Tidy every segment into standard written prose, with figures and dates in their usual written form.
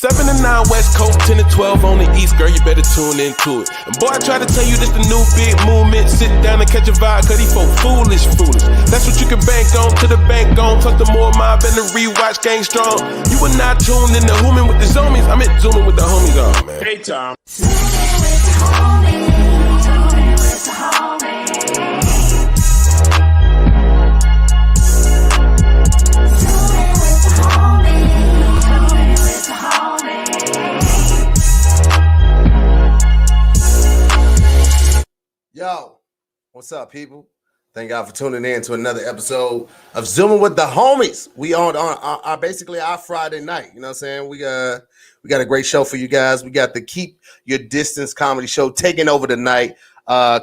7 to 9 West Coast, 10 to 12 on the East, girl, you better tune into it. And boy, I try to tell you this the new big movement. Sit down and catch a vibe, cause these folk foolish. That's what you can bank on, to the bank on. Plus the more mob and the rewatch gang strong. You are not tuned in the Zooming with the zoomies. I'm in zooming with the homies on, man. Hey, Tom. Yo, what's up, people? Thank God for tuning in to another episode of Zooming with the Homies. We on our basically our Friday night. You know what I'm saying? We got a great show for you guys. We got the Keep Your Distance comedy show taking over tonight,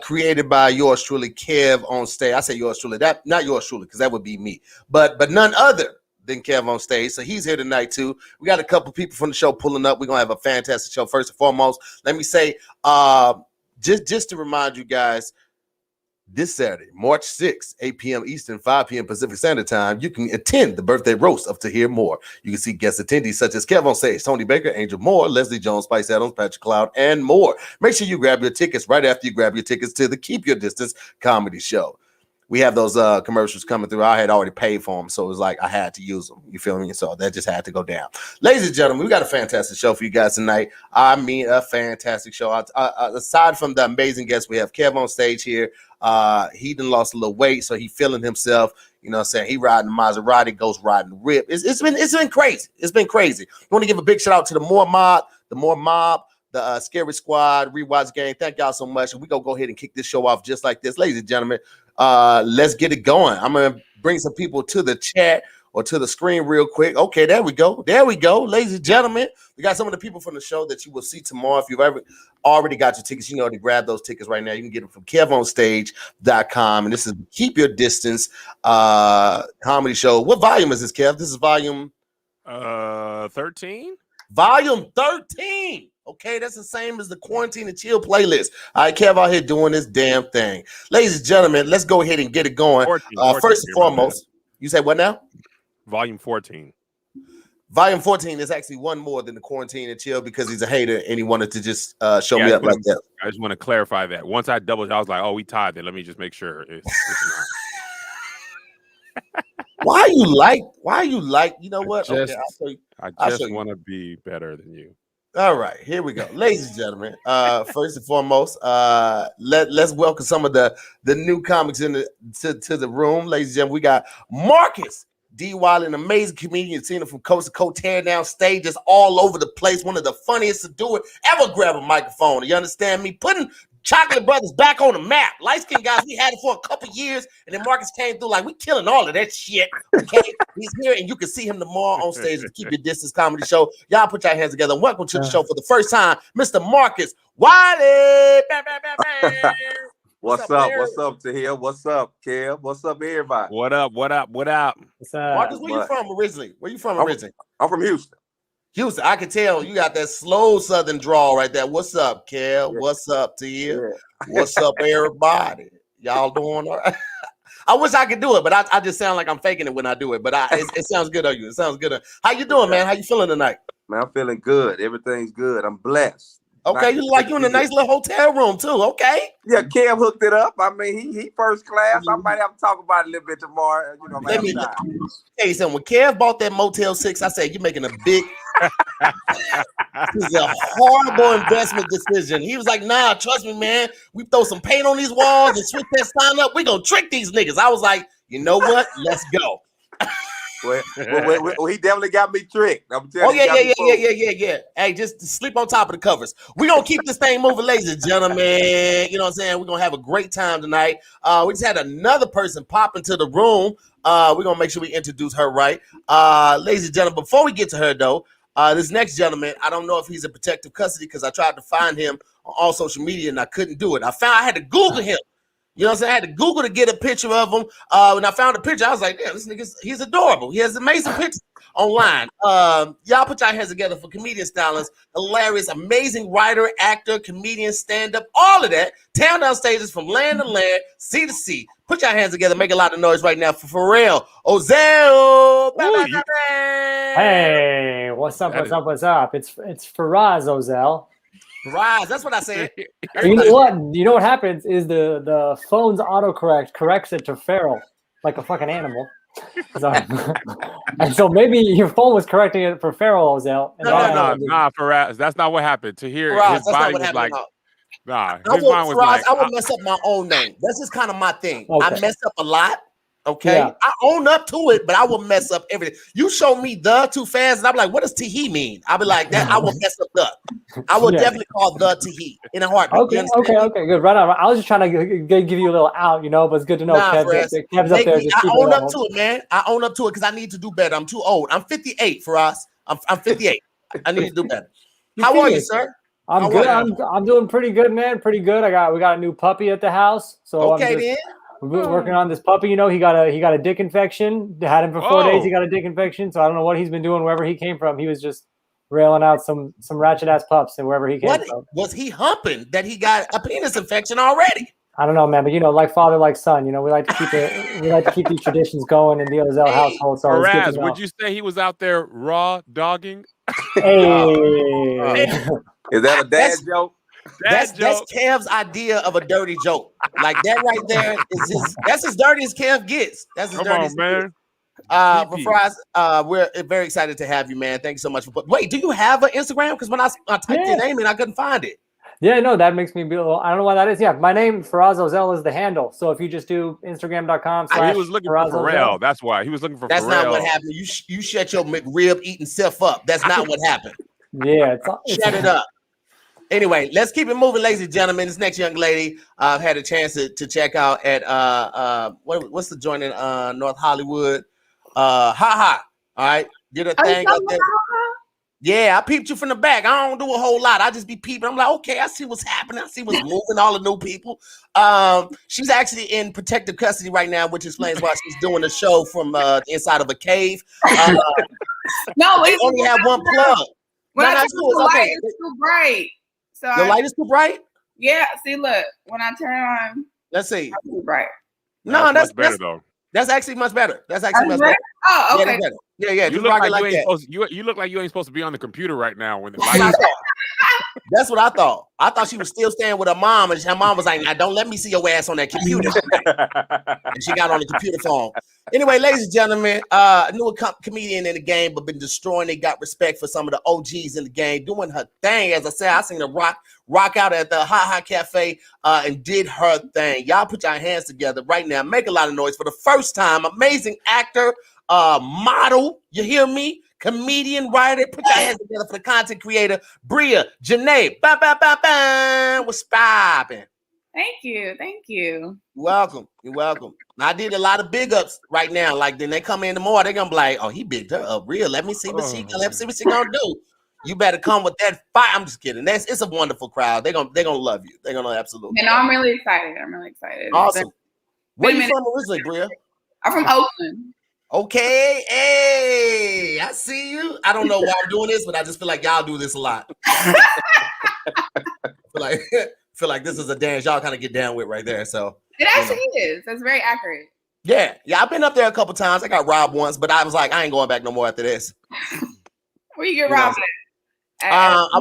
created by yours truly, KevOnStage. I say yours truly, that not yours truly, because that would be me, but none other than KevOnStage. So he's here tonight too. We got a couple people from the show pulling up. We're gonna have a fantastic show. First and foremost, let me say, just to remind you guys, this Saturday, March 6th, 8 p.m. Eastern, 5 p.m. Pacific Standard Time, you can attend the birthday roast of TahirMoore. You can see guest attendees such as KevOnStage, Tony Baker, Angel Moore, Leslie Jones, Spice Adams, Patrick Cloud, and more. Make sure you grab your tickets right after you grab your tickets to the Keep Your Distance comedy show. We have those commercials coming through. I had already paid for them, so it was like I had to use them. You feel me? So that just had to go down. Ladies and gentlemen, we got a fantastic show for you guys tonight. I mean, a fantastic show. Aside from the amazing guests, we have KevOnStage here. He done lost a little weight, so he feeling himself. You know what I'm saying? He riding the Maserati, goes riding the Rip. It's been crazy. It's been crazy. I want to give a big shout out to the Moore Mob, the Scary Squad, Rewatch Gang. Thank y'all so much. And we gonna go ahead and kick this show off just like this. Ladies and gentlemen, let's get it going. I'm gonna bring some people to the chat or to the screen real quick. Okay, there we go. Ladies and gentlemen, we got some of the people from the show that you will see tomorrow. If you've ever already got your tickets, you know to grab those tickets right now. You can get them from KevOnStage.com. And this is Keep Your Distance comedy show. What volume is this, Kev? This is volume 13. Volume 13. Okay, that's the same as the Quarantine and Chill playlist. All right, Kev out here doing this damn thing. Ladies and gentlemen, let's go ahead and get it going. 14, first and foremost, you say what now? Volume 14. Volume 14 is actually one more than the Quarantine and Chill because he's a hater and he wanted to just show me up like that. I just want to clarify that. Once I doubled, I was like, oh, we tied it. Let me just make sure it's not. Why you like, you know what? I just want to be better than you. All right, here we go. Ladies and gentlemen, first and foremost, let's welcome some of the new comics to the room. Ladies and gentlemen, we got Marcus D. Wiley, an amazing comedian, seen him from coast to coast, tearing down stages all over the place. One of the funniest to do it ever. Grab a microphone. You understand me? Putting Chocolate Brothers back on the map. Light skinned guys, we had it for a couple years, and then Marcus came through like we killing all of that shit. Okay, he's here, and you can see him tomorrow on stage at Keep Your Distance comedy show. Y'all put your hands together and welcome to the show for the first time, Mr. Marcus Wiley. Bam, bam, bam, bam. What's up? What's up, Tahir? What's up, Kev? What's up, everybody? What up? Marcus, where you from originally? I'm from Houston. Houston, I can tell you got that slow southern drawl right there. What's up, Kev? Yeah. What's up to you? Yeah. What's up, everybody? Y'all doing all right? I wish I could do it, but I just sound like I'm faking it when I do it. But it sounds good on you. It sounds good. How you doing, man? How you feeling tonight? Man, I'm feeling good. Everything's good. I'm blessed. Okay, you look like you in a nice little hotel room too. Okay. Yeah, Kev hooked it up. I mean, he first class. I might have to talk about it a little bit tomorrow. You know, let me tell you something. When Kev bought that Motel 6, I said, you're making a big this is a horrible investment decision. He was like, nah, trust me, man. We throw some paint on these walls and switch that sign up. We gonna trick these niggas. I was like, you know what? Let's go. Well, he definitely got me tricked. I'm telling yeah. Hey, just sleep on top of the covers. We're going to keep this thing moving, ladies and gentlemen. You know what I'm saying? We're going to have a great time tonight. We just had another person pop into the room. We're going to make sure we introduce her right. Ladies and gentlemen, before we get to her, though, this next gentleman, I don't know if he's in protective custody because I tried to find him on all social media and I couldn't do it. I had to Google him. You know what I'm saying? I had to Google to get a picture of him. When I found a picture, I was like, damn, this nigga, he's adorable. He has amazing pictures online. Y'all put your hands together for comedian stylist, hilarious, amazing writer, actor, comedian, stand-up, all of that. Town down stages from land to land, sea to sea. Put your hands together, make a lot of noise right now for Feraz Ozel. Hey, what's up? It's Feraz Ozel. Feraz, that's what I said. You know what? You know what happens is the phone's autocorrect corrects it to feral, like a fucking animal. So, and so maybe your phone was correcting it for feral Ozel. Nah, Feraz, that's not what happened. To hear his body was like, his mind was like, I would mess up my own name. That's just kind of my thing. Okay. I mess up a lot. Okay, yeah. I own up to it, but I will mess up everything. You show me the too fast, and I'm like, what does Tahi mean? I'll be like, that I will mess up the. I will definitely call the Tahi in a heartbeat. Okay, good. Right on. I was just trying to give you a little out, but it's good to know Kev's up there. I own up to it, man. I own up to it because I need to do better. I'm too old. I'm 58 for us. I'm 58. I need to do better. How are you, sir? I'm good. I'm doing pretty good, man. Pretty good. We got a new puppy at the house. So then. We've been working on this puppy. He got a dick infection. Had him for 4 days. He got a dick infection. So I don't know what he's been doing wherever he came from. He was just railing out some ratchet ass pups and wherever he came from. Was he humping that he got a penis infection already? I don't know, man. But like father, like son. We like to keep it. We like to keep these traditions going in the Ozel household. So Feraz, would you say he was out there raw dogging? Hey. Is that a dad joke? That's Kev's idea of a dirty joke. Like that right there is that's as dirty as Kev gets. That's as dirty as man. Feraz, we're very excited to have you, man. Thank you so much for wait, do you have an Instagram? Because when I typed your name in, I couldn't find it. Yeah, no, that makes me be a little, I don't know why that is. Yeah, my name, Feraz Ozel, is the handle. So if you just do Instagram.com/ he was looking for Pharrell. That's why. He was looking for That's Pharrell. not what happened. You shut your McRib eating self up. That's not what happened. Yeah. Shut it up. Anyway, let's keep it moving, ladies and gentlemen. This next young lady I've had a chance to check out at what's the joint in North Hollywood? Ha. All right. Did a thing up there. Yeah, I peeped you from the back. I don't do a whole lot. I just be peeping. I'm like, okay, I see what's happening. I see what's moving, all the new people. She's actually in protective custody right now, which explains why she's doing a show from the inside of a cave. No, we only have one plug. When I turn the light, it's too bright. So the light is too bright? Yeah, see, look, when I turn on, let's see. It's too bright. No, that's better though. That's actually much better. That's actually much better. Oh, okay. Yeah. You look like you ain't supposed. You look like you ain't supposed to be on the computer right now when the light. That's what I thought. I thought she was still staying with her mom, and her mom was like, "Now don't let me see your ass on that computer." And she got on the computer phone. Anyway, ladies and gentlemen, new comedian in the game, but been destroying it. Got respect for some of the OGs in the game, doing her thing. As I said, I seen her rock out at the Ha Cafe and did her thing. Y'all put your hands together right now. Make a lot of noise for the first time. Amazing actor, model. You hear me? Comedian, writer. Put your hands together for the content creator, Bria Janay. What's poppin'? Thank you. You're welcome. I did a lot of big ups right now. Like then they come in tomorrow, they're gonna be like, "Oh, he bigged her up real. Let me see what she gonna do." You better come with that fight. I'm just kidding. It's a wonderful crowd. They're gonna love you. They're gonna absolutely. And I'm really excited. Awesome. Where you from originally, Bria? I'm from Oakland. Okay, hey, I see you. I don't know why I'm doing this, but I just feel like y'all do this a lot. feel like this is a dance y'all kind of get down with right there. So it actually is. That's very accurate. Yeah. I've been up there a couple times. I got robbed once, but I was like, I ain't going back no more after this. Where you get robbed at? I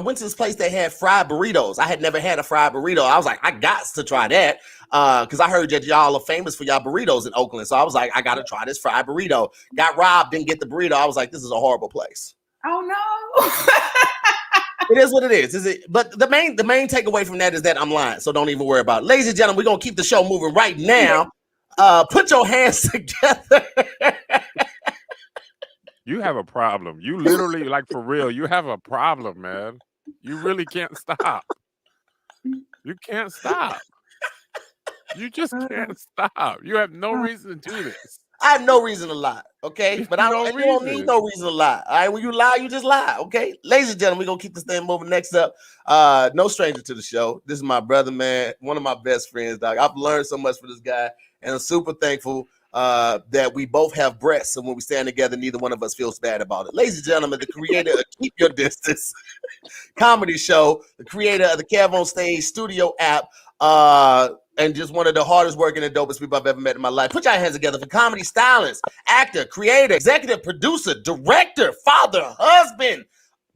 went to this place that had fried burritos. I had never had a fried burrito. I was like, I got to try that because I heard that y'all are famous for y'all burritos in Oakland. So I was like, I got to try this fried burrito. Got robbed, didn't get the burrito. I was like, this is a horrible place. Oh no. It is what it is. But the main takeaway from that is that I'm lying. So don't even worry about it. Ladies and gentlemen, we're gonna keep the show moving right now. Put your hands together. You have a problem. You literally, like for real, you have a problem, man. You really can't stop. You can't stop. You just can't stop. You have no reason to do this. I have no reason to lie, okay? But I don't, No you don't reason. need no reason to lie. All right, when you lie, you just lie, okay? Ladies and gentlemen, we're gonna keep this thing moving. Next up, no stranger to the show. This is my brother, man, one of my best friends, dog. I've learned so much from this guy, and I'm super thankful that we both have breasts, so when we stand together, neither one of us feels bad about it. Ladies and gentlemen, the creator of Keep Your Distance comedy show, the creator of the KevOnStage studio app, and just one of the hardest working and dopest people I've ever met in my life. Put your hands together for comedy stylist, actor, creator, executive producer, director, father, husband,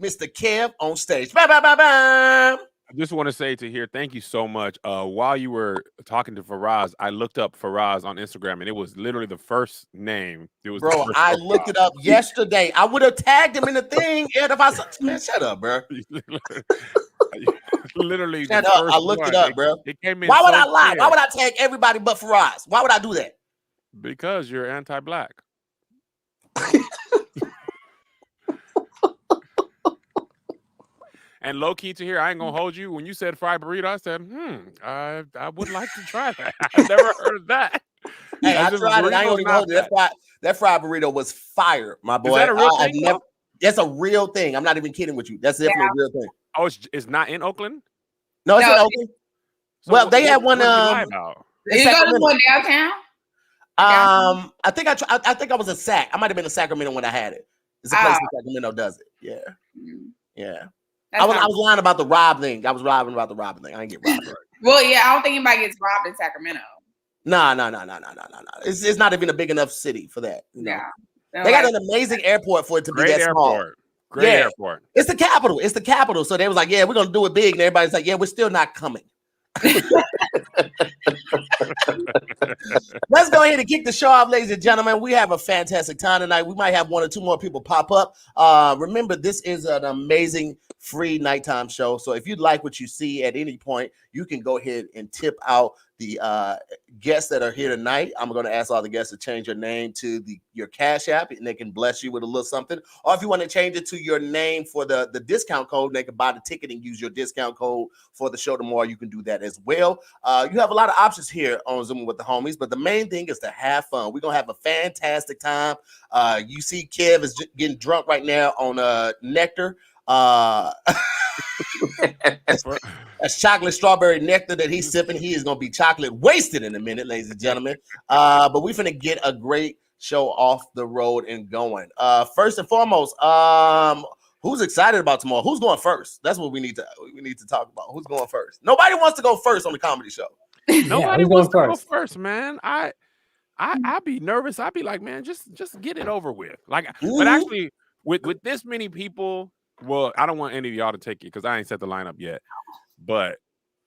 Mr. KevOnStage. Bye, bye, bye, bye. I just want to say to here, thank you so much. While you were talking to Feraz, I looked up Feraz on Instagram, and it was literally the first name. It was Bro, I looked it up yesterday. I would have tagged him in the thing. If I man, shut up, bro. Literally, Shut up. I looked it up, bro. It came in. Why would so I lie? clear. Why would I tag everybody but Feraz? Why would I do that? Because you're anti-black. And low key to here, I ain't gonna hold you. When you said fried burrito, I said, I would like to try that. I've never heard of that. Hey, I tried it. I ain't gonna even hold you. That fried burrito was fire, my boy. Is that a real thing? That's a real thing. I'm not even kidding with you. That's definitely a real thing. Oh, it's not in Oakland? No, it's in Oakland. So well, they had one. You go to one downtown? I think I was in Sac. I might have been in Sacramento when I had it. It's a place in Sacramento does it. Yeah, yeah. I was lying about the rob thing. I was lying about the robbing thing. I didn't get robbed. Well, yeah, I don't think anybody gets robbed in Sacramento. No. It's not even a big enough city for that. Yeah. They got an amazing airport for it to be that small. Great airport. It's the capital. It's the capital. So they was like, yeah, we're gonna do it big. And everybody's like, yeah, we're still not coming. Let's go ahead and kick the show off, ladies and gentlemen. We have a fantastic time tonight. We might have one or two more people pop up. Remember, this is an amazing free nighttime show. So if you like what you see at any point, you can go ahead and tip out the guests that are here tonight. I'm going to ask all the guests to change your name to your Cash App, and they can bless you with a little something. Or if you want to change it to your name for the discount code, they can buy the ticket and use your discount code for the show tomorrow. You can do that as well. You have a lot of options here on Zoom with the homies, but the main thing is to have fun. We're going to have a fantastic time. You see Kev is getting drunk right now on nectar. That's chocolate strawberry nectar that he's sipping. He is going to be chocolate wasted in a minute, ladies and gentlemen. But we're finna get a great show off the road and going. First and foremost, who's excited about tomorrow? Who's going first? That's what we need to talk about. Who's going first? Nobody wants to go first on the comedy show. Nobody wants to go first, man. I'd be nervous. I'd be like, man, just get it over with. Like, but actually, with this many people, well, I don't want any of y'all to take it because I ain't set the lineup yet. But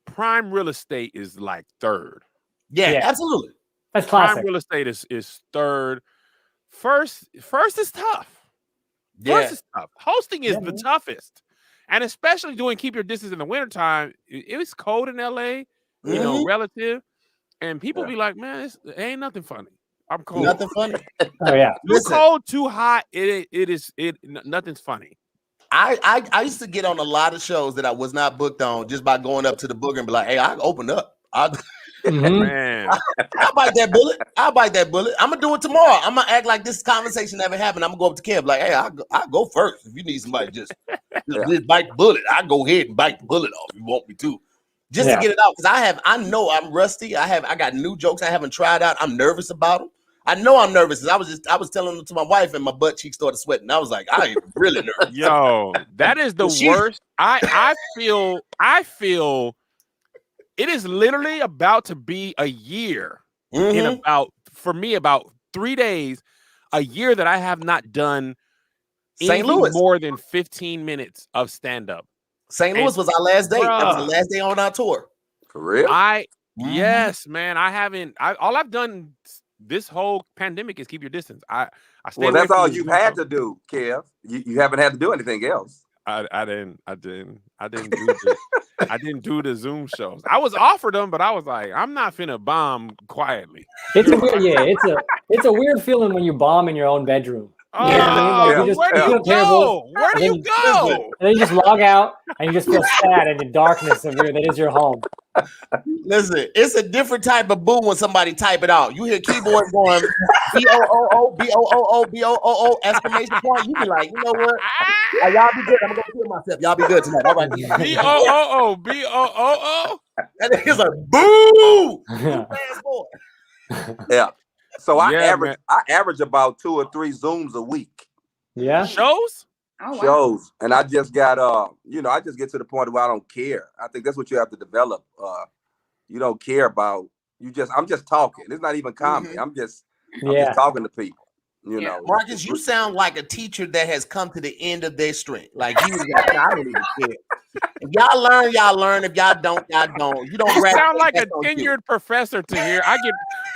prime real estate is like third. Yeah, absolutely. That's classic. Prime real estate is third. First is tough. First is tough. Hosting is the toughest. And especially doing Keep Your Distance in the wintertime. It's cold in LA, you know, relative. And people be like, man, it ain't nothing funny. I'm cold. Nothing funny. Oh, yeah. Too cold, too hot. Nothing's funny. I used to get on a lot of shows that I was not booked on just by going up to the booker and be like, hey, I open up. Man, I'll bite that bullet. I'm gonna do it tomorrow. I'm gonna act like this conversation never happened. I'm gonna go up to Kev like, hey, I'll go first. If you need somebody just bite the bullet, I'll go ahead and bite the bullet off if you want me to. Just to get it out. Because I know I'm rusty. I got new jokes I haven't tried out. I'm nervous about them. I know I'm nervous. I was telling them to my wife and my butt cheeks started sweating. I was like, I am really nervous. Yo, that is the worst. I feel it is literally about to be a year in about 3 days, a year that I have not done St. Louis more than 15 minutes of stand-up. St. Louis was our last day. That was the last day on our tour. For real? Yes, man. I haven't. All I've done this whole pandemic is keep your distance. I stay. Well, that's all you've had to do, Kev. You haven't had to do anything else. I didn't do the Zoom shows. I was offered them, but I was like, I'm not finna bomb quietly. It's a weird, it's a weird feeling when you bomb in your own bedroom. Oh, you know what I mean? where do you go? And then you just log out and you just feel sad in the darkness of that is your home. Listen, it's a different type of boo when somebody type it out. You hear keyboard going B-O-O-O, B-O-O-O, B-O-O-O, exclamation point. You be like, you know what? Y'all be good. I'm gonna go kill myself. Y'all be good tonight. All right. B-O-O-O, B-O-O-O. And it's like, boo! Fast boy. Yeah. So I Yeah, average about 2 or 3 Zooms a week. Yeah. Shows? Oh, wow. Shows. And I just got I just get to the point where I don't care. I think that's what you have to develop. You don't care about I'm just talking. It's not even comedy. I'm just talking to people. You know. Marcus, you sound like a teacher that has come to the end of their strength. Like you like, I don't even care. If y'all learn, y'all learn. If y'all don't, y'all don't. You don't sound like a tenured professor to hear.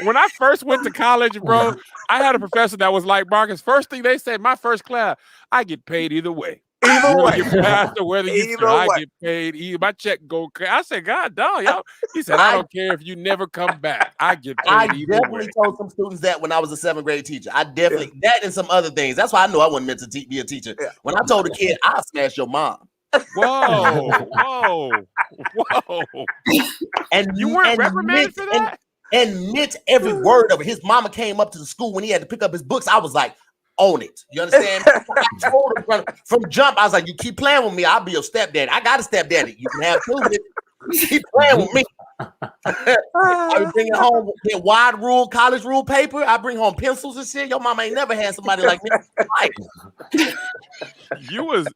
When I first went to college, bro, I had a professor that was like, Marcus, first thing they said, my first class, I get paid either way. Either way. You pastor, whether you Either I way. get paid, either my check go. I said, God, dog, y'all. He said, I don't care if you never come back. I get paid I either definitely way. told some students that when I was a 7th grade teacher. I definitely that and some other things. That's why I knew I wasn't meant to be a teacher. Yeah. When I told a kid, I'll smash your mom. Whoa. And You weren't reprimanded for that? And meant every word of it. His mama came up to the school when he had to pick up his books. I was like, own it. You understand? I told him from jump, I was like, you keep playing with me, I'll be your stepdaddy. I got a stepdaddy. You can have 2 of it. Keep playing with me. I was bringing home that wide rule, college rule paper. I bring home pencils and shit. Your mama ain't never had somebody like me. You was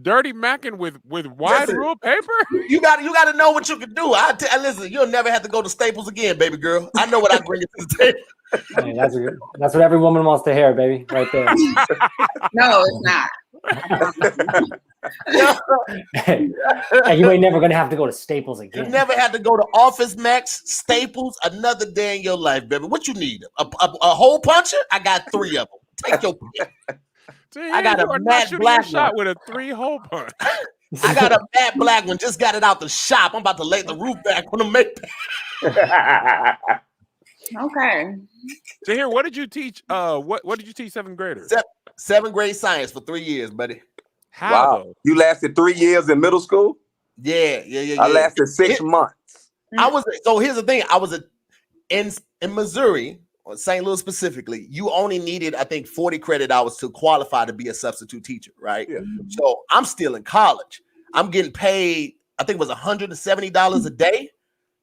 dirty macking with wide rule paper. You got to know what you can do. Listen, you'll never have to go to Staples again, baby girl. I know what I bring to the table. Hey, that's what every woman wants to hear, baby, right there. No, it's not. Hey, you ain't never gonna have to go to Staples again. You never had to go to Office Max, Staples, another day in your life, baby. What you need? A hole puncher? I got 3 of them. Take your pick. I got a matte black shot with a 3-hole punch. I got a matte black one. Just got it out the shop. I'm about to lay the roof back on the make. Okay. Tahir, what did you teach? What did you teach 7th graders? 7th grade science for 3 years, buddy. How? Wow. You lasted 3 years in middle school? Yeah. I lasted 6 months. So here's the thing. I was in Missouri, or St. Louis specifically. You only needed, I think, 40 credit hours to qualify to be a substitute teacher, right? Yeah. So I'm still in college. I'm getting paid, I think it was $170 a day.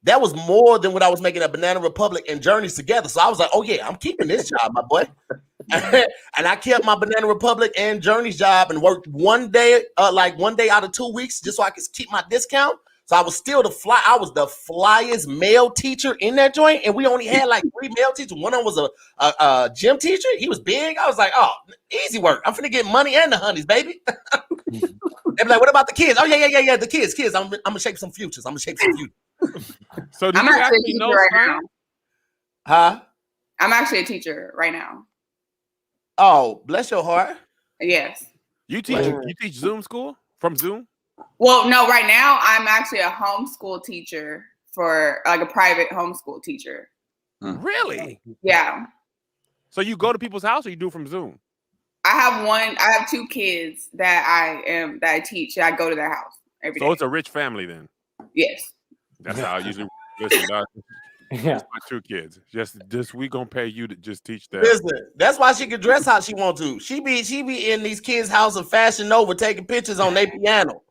That was more than what I was making at Banana Republic and Journeys together. So I was like, oh yeah, I'm keeping this job, my boy. And I kept my Banana Republic and Journeys job and worked one day out of 2 weeks just so I could keep my discount. So I was still I was the flyest male teacher in that joint. And we only had like 3 male teachers. One of them was a gym teacher. He was big. I was like, oh, easy work. I'm finna get money and the honeys, baby. They be like, what about the kids? Oh yeah. The kids. I'm gonna shape some futures. So do I'm you actually actually a teacher know right Spank? now. Huh? I'm actually a teacher right now. Oh, bless your heart. Yes. You teach Zoom school from Zoom? Well, no, right now I'm actually a homeschool teacher for like a private homeschool teacher. Really? Yeah. So you go to people's house or you do it from Zoom? I have 2 kids that I teach. I go to their house every day. So it's a rich family then. Yes. That's how I usually listen. Yeah. My 2 kids. Just we gonna pay you to just teach them. Listen, that's why she can dress how she want to. She be in these kids' house of Fashion Nova taking pictures on their piano.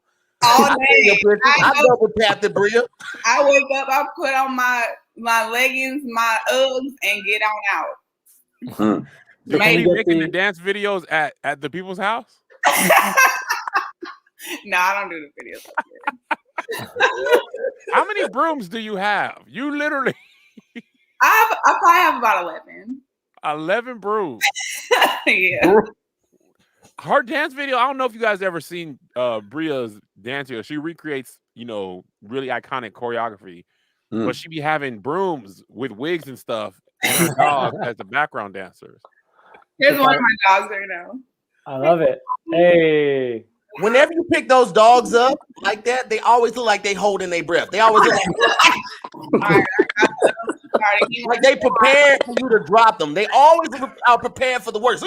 All day. I double tapped it, Bria. I wake up, I put on my leggings, my Uggs, and get on out. Do Maybe you making the dance videos at the people's house? No, I don't do the videos. How many brooms do you have? You literally I probably have about 11. 11 brooms. Yeah. Her dance video, I don't know if you guys ever seen Bria's dance video. She recreates, really iconic choreography. But she be having brooms with wigs and stuff and her dog as the background dancers. Here's one of my dogs right now. I love it. Hey. Whenever you pick those dogs up like that, they always look like they holding their breath. They always look like they prepared for you to drop them. They always are prepared for the worst.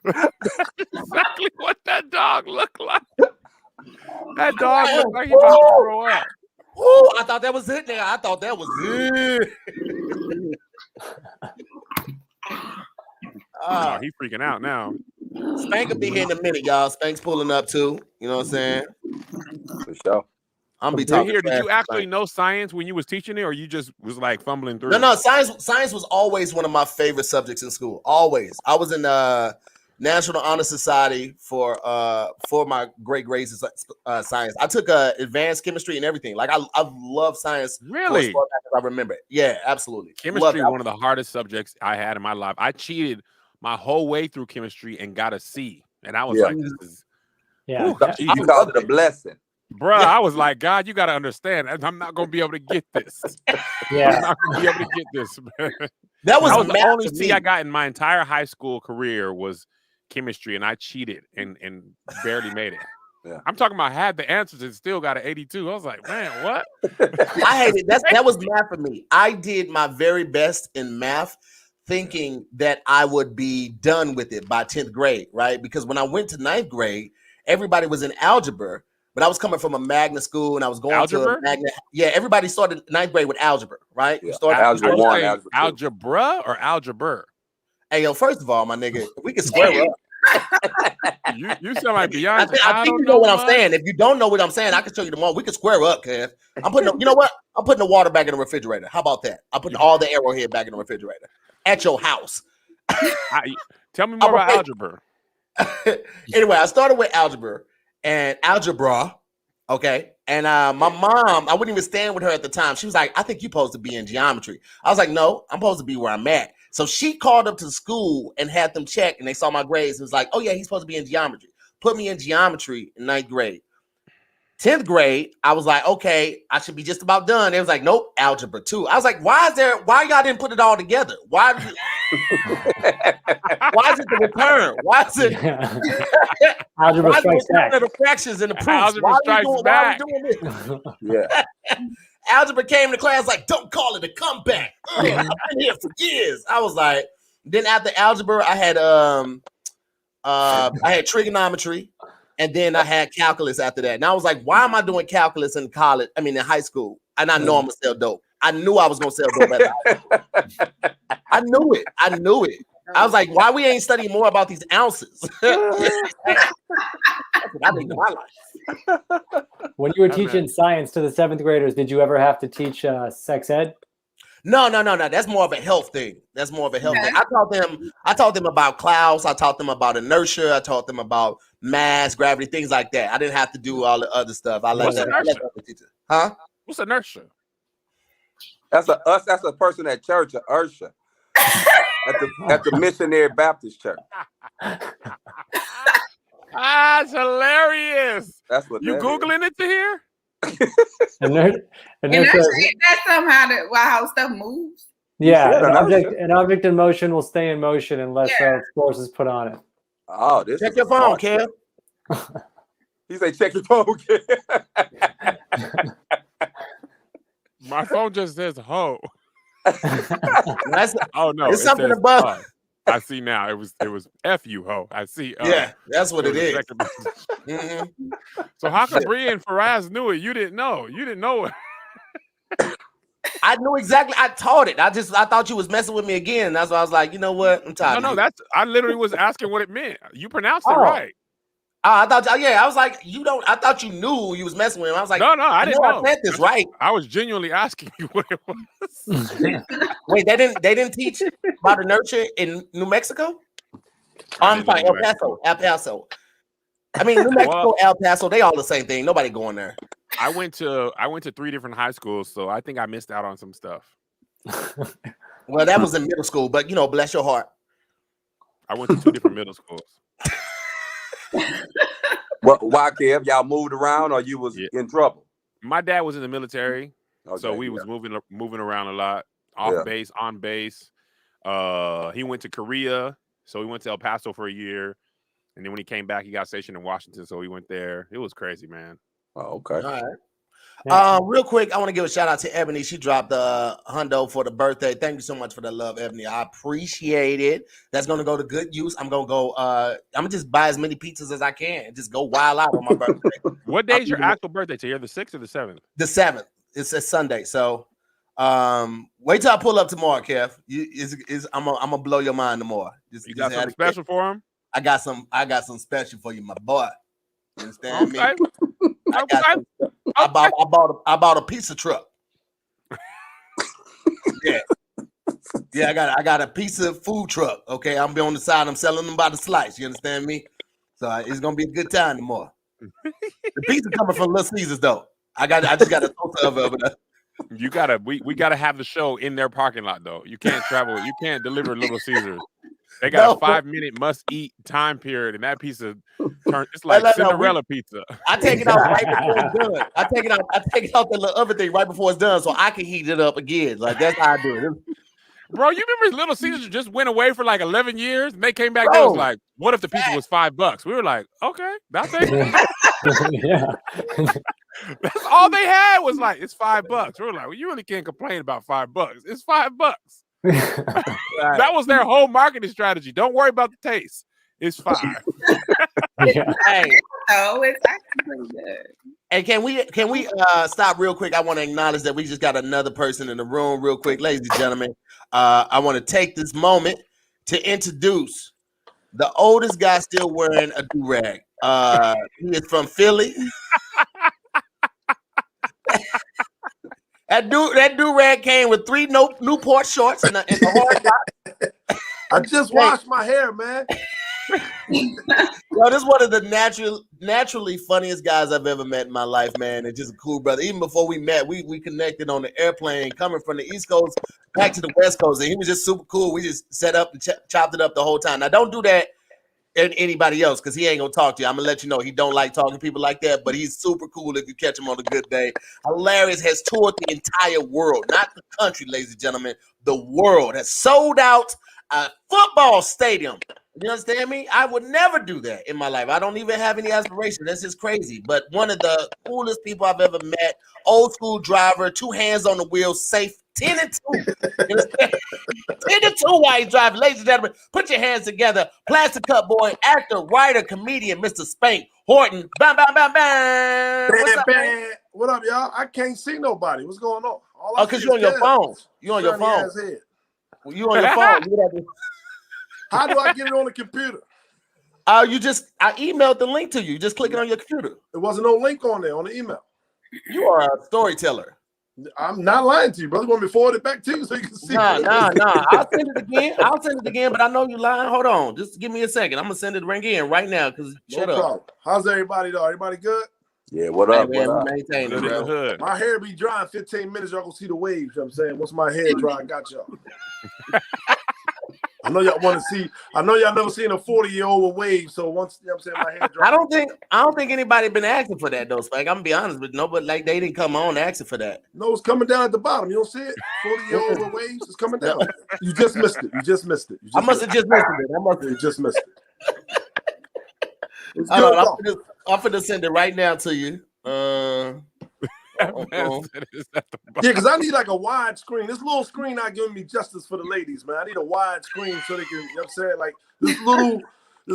That's exactly what that dog looked like. That That dog looked like he about to throw up. Oh, I thought that was it, nigga. I thought that was it. Oh, he's freaking out now. Spank will be here in a minute, y'all. Spank's pulling up too. You know what I'm saying? For sure. I'm be talking. Did you actually know science when you was teaching it, or you just was like fumbling through? No. Science was always one of my favorite subjects in school. Always. I was in National Honor Society for my great grades in science. I took advanced chemistry and everything. Like I love science. Really? As I remember it. Yeah, absolutely. Chemistry, one of the hardest subjects I had in my life. I cheated my whole way through chemistry and got a C. And I was like, this is you called it a blessing. Bruh, I was like, God, you got to understand. I'm not going to be able to get this. I'm not going to be able to get this. That was the only C I got in my entire high school career was chemistry, and I cheated and barely made it. Yeah. I'm talking about had the answers and still got an 82. I was like, man, what? I hated that was math for me. I did my very best in math, thinking that I would be done with it by 10th grade, right? Because when I went to 9th grade, everybody was in algebra, but I was coming from a magna school and I was going algebra? to a magna. Yeah, everybody started 9th grade with algebra, right? Yeah. You started algebra 1, algebra or algebra? Hey, yo, first of all, my nigga, we can square up. You sound like Beyonce. I think you know what I'm saying. If you don't know what I'm saying, I can show you tomorrow. We can square up, Kev. I'm putting, you know what? I'm putting the water back in the refrigerator. How about that? I'm putting all the Arrowhead back in the refrigerator at your house. Tell me more about algebra. Anyway, I started with algebra. Okay. And my mom, I wouldn't even stand with her at the time. She was like, I think you're supposed to be in geometry. I was like, no, I'm supposed to be where I'm at. So she called up to the school and had them check, and they saw my grades. It was like, oh yeah, he's supposed to be in geometry. Put me in geometry in 9th grade. 10th grade, I was like, okay, I should be just about done. They was like, nope, algebra 2. I was like, why y'all didn't put it all together? Why is it the return? Why is it algebra strikes back? The fractions and the proofs. Algebra strikes back. Why are we doing this? Yeah. Algebra came to class like, don't call it a comeback. I've been here for years. I was like, then after algebra, I had trigonometry. And then I had calculus after that. And I was like, why am I doing calculus in college? I mean, in high school. And I know I'm going to sell dope. I knew I was going to sell dope at high school. I knew it. I was like, why we ain't studying more about these ounces? That's what I think in my life. When you were teaching science to the 7th graders, did you ever have to teach sex ed? No. That's more of a health thing. I taught them about clouds. I taught them about inertia. I taught them about mass, gravity, things like that. I didn't have to do all the other stuff. What's inertia? Huh? What's inertia? That's a person at church, Ursha. at the Missionary Baptist Church. That's hilarious. That's what you Googling it to hear? That's somehow how stuff moves. Yeah, an object in motion will stay in motion unless force is put on it. Oh, this check your phone, Kev. He say, check your phone, Kev. My phone just says ho. Oh no, it's something above. I see now. It was F you ho. I see. Yeah, that's what it is. Mm-hmm. So how come Bria and Feraz knew it? You didn't know. You didn't know it. I knew exactly. I taught it. I thought you was messing with me again. That's why I was like, you know what? I'm tired. No, I literally was asking what it meant. You pronounced it right. I thought. I was like, you don't. I thought you knew you was messing with him. I was like, no, I didn't know. I said this right. I was genuinely asking you what it was. Wait, they didn't teach about inertia in New Mexico? I'm sorry, El Paso. I mean, New Mexico, El Paso, they all the same thing. Nobody going there. I went to 3 different high schools, so I think I missed out on some stuff. Well, that was in middle school, but bless your heart. I went to 2 different middle schools. Well, why, Kev? Y'all moved around, or you was in trouble? My dad was in the military, so we was moving around a lot, off base, on base. He went to Korea, so he went to El Paso for a year, and then when he came back, he got stationed in Washington, so he went there. It was crazy, man. Oh, okay. All right. Yeah. Real quick, I want to give a shout out to Ebony. She dropped the hundo for the birthday. Thank you so much for the love, Ebony. I appreciate it. That's gonna go to good use. I'm gonna go. I'm gonna just buy as many pizzas as I can and just go wild out on my birthday. What day is your actual birthday? Tahir, the 6th or the 7th? The 7th. It's a Sunday. So, wait till I pull up tomorrow, Kev. I'm gonna blow your mind tomorrow. You got something special for him? I got some special for you, my boy. You understand me? I bought a pizza truck. Yeah, I got a pizza food truck. Okay, I'm be on the side. I'm selling them by the slice. You understand me? So it's gonna be a good time tomorrow. The pizza coming from Little Caesars though. I just got a toaster of it over there. You gotta we gotta have the show in their parking lot though. You can't travel. You can't deliver Little Caesars. They got a 5-minute must-eat time period, and that pizza it's like Cinderella pizza. I take it out right before it's done. I take it out the little other thing right before it's done, so I can heat it up again. Like that's how I do it. Bro, you remember Little Caesars just went away for like 11 years, and they came back. They was like, "What if the pizza was $5?" We were like, "Okay, that's it." Yeah. That's all they had was like, "It's $5." We were like, "Well, you really can't complain about $5. It's $5." That was their whole marketing strategy. Don't worry about the taste. It's $5. Hey, it's actually pretty good. Hey, can we stop real quick? I want to acknowledge that we just got another person in the room real quick, ladies and gentlemen. I want to take this moment to introduce the oldest guy still wearing a do-rag. He is from Philly. That do-rag came with 3 Newport shorts and a hard top. I just washed my hair, man. Yo, this is one of the naturally funniest guys I've ever met in my life, man. And just a cool brother. Even before we met, we connected on the airplane coming from the East Coast back to the West Coast, and he was just super cool. We just set up and chopped it up the whole time. Now, don't do that in anybody else because he ain't gonna talk to you. I'm gonna let you know he don't like talking to people like that, but he's super cool if you catch him on a good day. Hilarious, has toured the entire world, not the country, ladies and gentlemen. The world has sold out a football stadium. You understand me? I would never do that in my life. I don't even have any aspiration. That's just crazy. But one of the coolest people I've ever met, old school driver, 2 hands on the wheel, safe, 10 and 2. 10 and 2 while he's driving. Ladies and gentlemen, put your hands together. Plastic Cup Boy, actor, writer, comedian, Mr. Spank Horton. Bam, bam, bam, bam. What's up, man? What up, y'all? I can't see nobody. What's going on? Oh, because you're on your phone. You're on your phone. You on your phone. How do I get it on the computer? I emailed the link to you. Just click it on your computer. There wasn't no link on there on the email. You are a storyteller. I'm not lying to you, brother. Want me to forward it back to you so you can see? Nah. I'll send it again. But I know you lying. Hold on. Just give me a second. I'm gonna send it again right now. Cause shut up. How's everybody though? Everybody good? Yeah. What up? Man, what up? Maintain it, bro. My hair be dry in 15 minutes. Y'all gonna see the waves. You know what I'm saying? Once my hair dry, I got y'all. I know y'all want to see. I know y'all never seen a 40-year-old with waves. So once you know what I'm saying, my hair dry. I don't think anybody been asking for that though, Spike. I'm gonna be honest with nobody. Like they didn't come on asking for that. No, it's coming down at the bottom. You don't see it? 40-year-old with waves. It's coming down. You just missed it. I must have just missed it. You just missed it. I'm finna send it right now to you. Yeah, because I need like a wide screen. This little screen not giving me justice for the ladies, man. I need a wide screen so they can, you know what I'm saying? Like this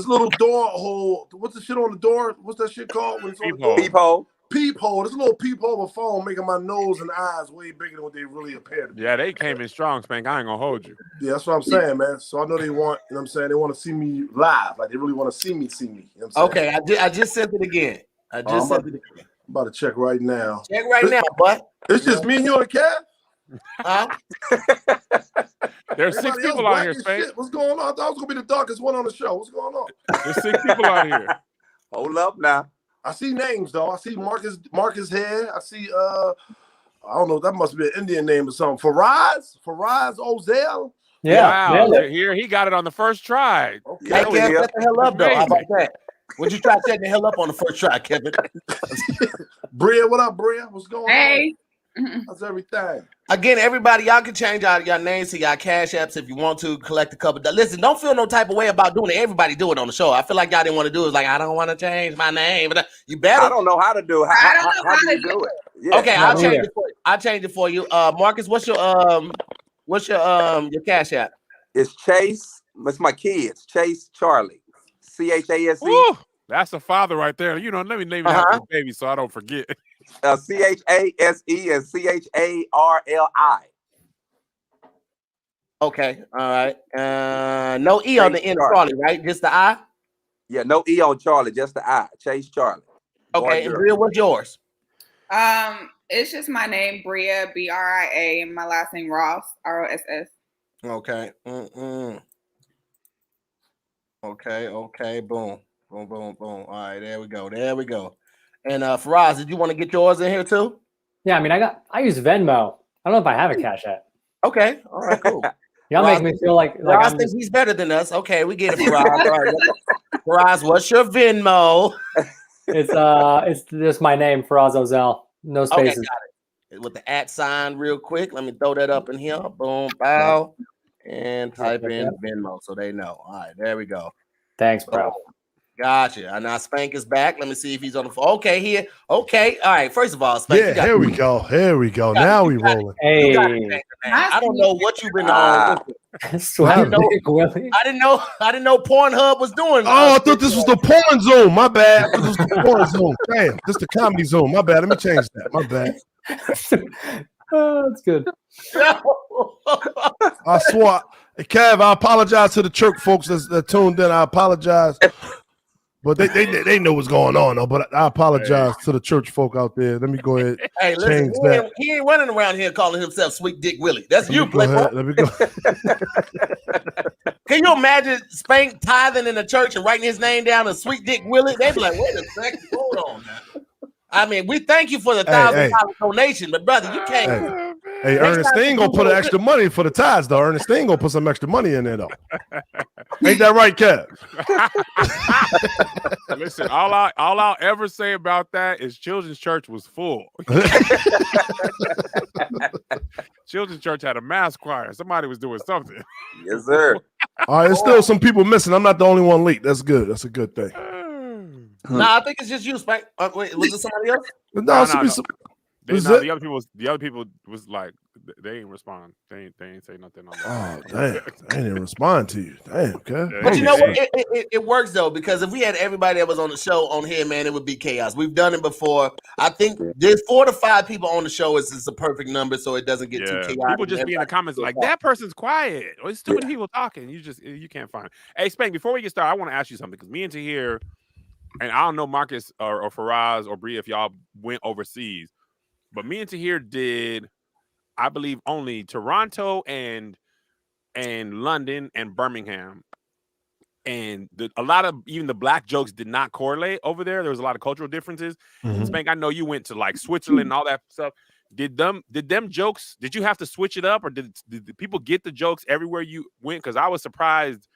little door hole. What's the shit on the door? What's that shit called? When it's on the door? Peephole. Peephole. This little peephole of a phone making my nose and eyes way bigger than what they really appear to be. Yeah, they came in strong, Spank. I ain't gonna hold you. Yeah, that's what I'm saying, man. So I know they want, you know what I'm saying? They want to see me live. Like they really want to see me. You know what I'm saying? Okay, I just sent it again. I'm about to check right now. Check right now, bud. It's just me and you on the cab? There's 6 people out here, Spank. What's going on? I thought I was going to be the darkest one on the show. What's going on? There's 6 people out here. Hold up now. I see names, though. I see Marcus here. I see, I don't know. That must be an Indian name or something. Feraz Ozel. Yeah. Wow. Here, he got it on the first try. Okay. Hey, Kevin, shut the hell up, though. How about that? Would you try setting the hell up on the first try, Kevin? Bria, what up, Bria? What's going on? Hey. How's everything? Again, everybody, y'all can change your names to y'all cash apps if you want to. Collect a couple. Listen, don't feel no type of way about doing it. Everybody do it on the show. I feel like y'all didn't want to do it. It's like I don't want to change my name. You better. I don't know how to do it. How do you do it? Yeah. Okay, I'll change it for you. I'll change it for you. Marcus, what's your Cash App? It's Chase. It's my kids. ChaseCharli. CHASE. Woo, that's a father right there. You know, let me name it after the baby so I don't forget. CHASE and CHARLI. Okay, all right. No E on the end of Charlie, right? Just the I? Yeah, no E on Charlie, just the I. ChaseCharli. Okay, and Bria, what's yours? It's just my name, Bria, BRIA, and my last name Ross, ROSS. Okay. Okay. Boom. All right, there we go. And Feraz, did you want to get yours in here too? Yeah, I mean, I use Venmo. I don't know if I have a Cash App. Okay, all right, cool. Y'all make me feel like I think he's better than us. Okay, we get it, Feraz. All right, Feraz, what's your Venmo? It's just my name, Feraz Ozel. No spaces. Okay, got it. With the @ real quick. Let me throw that up in here. Boom, bow, and type in Venmo so they know. All right, there we go. Thanks, bro. Gotcha. And now Spank is back. Let me see if he's on the phone. Okay, here. Okay. All right. First of all, Spank. Yeah, here we go. Now we rolling. Hey. I don't know what you've been on. I didn't know Pornhub was doing. Oh, I thought this was the porn zone. My bad. This was the porn zone. Damn, this is the comedy zone. My bad. Let me change that. My bad. Oh, that's good. I swore. Hey, Kev, I apologize to the church folks that tuned in. I apologize. But they know what's going on, though. But I apologize to the church folk out there. Let me go ahead. Hey, listen, he ain't running around here calling himself Sweet Dick Willie. That's you, Playboy. Let me go. Can you imagine Spank tithing in the church and writing his name down as Sweet Dick Willie? They'd be like, wait a second, hold on now. I mean, we thank you for the $1,000 donation, but brother, you can't. Hey, Ernestine gonna put extra money for the tithes, though. Ernestine gonna put some extra money in there, though. Ain't that right, Kev? Listen, all I'll ever say about that is Children's Church was full. Children's Church had a mass choir. Somebody was doing something. Yes, sir. All right, there's still some people missing. I'm not the only one leaked. That's good. That's a good thing. Nah, I think it's just you, Spank. Wait, was it somebody else? No. The other people was like, they ain't respond. They ain't say nothing on that. Oh, damn. They didn't even respond to you. Damn, okay. But you know what? It works, though, because if we had everybody that was on the show on here, man, it would be chaos. We've done it before. I think there's 4 to 5 people on the show. It's a perfect number, so it doesn't get too chaotic. People just be in the comments like, that person's quiet. Or it's too many people talking. You can't find it. Hey, Spank, before we get started, I want to ask you something, because me and Tahir, and I don't know Marcus or Feraz or Bria if y'all went overseas, but me and Tahir did, I believe, only Toronto and London and Birmingham. And a lot of even the black jokes did not correlate over there. There was a lot of cultural differences. Mm-hmm. Spank, I know you went to like Switzerland and all that stuff. Did them jokes, did you have to switch it up, or did the people get the jokes everywhere you went? Because I was surprised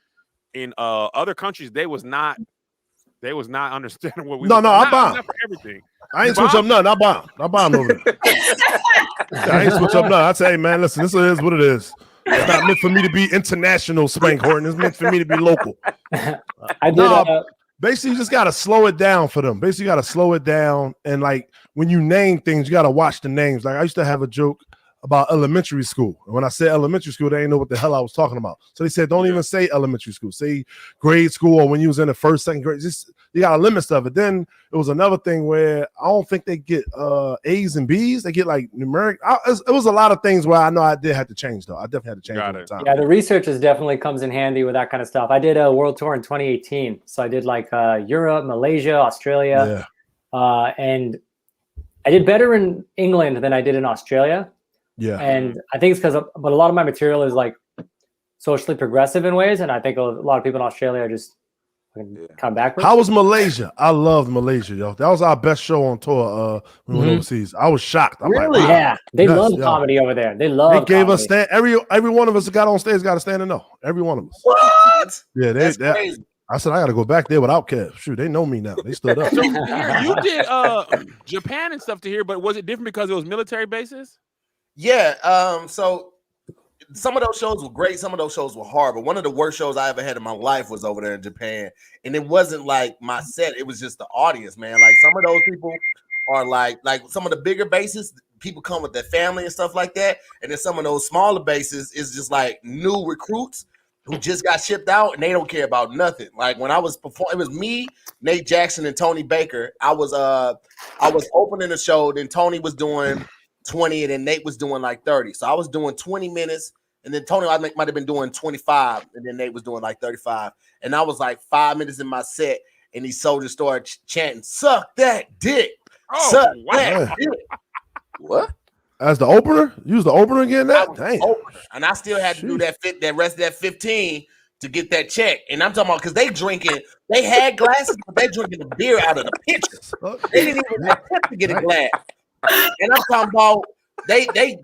in other countries they was not understanding what we No, I bombed for everything. I ain't switch up nothing. I bombed over there. I ain't switch up nothing. I say, hey, man, listen, this is what it is. It's not meant for me to be international, Spank Horton. It's meant for me to be local. Basically, you just got to slow it down for them. Basically, you got to slow it down. And like when you name things, you got to watch the names. Like I used to have a joke about elementary school. And when I said elementary school, they didn't know what the hell I was talking about. So they said, don't even say elementary school. Say grade school, or when you was in the first, second grade. Just you got to limit stuff. But then it was another thing where I don't think they get A's and B's. They get like numeric. It was a lot of things where I know I did have to change, though. I definitely had to change all the time. Yeah, the research definitely comes in handy with that kind of stuff. I did a world tour in 2018. So I did like Europe, Malaysia, Australia. And I did better in England than I did in Australia. Yeah, and I think it's but a lot of my material is like socially progressive in ways, and I think a lot of people in Australia are just come backwards. How was Malaysia? I loved Malaysia, yo. That was our best show on tour when we went overseas. I was shocked. I'm really? Like, wow. Yeah, they love comedy over there. They gave us stand. Every one of us that got on stage got to stand and know. Every one of us. What? Yeah, that's crazy. I said I got to go back there without Kev. Shoot, they know me now. They stood up. So you did Japan and stuff to here, but was it different because it was military bases? Yeah, so some of those shows were great. Some of those shows were horrible. One of the worst shows I ever had in my life was over there in Japan. And it wasn't like my set. It was just the audience, man. Like some of those people are like some of the bigger bases, people come with their family and stuff like that. And then some of those smaller bases is just like new recruits who just got shipped out and they don't care about nothing. Like when I was performing, it was me, Nate Jackson, and Tony Baker. I was opening the show, then Tony was doing 20, and then Nate was doing like 30. So I was doing 20 minutes, and then Tony might have been doing 25, and then Nate was doing like 35. And I was like 5 minutes in my set, and these soldiers started chanting, "Suck that dick! Suck that dick!" What? As the opener? You was the opener again? That damn. And I still had to do that rest of that 15 to get that check. And I'm talking about because they had glasses, but they drinking the beer out of the pitchers. They didn't even attempt to get a glass. And I'm talking about they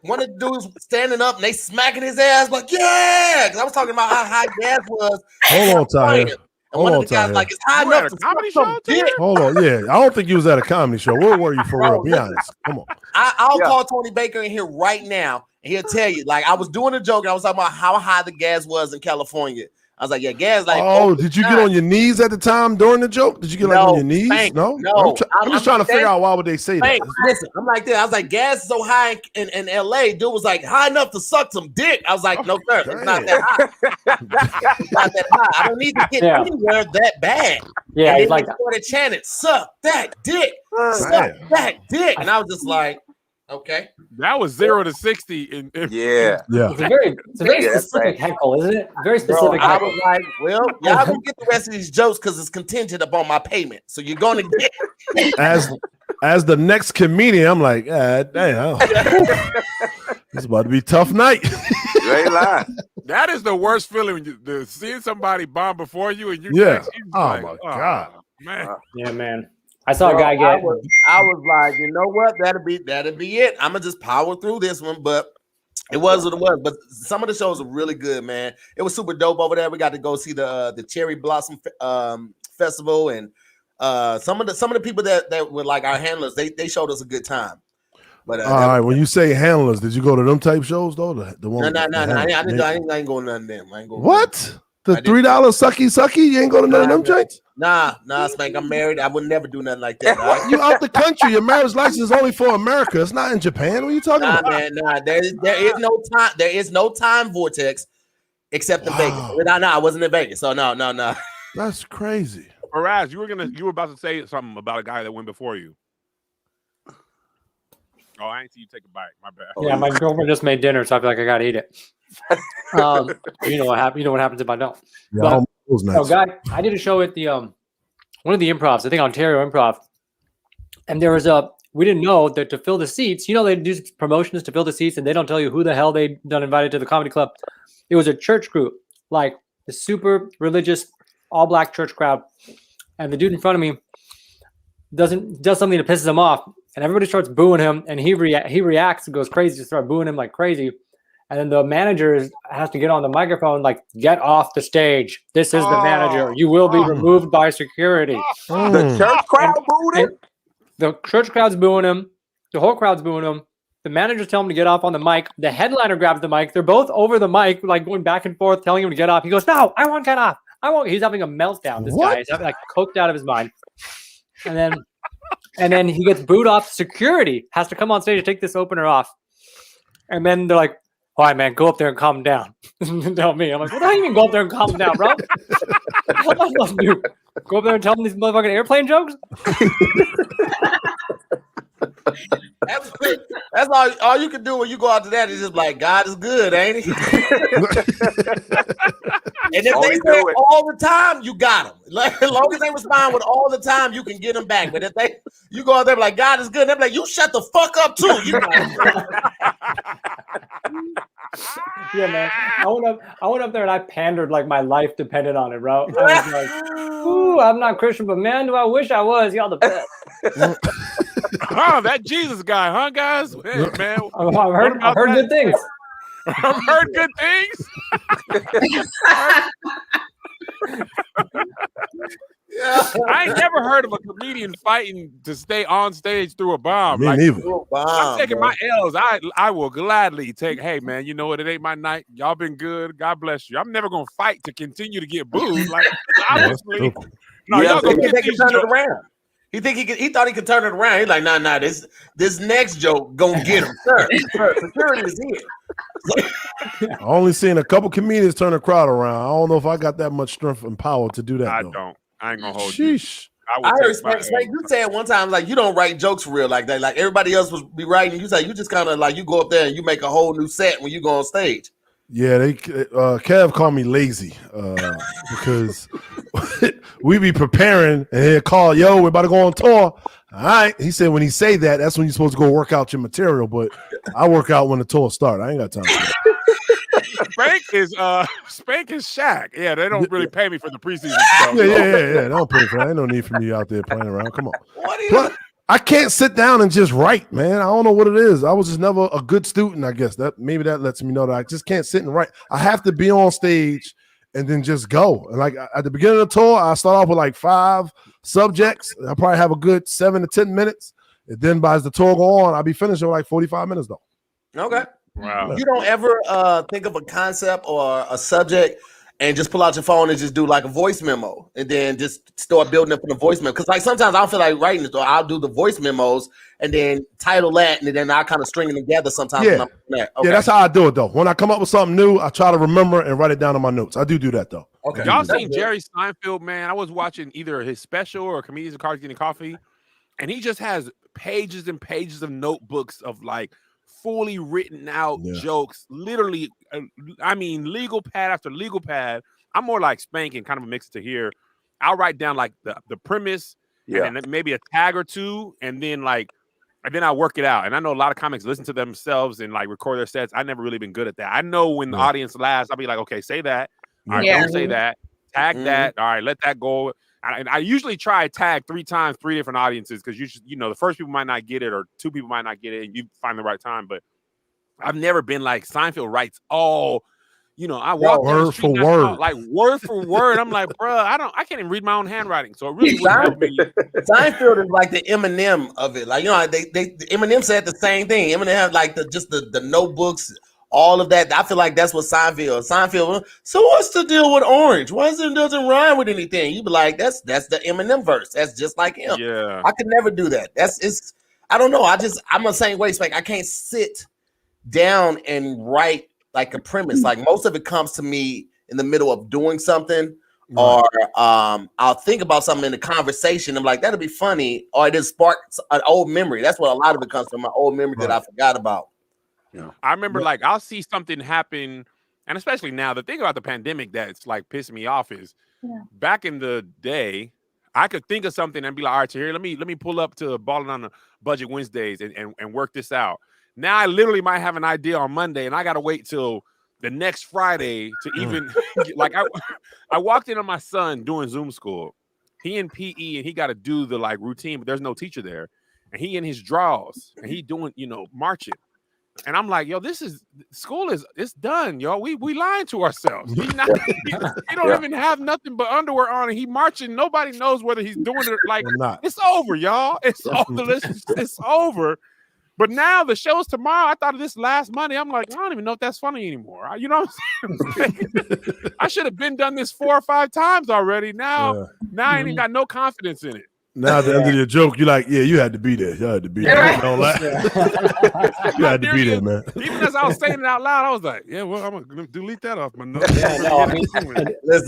one of the dudes standing up and they smacking his ass like, yeah. Because I was talking about how high gas was. Hold on, Tahir. And one of the guys like, it's high enough to comedy show. Hold on, yeah. I don't think you was at a comedy show. Where were you for real? Be honest. Come on. I'll call Tony Baker in here right now, and he'll tell you. Like I was doing a joke, and I was talking about how high the gas was in California. I was like, yeah, gas like. Oh, did you get on your knees at the time during the joke? Did you get on your knees? Spank, No. I'm just trying to figure out why would they say Spank, that. Listen, I'm like that. I was like, gas is so high in LA. Dude was like, high enough to suck some dick. I was like, no, sir, it's not that high. It's not that high. I don't need to get anywhere that bad. Yeah, and he's like they started chanting, "Suck that dick, suck that dick," and I was just like, okay. That was 0 to 60. Yeah. It's a very specific heckle, isn't it? Very specific. I was like, well, y'all gonna get the rest of these jokes because it's contingent upon my payment. So you're gonna get as the next comedian. I'm like, damn, it's about to be a tough night. You ain't lying. That is the worst feeling when you seeing somebody bomb before you and you. Yeah. Oh Like, my God, man. Yeah, man. I saw a guy get. I was like, you know what? That'll be it. I'm gonna just power through this one, but it was what it was. But some of the shows were really good, man. It was super dope over there. We got to go see the Cherry Blossom Festival, and some of the people that were like our handlers. They showed us a good time. But all right, when you say handlers, did you go to them type shows though? The one no. I ain't going to none of them. I ain't going. What? The $3 sucky? You ain't going to none of them joints? Nah, Spank. I'm married. I would never do nothing like that. Right? You out the country. Your marriage license is only for America. It's not in Japan. What are you talking about? Man, there is no time. There is no time vortex except in Vegas. No, I wasn't in Vegas. So no. That's crazy. Feraz, you were about to say something about a guy that went before you. Oh, I ain't see you take a bite. My bad. Yeah, my girlfriend just made dinner, so I feel like I gotta eat it. You know what happens? You know what happens if I don't. Yeah, was nice. Guy, I did a show at the one of the improvs, I think Ontario Improv, and there was we didn't know that to fill the seats, they do promotions to fill the seats, and they don't tell you who the hell they done invited to the comedy club. It was a church group, like the super religious, all black church crowd, and the dude in front of me does something that pisses him off. And everybody starts booing him, and he reacts and goes crazy to start booing him like crazy. And then the manager has to get on the microphone, like, get off the stage. This is the manager. You will be removed by security. The church crowd booed him? The church crowd's booing him. The whole crowd's booing him. The manager's telling him to get off on the mic. The headliner grabs the mic. They're both over the mic, like going back and forth, telling him to get off. He goes, no, I won't get off. I won't. He's having a meltdown. This guy is having, like, coked out of his mind. And then he gets booed off. Security has to come on stage to take this opener off. And then they're like, all right, man, go up there and calm down. Tell me. I'm like, what do you mean go up there and calm down, bro? What am I supposed to do? Go up there and tell them these motherfucking airplane jokes? That's all you can do when you go out to that is just like, God is good, ain't he? And if they say all the time, you got them. Like, as long as they respond with all the time, you can get them back. But if you go out there like, God is good, they're like, you shut the fuck up too. You Yeah, man. I went up there and I pandered like my life depended on it, bro. I was like, ooh, I'm not Christian, but man, do I wish I was. Y'all the best. Oh, that Jesus guy, huh, guys? Hey, man, I've heard good things. I've heard good things. I ain't never heard of a comedian fighting to stay on stage through a bomb. Me neither. I'm taking my L's. I will gladly take. Hey, man, you know what? It ain't my night. Y'all been good. God bless you. I'm never gonna fight to continue to get booed. Like, obviously, no, y'all gonna get these jokes around. He thought he could turn it around. He's like, nah, this next joke gonna get him. Sir, security is here. I only seen a couple comedians turn the crowd around. I don't know if I got that much strength and power to do that. I though. don't. I ain't gonna hold you. I heard Spank, you said one time like you don't write jokes for real like that. Like everybody else was be writing. You say you just kind of like you go up there and you make a whole new set when you go on stage. Yeah, Kev called me lazy because we be preparing and he'll call, yo, we're about to go on tour. All right. He said when he say that, that's when you're supposed to go work out your material. But I work out when the tour starts. I ain't got time for that. Spank is Shaq. Yeah, they don't really pay me for the preseason stuff. Yeah. They don't pay for that. Ain't no need for me out there playing around. Come on. Plus, I can't sit down and just write, man. I don't know what it is. I was just never a good student, I guess. Maybe that lets me know that I just can't sit and write. I have to be on stage and then just go. And like at the beginning of the tour, I start off with like 5 subjects. I probably have a good 7 to 10 minutes. And then by as the tour go on, I'll be finished in like 45 minutes though. Okay. Wow. You don't ever think of a concept or a subject and just pull out your phone and just do like a voice memo and then just start building up in the voice memo. Because like sometimes I don't feel like writing it, so I'll do the voice memos and then title that and then I kind of string them together sometimes. Yeah. When I'm okay. Yeah, that's how I do it though. When I come up with something new, I try to remember and write it down in my notes. I do that though. Okay. Y'all seen Jerry Seinfeld, man? I was watching either his special or Comedians in Cars Getting Coffee, and he just has pages and pages of notebooks of like fully written out jokes. Literally, I mean, legal pad after legal pad. I'm more like Spank and kind of a mix to here. I'll write down like the premise, and then maybe a tag or two, and then I'll work it out. And I know a lot of comics listen to themselves and like record their sets. I've never really been good at that. I know when the audience laughs, I'll be like, okay, say that. All right, don't say that. Tag that. All right, let that go. I usually try tag 3 times, 3 different audiences because the first people might not get it or 2 people might not get it, and you find the right time. But I've never been like Seinfeld writes all. I walk word for word, like word for word. I'm like, bro, I can't even read my own handwriting. So it really wouldn't help me. Seinfeld is like the Eminem of it. Like Eminem said the same thing. Eminem had like the notebooks, all of that. I feel like that's what Seinfeld. So what's the deal with orange? Why is it doesn't rhyme with anything? You be like, that's the Eminem verse. That's just like him. Yeah, I could never do that. I don't know. I'm the same way. Like I can't sit down and write like a premise. Like most of it comes to me in the middle of doing something, or I'll think about something in the conversation. I'm like, that'll be funny, or it just sparks an old memory. That's what a lot of it comes from, my old memory that I forgot about. Yeah. I remember like I'll see something happen, and especially now, the thing about the pandemic that's like pissing me off is back in the day, I could think of something and be like, all right, so here, let me pull up to Balling on the Budget Wednesdays and work this out. Now I literally might have an idea on Monday, and I gotta wait till the next Friday to even like I walked in on my son doing Zoom school. He in PE and he got to do the like routine, but there's no teacher there, and he in his drawers and he doing marching, and I'm like, yo, school it's done, yo. We lying to ourselves. He don't even have nothing but underwear on, and he marching. Nobody knows whether he's doing it like it's over, y'all. It's over. It's over. But now the show's tomorrow. I thought of this last Monday. I'm like, I don't even know if that's funny anymore. You know what I'm saying? I should have been done this 4 or 5 times already. Now I ain't even got no confidence in it. Now at the end of your joke, you're like, yeah, you had to be there. You had to be there. Don't lie. You had to be there, man. Even as I was saying it out loud, I was like, yeah, well, I'm gonna delete that off my notes. Listen,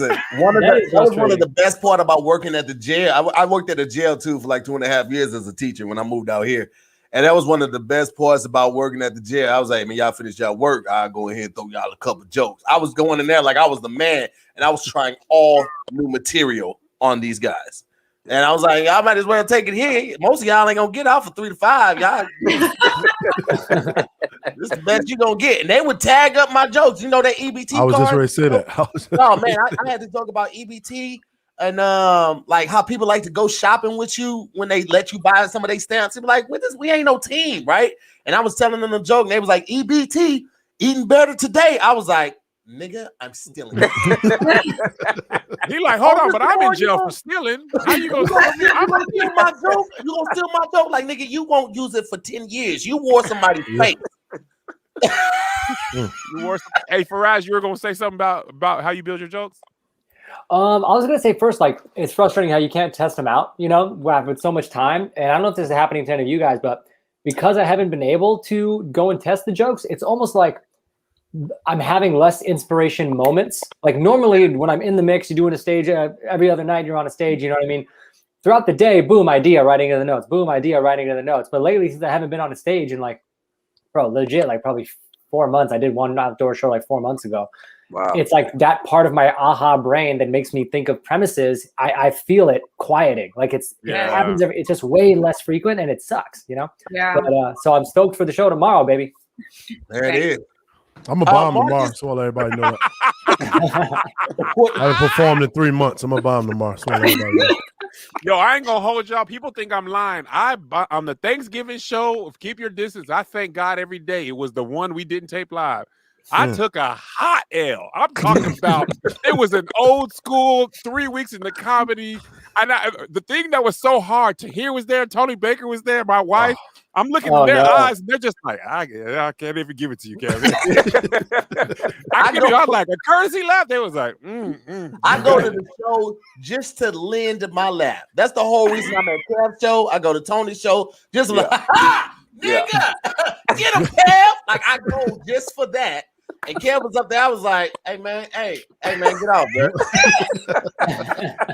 that was one of the best part about working at the jail. I worked at a jail too for like 2.5 years as a teacher when I moved out here. And that was one of the best parts about working at the jail. I was like, man, y'all finish y'all work. I'll go ahead and throw y'all a couple jokes. I was going in there like I was the man, and I was trying all new material on these guys. And I was like, y'all might as well take it here. Most of y'all ain't gonna get out for 3 to 5. Y'all, this is the best you gonna get. And they would tag up my jokes. You know that EBT I was card? just ready to say that. Oh man, I had to talk about EBT. And like how people like to go shopping with you when they let you buy some of their stamps. They be like, we ain't no team, right? And I was telling them a joke, and they was like, EBT, eating better today. I was like, nigga, I'm stealing. He like, hold on, but I'm in jail for stealing. How you gonna steal me? I'm gonna steal my joke? You gonna steal my joke? Like, nigga, you won't use it for 10 years. You wore somebody's face. Hey, Feraz, you were gonna say something about how you build your jokes? I was gonna say first, like it's frustrating how you can't test them out, with so much time. And I don't know if this is happening to any of you guys, but because I haven't been able to go and test the jokes, it's almost like I'm having less inspiration moments. Like normally when I'm in the mix, you're doing a stage every other night, you're on a stage, you know what I mean? Throughout the day, boom, idea, writing in the notes, boom, idea, writing in the notes. But lately, since I haven't been on a stage in like, legit, like probably 4 months. I did one outdoor show like 4 months ago. Wow. It's like that part of my aha brain that makes me think of premises. I feel it quieting. Like it happens. It's just way less frequent and it sucks, Yeah. But, so I'm stoked for the show tomorrow, baby. There it is. I'm a bomb tomorrow, so let everybody know that. I haven't performed in 3 months. I'm a bomb tomorrow, so let everybody know. Yo, I ain't gonna hold y'all. People think I'm lying. On the Thanksgiving show of Keep Your Distance, I thank God every day it was the one we didn't tape live. I took a hot L. I'm talking about it was an old school 3 weeks in the comedy. And the thing that was so hard, Tahir was there, Tony Baker was there, my wife. I'm looking in their eyes, and they're just like, I can't even give it to you, Kevin. I was like, a courtesy laugh. They was like, I go to the show just to lend my laugh. That's the whole reason I'm at Kev's show. I go to Tony's show just like, nigga, get him, Kev. Like I go just for that. And Kev was up there. I was like, hey man, get off, bro.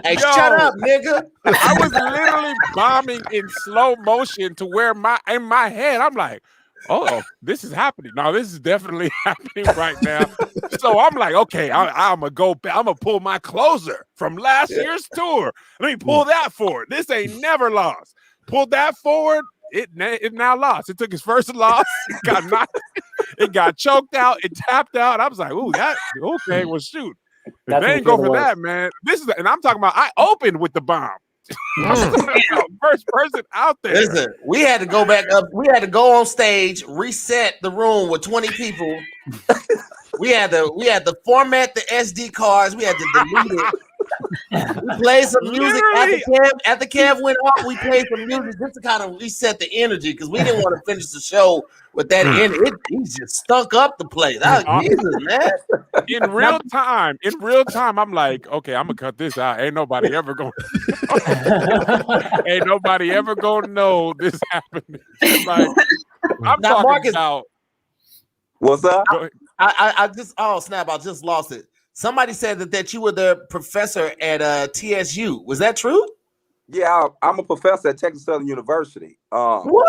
Hey, shut up, nigga. I was literally bombing in slow motion to where in my head, I'm like, oh, this is happening. No, this is definitely happening right now. So I'm like, okay, I'm going to go back. I'm going to pull my closer from last year's tour. Let me pull that forward. This ain't never lost. Pull that forward. It now lost. It took his first loss. It got choked out. It tapped out. I was like, ooh, okay, well, shoot. If they ain't go for that, man. And I'm talking about, I opened with the bomb. First person out there. Listen, we had to go back up. We had to go on stage, reset the room with 20 people. We had to format the SD cards. We had to delete it. We played some music after Kev went off. We played some music just to kind of reset the energy because we didn't want to finish the show with that energy. He just stunk up the place. Jesus, man. In real time, I'm like, okay, I'm gonna cut this out. Ain't nobody ever gonna know this happened. Like, I'm now, talking Marcus, about. What's up? I just I just lost it. Somebody said that you were the professor at TSU. Was that true? Yeah, I'm a professor at Texas Southern University. What?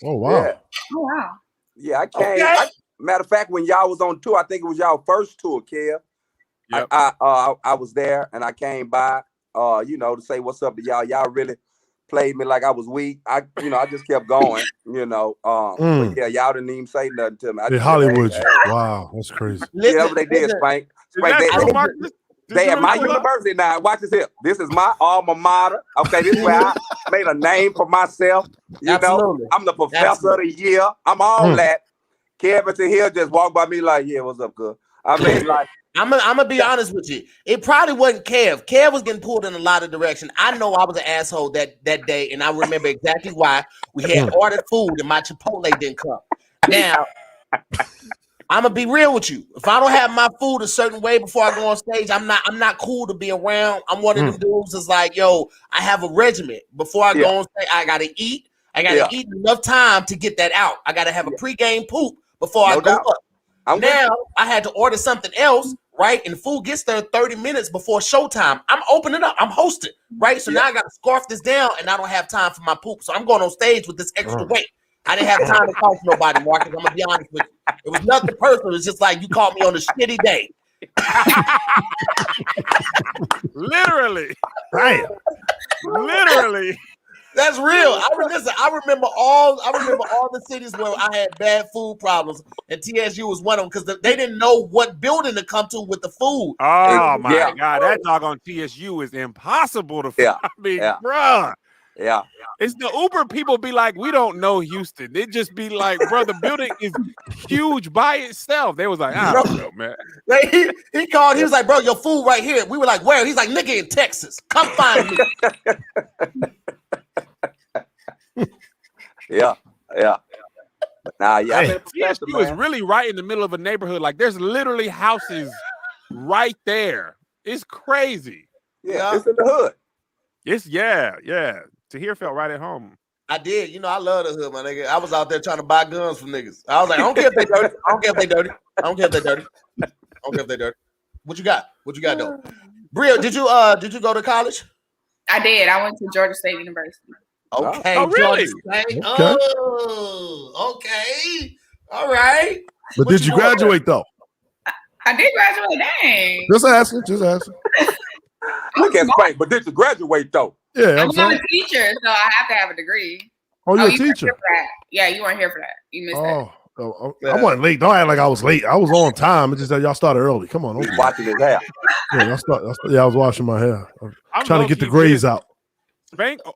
Oh wow! Oh wow! Yeah, I came. Matter of fact, when y'all was on tour, I think it was y'all first tour, Kev. Yep. I was there and I came by, to say what's up to y'all. Y'all really played me like I was weak. I just kept going. But yeah, y'all didn't even say nothing to me. In Hollywood, wow, that's crazy. Yeah, they did, Spank. They at my university now. Watch this here. This is my alma mater. Okay, this is where I made a name for myself. I'm the professor of the year. I'm all that. Kevin to here just walked by me like, yeah, what's up, good? I mean, like, I'm gonna be honest with you. It probably wasn't Kev. Kev was getting pulled in a lot of direction. I know I was an asshole that day, and I remember exactly why. We had ordered food and my Chipotle didn't come. Now, I'm gonna be real with you. If I don't have my food a certain way before I go on stage, I'm not cool to be around. I'm one of them dudes that's like, yo, I have a regimen. Before I go on stage, I gotta eat. I gotta eat enough time to get that out. I gotta have a pregame poop before I go up. Now I had to order something else, right? And the food gets there 30 minutes before showtime. I'm opening up. I'm hosting, right? So now I got to scarf this down, and I don't have time for my poop. So I'm going on stage with this extra weight. I didn't have time to talk to nobody, Marcus. I'm gonna be honest with you. It was nothing personal. It's just like you caught me on a shitty day. Literally, right? Literally. That's real. I remember all the cities where I had bad food problems, and TSU was one of them because they didn't know what building to come to with the food. Oh my God, that doggone TSU is impossible to find. I mean, bruh. Yeah. It's the Uber people be like, we don't know Houston. They just be like, bro, the building is huge by itself. They was like, I don't know, man. He called, he was like, bro, your food right here. We were like, where? He's like, nigga, in Texas. Come find me. Yeah. Nah, yeah. TSU is really right in the middle of a neighborhood. Like, there's literally houses right there. It's crazy. Yeah, it's in the hood. It's yeah. Tahir felt right at home. I did. You know, I love the hood, my nigga. I was out there trying to buy guns from niggas. I was like, I don't care if they dirty. I don't care if they dirty. I don't care if they dirty. I don't care if they dirty. What you got? What you got though? Bria, did you go to college? I did. I went to Georgia State University. Okay. Oh, really? Okay. Oh, okay. All right. But did you graduate though? I did graduate. Dang. Just asking. Look at Spank, but did you graduate though? Yeah, I'm a teacher, so I have to have a degree. Oh, you're a you weren't teacher. here for that. Yeah, you weren't here for that. You missed that. I wasn't late. Don't act like I was late. I was on time. It's just that y'all started early. Come on. He's washing his hair. Yeah, I was washing my hair. I'm trying to get the grays out.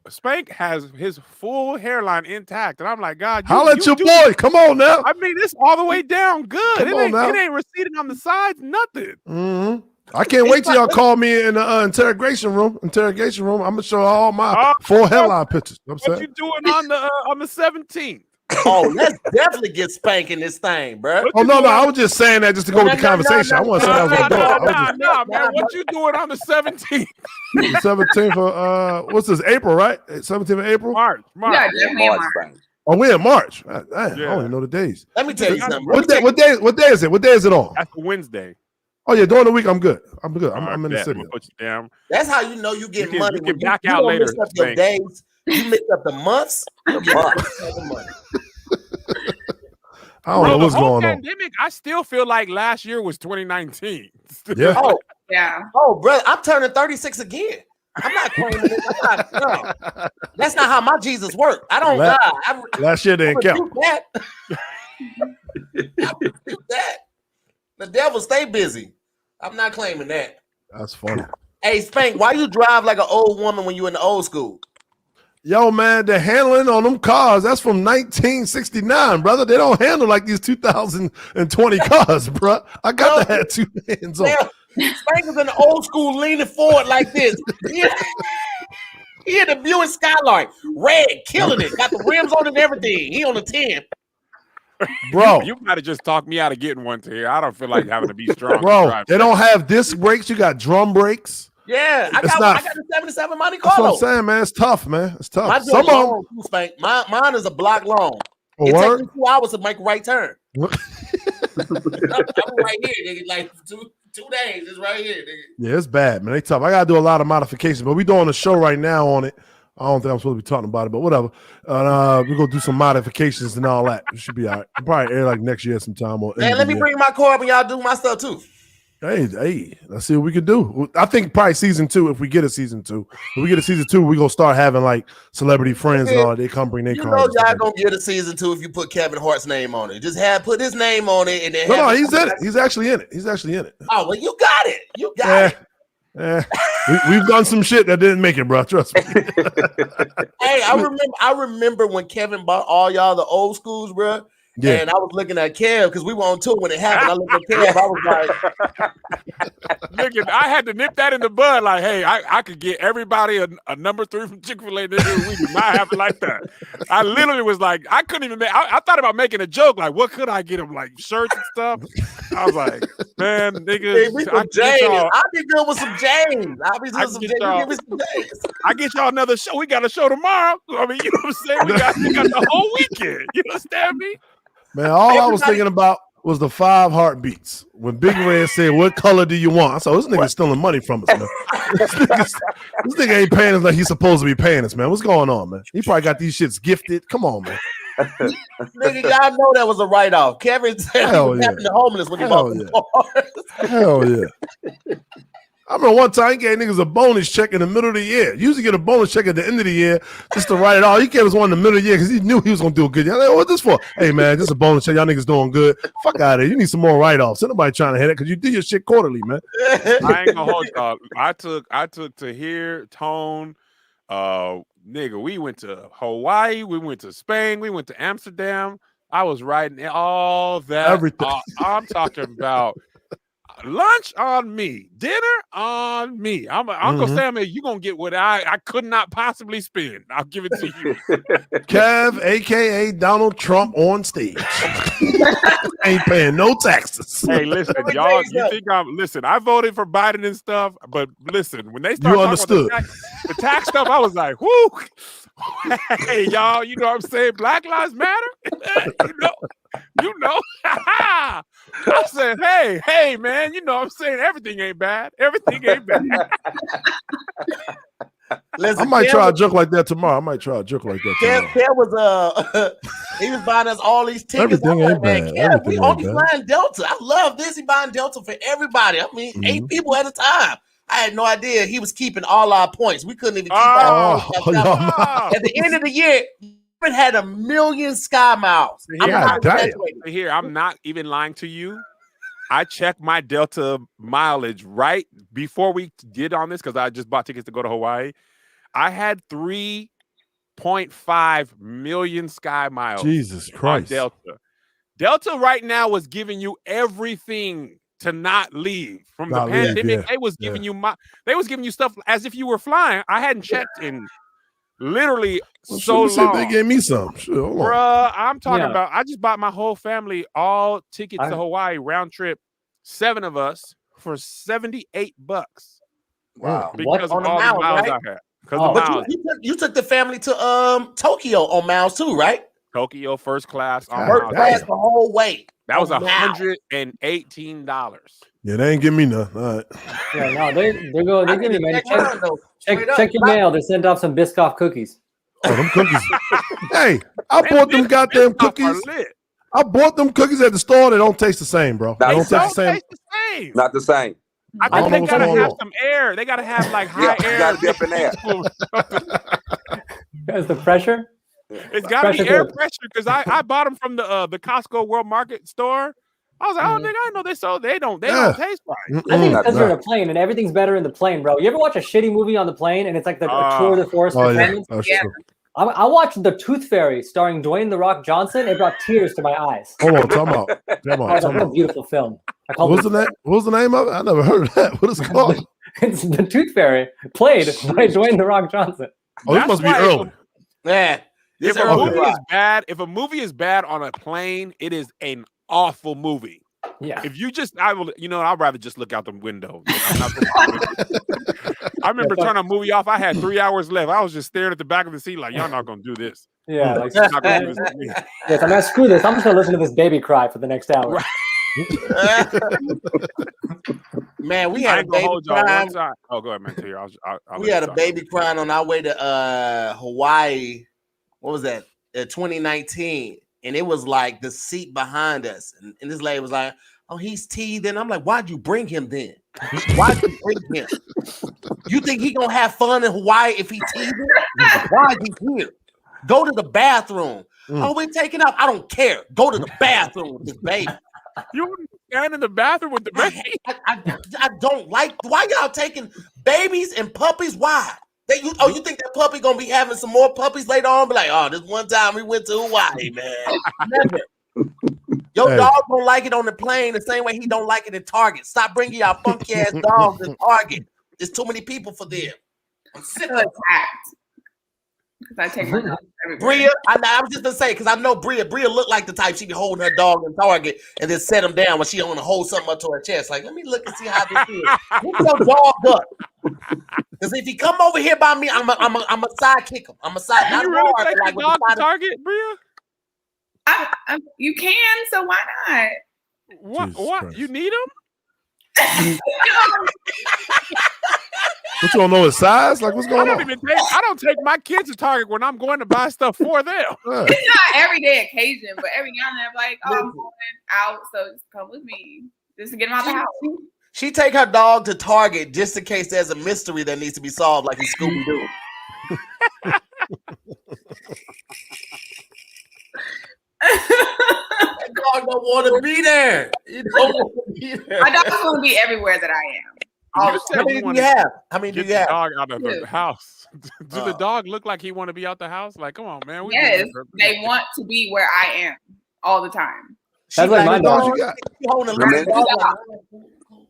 Spank has his full hairline intact, and I'm like, God, Holla at your boy. Come on now. I mean, it's all the way down good. It ain't receding on the sides, nothing. Mm-hmm. I can't wait till y'all call me in the interrogation room. I'm gonna show all my full hairline pictures. What you doing on the 17th? Oh, let's definitely get spanking this thing, bro. Oh no, I was just saying that just to go with the conversation. I want to say that was no, man. What you doing on the 17th? The 17th of what's this? April, right? 17th of April. March. Yeah, definitely March. Oh, we're in March. I don't even know the days. Let me tell you something. What day is it? What day is it on? That's a Wednesday. Oh yeah, during the week I'm good. I'm in the city. Put you down. That's how you know you get money. You can back out later. Mix up your days. You mix up the months. You get money. I don't know what's going on. Pandemic, I still feel like last year was 2019. Yeah. Oh yeah. Oh, bro, I'm turning 36 again. I'm not claiming it. No. That's not how my Jesus worked. I don't die. Last year didn't count. That. The devil stay busy. I'm not claiming that. That's funny. Hey, Spank, why you drive like an old woman when you in the old school? Yo, man, the handling on them cars, that's from 1969, brother. They don't handle like these 2020 cars, bro. I got to have two hands on. Spank is in the old school leaning forward like this. He had the Buick Skylark, red, killing it. Got the rims on it and everything. He on the 10. Bro, you might have just talked me out of getting one to here. I don't feel like having to be strong. Bro, they don't have disc brakes. You got drum brakes. Yeah, I got the 77 Monte Carlo. That's what I'm saying, man. It's tough, man. It's tough. Mine is a block long. It takes me 2 hours to make a right turn. I'm right here, nigga. Like 2 days. It's right here, nigga. Yeah, it's bad, man. They tough. I gotta do a lot of modifications, but we doing a show right now on it. I don't think I'm supposed to be talking about it, but whatever. We're gonna do some modifications and all that. It should be all right. I'll probably air like next year sometime. Or man, let me bring my car up and y'all do my stuff too. Hey, let's see what we can do. I think probably season 2, if we get a season 2. If we get a season 2, we're gonna start having like celebrity friends and all that. They come bring their cars. You know y'all gonna get a season 2 if you put Kevin Hart's name on it. Just put his name on it and then no, he's in it. He's actually in it. Oh, well, you got it. You got it. We've done some shit that didn't make it, bro. Trust me. Hey, I remember when Kevin bought all y'all the old schools, bro. Yeah. And I was looking at Kev because we were on tour when it happened. I looked at Kev. I was like, nigga, I had to nip that in the bud. Like, hey, I could get everybody a number 3 from Chick-fil-A. Nigga, we do not have it like that. I literally was like, I couldn't even make. I thought about making a joke. Like, what could I get him? Like shirts and stuff. I was like, man, nigga, I'll be good with some James. I'll be good with some James. Give me some James. I get y'all another show. We got a show tomorrow. I mean, you know what I'm saying? We got the whole weekend. You understand me? Man, all I was thinking about was the 5 heartbeats. When Big Red said, "What color do you want?" I said, "This nigga stealing money from us, man. this nigga ain't paying us like he's supposed to be paying us, man. What's going on, man? He probably got these shits gifted. Come on, man." Nigga, y'all know that was a write-off. Kevin said he was having the homeless when he bought the cars. Hell yeah. I remember one time he gave niggas a bonus check in the middle of the year. You usually get a bonus check at the end of the year just to write it off. He gave us one in the middle of the year because he knew he was going to do good. Like, what's this for? Hey, man, just a bonus check. Y'all niggas doing good. Fuck out of here. You need some more write-offs. Ain't nobody trying to hit it because you do your shit quarterly, man. I ain't going to hold y'all. I took Tahir, Tone, nigga, we went to Hawaii. We went to Spain. We went to Amsterdam. I was writing all that. Everything. I'm talking about. Lunch on me, dinner on me. I'm Uncle Sam. You gonna get what I could not possibly spend. I'll give it to you. Kev, aka Donald Trump, on stage. Ain't paying no taxes. Hey, listen, y'all. You think listen? I voted for Biden and stuff, but listen, when they started talking about the tax stuff, I was like, "Whoo!" Hey, y'all. You know what I'm saying? Black Lives Matter. You know. I said, hey, man. You know what I'm saying? Everything ain't bad. Everything ain't bad. Listen, I might try a joke like that tomorrow. Kev was he was buying us all these tickets. Everything ain't bad. Kev, we only flying Delta. I love this. He buying Delta for everybody. I mean, 8 people at a time. I had no idea he was keeping all our points. We couldn't even keep our points. At the end of the year, we had 1 million Sky Miles. I'm not even lying to you. I checked my Delta mileage right before we did on this because I just bought tickets to go to Hawaii. I had 3.5 million Sky Miles. Jesus Christ. Delta. Delta right now was giving you everything to not leave from the pandemic. They was giving you stuff as if you were flying. I hadn't checked in literally so long. They gave me some. Sure, bruh, I'm talking about. I just bought my whole family all tickets to Hawaii round trip, 7 of us for $78. Wow! Because of all the miles I had. But you took the family to Tokyo on miles too, right? Tokyo first class on first class the whole way. That was $118. Yeah, they ain't give me nothing. All right. Yeah, no, they give me, man. Check your mail. They sent off some Biscoff cookies. Oh, them cookies. Hey, I bought them goddamn cookies. I bought them cookies at the store. They don't taste the same, bro. They don't taste the same. Not the same. I think they gotta have some air. They gotta have like high air. Gotta be up in there. Is the pressure? It's gotta be air pressure because I bought them from the Costco World Market store. I was like, oh, nigga, I know they don't taste right. I think because you're in a plane and everything's better in the plane, bro. You ever watch a shitty movie on the plane and it's like the tour de force performance? Yeah. I watched The Tooth Fairy starring Dwayne "The Rock" Johnson. It brought tears to my eyes. Hold on, talk about. What a beautiful film. What's the name of it? I never heard of that. What is it called? It's The Tooth Fairy, played by Dwayne "The Rock" Johnson. Oh, this must be early. Yeah. If a movie is bad, on a plane, it is an awful movie. Yeah. If you just, I'd rather just look out the window. I remember turning a movie off. I had 3 hours left. I was just staring at the back of the seat like, y'all not gonna do this. Yeah. Like, not gonna do this to me. Yes, I'm gonna screw this. I'm just gonna listen to this baby cry for the next hour. Right. Man, we had a baby crying. Oh, go ahead, man. We had a baby crying on our way to Hawaii. What was that? 2019. And it was like the seat behind us. And this lady was like, oh, he's teething. And I'm like, why'd you bring him then? Why'd you bring him? You think he gonna have fun in Hawaii if he teething? Why'd he here? Go to the bathroom. Oh, we taking up. I don't care. Go to the bathroom with this baby. You wouldn't stand in the bathroom with the baby. I don't like. Why y'all taking babies and puppies? Why? You think that puppy gonna be having some more puppies later on? Be like, oh, this one time we went to Hawaii, man. Never. Your dog don't like it on the plane the same way he don't like it in Target. Stop bringing y'all funky ass dogs in Target. There's too many people for them. I'm sick of attacked. Because I take my dog everywhere. Bria, I was just gonna say because I know Bria. Bria look like the type she be holding her dog in Target and then set him down when she want to hold something up to her chest. Like, let me look and see how this is. Look your dog up. Because if he come over here by me, I'm a side kick him. I'm a side. You really take the dog to Target, Bria? You can, so why not? What? You need him? What, you don't know his size? Like, what's going on? I don't take my kids to Target when I'm going to buy stuff for them. It's not everyday occasion, but every now and then I'm like, oh, I'm going out, so just come with me. Just to get him out the house. She take her dog to Target just in case there's a mystery that needs to be solved, like in Scooby-Doo. That dog don't want to be there. He don't want to be there. My dog's going to be everywhere that I am. How many do you have? How many do you have? Dog out of the house. Does the dog look like he want to be out the house? Like, come on, man. Yes, they want to be where I am all the time. That's like my dog.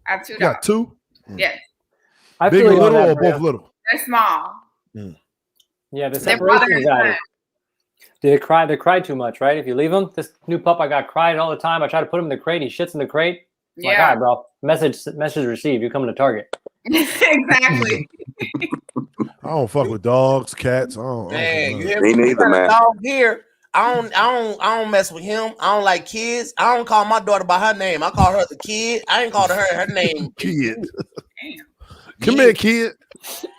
I have 2 You dogs. got 2? Yes. I Big feel or you on little that, or Bria. both little? They're small. Yeah, the They're brother separation and anxiety. son. They cry too much, right? If you leave them, this new pup I got crying all the time. I try to put him in the crate. He shits in the crate. I'm like, all right, bro. Message received. You're coming to Target. Exactly. I don't fuck with dogs, cats. Man, you hear Me me? neither, man. Dog here. I don't mess with him. I don't like kids. I don't call my daughter by her name. I call her the kid. I ain't called her name. Kid. Damn. Come here, kid.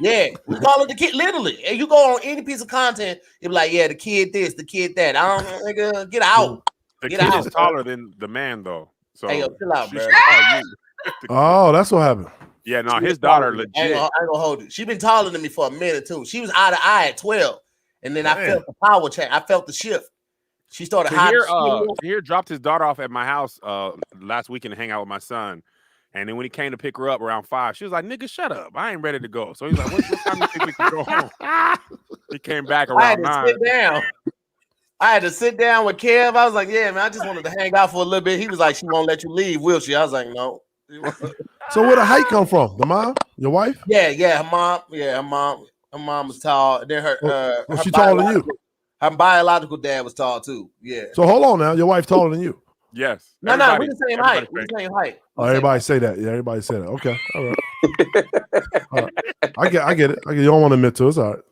Yeah, we call it the kid literally. And you go on any piece of content, you be like, yeah, the kid this, the kid that. I don't nigga, get out. The Get kid out, is taller than the man, though. So Hey, yo, chill out, she bro. should call you. Oh, that's what happened. Yeah, no, his daughter legit. I ain't gonna hold it. She been taller than me for a minute too. She was eye to eye at 12, and then I felt the power change. I felt the shift. She started Tahir dropped his daughter off at my house last weekend to hang out with my son. And then when he came to pick her up around 5, she was like, "Nigga, shut up! I ain't ready to go." So he's like, "What time do you think we can go home?" He came back around 9. Sit down. I had to sit down with Kev. I was like, "Yeah, man, I just wanted to hang out for a little bit." He was like, "She won't let you leave, will she?" I was like, "No." So where the height come from? The mom? Your wife? Yeah, her mom. Yeah, her mom was tall. Then her, she taller than you? Her biological dad was tall too. Yeah. So hold on now. Your wife taller than you? Yes. No, we're the same height. We're the same height. Oh, everybody say that. Yeah, everybody say that. Okay. All right. All right. I get it. You don't want to admit to it. It's all right.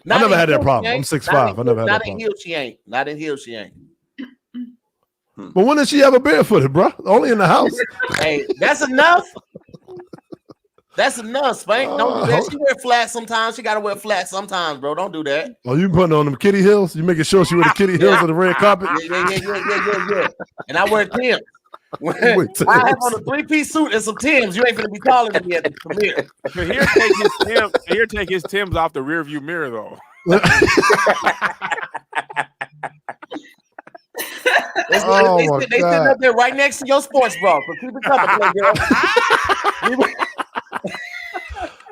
I never had that problem. I'm 6'5". I never had that problem. Not in heels, she ain't. Not in heels, she ain't. But when did she ever barefooted, bro? Only in the house. Hey, that's enough. That's enough, Spank. Don't do that. She wear flats sometimes. She gotta wear flats sometimes, bro. Don't do that. Oh, you putting on them kitty heels? You making sure she wear the kitty heels on the red carpet? Yeah. And I wear Timbs. I have on a 3-piece suit and some Timbs. You ain't gonna be taller than me at the premiere. Here take his Timbs off the rear view mirror though. They sitting up there right next to your sports bra. So keep it coming, girl.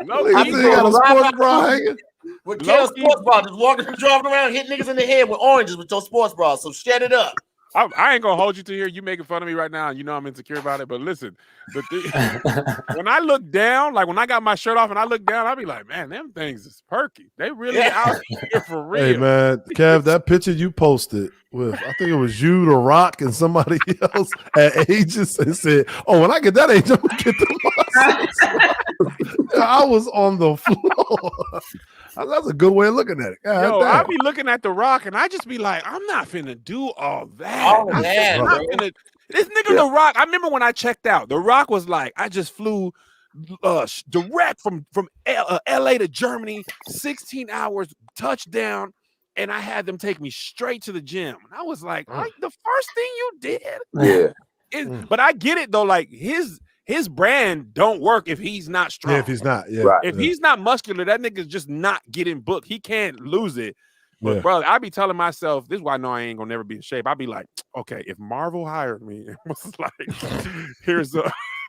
Got a sports bra hanging. With Kel's sports bra, just driving around, hitting niggas in the head with oranges with your sports bra. So shut it up. I ain't gonna hold you to here. You making fun of me right now. You know I'm insecure about it. But listen, when I look down, like when I got my shirt off and I look down, I'll be like, man, them things is perky. They really out here for real. Hey man, Kev, that picture you posted with, I think it was you, The Rock, and somebody else at Ages, and said, "Oh, when I get that age, I'm gonna get the muscles." I was on the floor. That's a good way of looking at it. God damn. I be looking at The Rock and I just be like, I'm not finna do all that. Oh man, this nigga The Rock. I remember when I checked out, The Rock was like, I just flew direct from LA to Germany, 16 hours, touchdown, and I had them take me straight to the gym. And I was like, the first thing you did. Yeah. But I get it though, like his brand don't work if he's not strong. Yeah, if he's not, yeah. Right. If he's not muscular, that nigga's just not getting booked. He can't lose it. But brother, I be telling myself, this is why I know I ain't gonna never be in shape. I be like, okay, if Marvel hired me, it was like, here's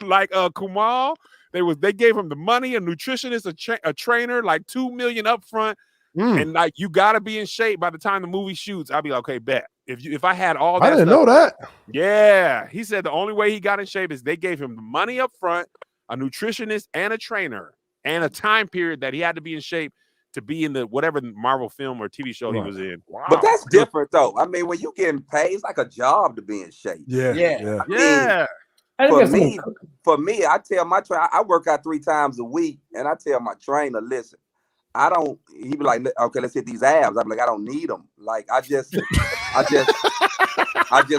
Kumal. They gave him the money, a nutritionist, a trainer, like $2 million up front, and like you gotta be in shape by the time the movie shoots. I'd be like, okay, bet. If I had all that, I didn't know that. Yeah, he said the only way he got in shape is they gave him the money up front, a nutritionist, and a trainer, and a time period that he had to be in shape to be in the whatever Marvel film or TV show he was in. Wow. But that's different though. I mean, when you getting paid, it's like a job to be in shape. Yeah. For me, I tell my trainer, I work out 3 times a week, and I tell my trainer, listen, he be like, okay, let's hit these abs. I'm like, I don't need them. Like, I just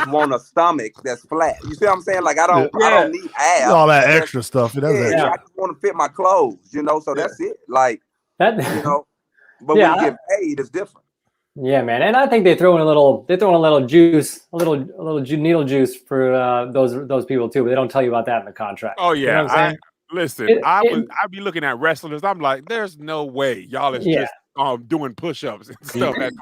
want a stomach that's flat. You see what I'm saying? Like, I don't need abs. All that extra stuff. I just want to fit my clothes, so that's it. Like, but when you get paid, it's different. Yeah, man. And I think they throw in a little juice, a little needle juice for those people too, but they don't tell you about that in the contract. Oh yeah. You know what I'm saying? Listen, I'd be looking at wrestlers. I'm like, there's no way y'all is just doing push-ups and stuff. At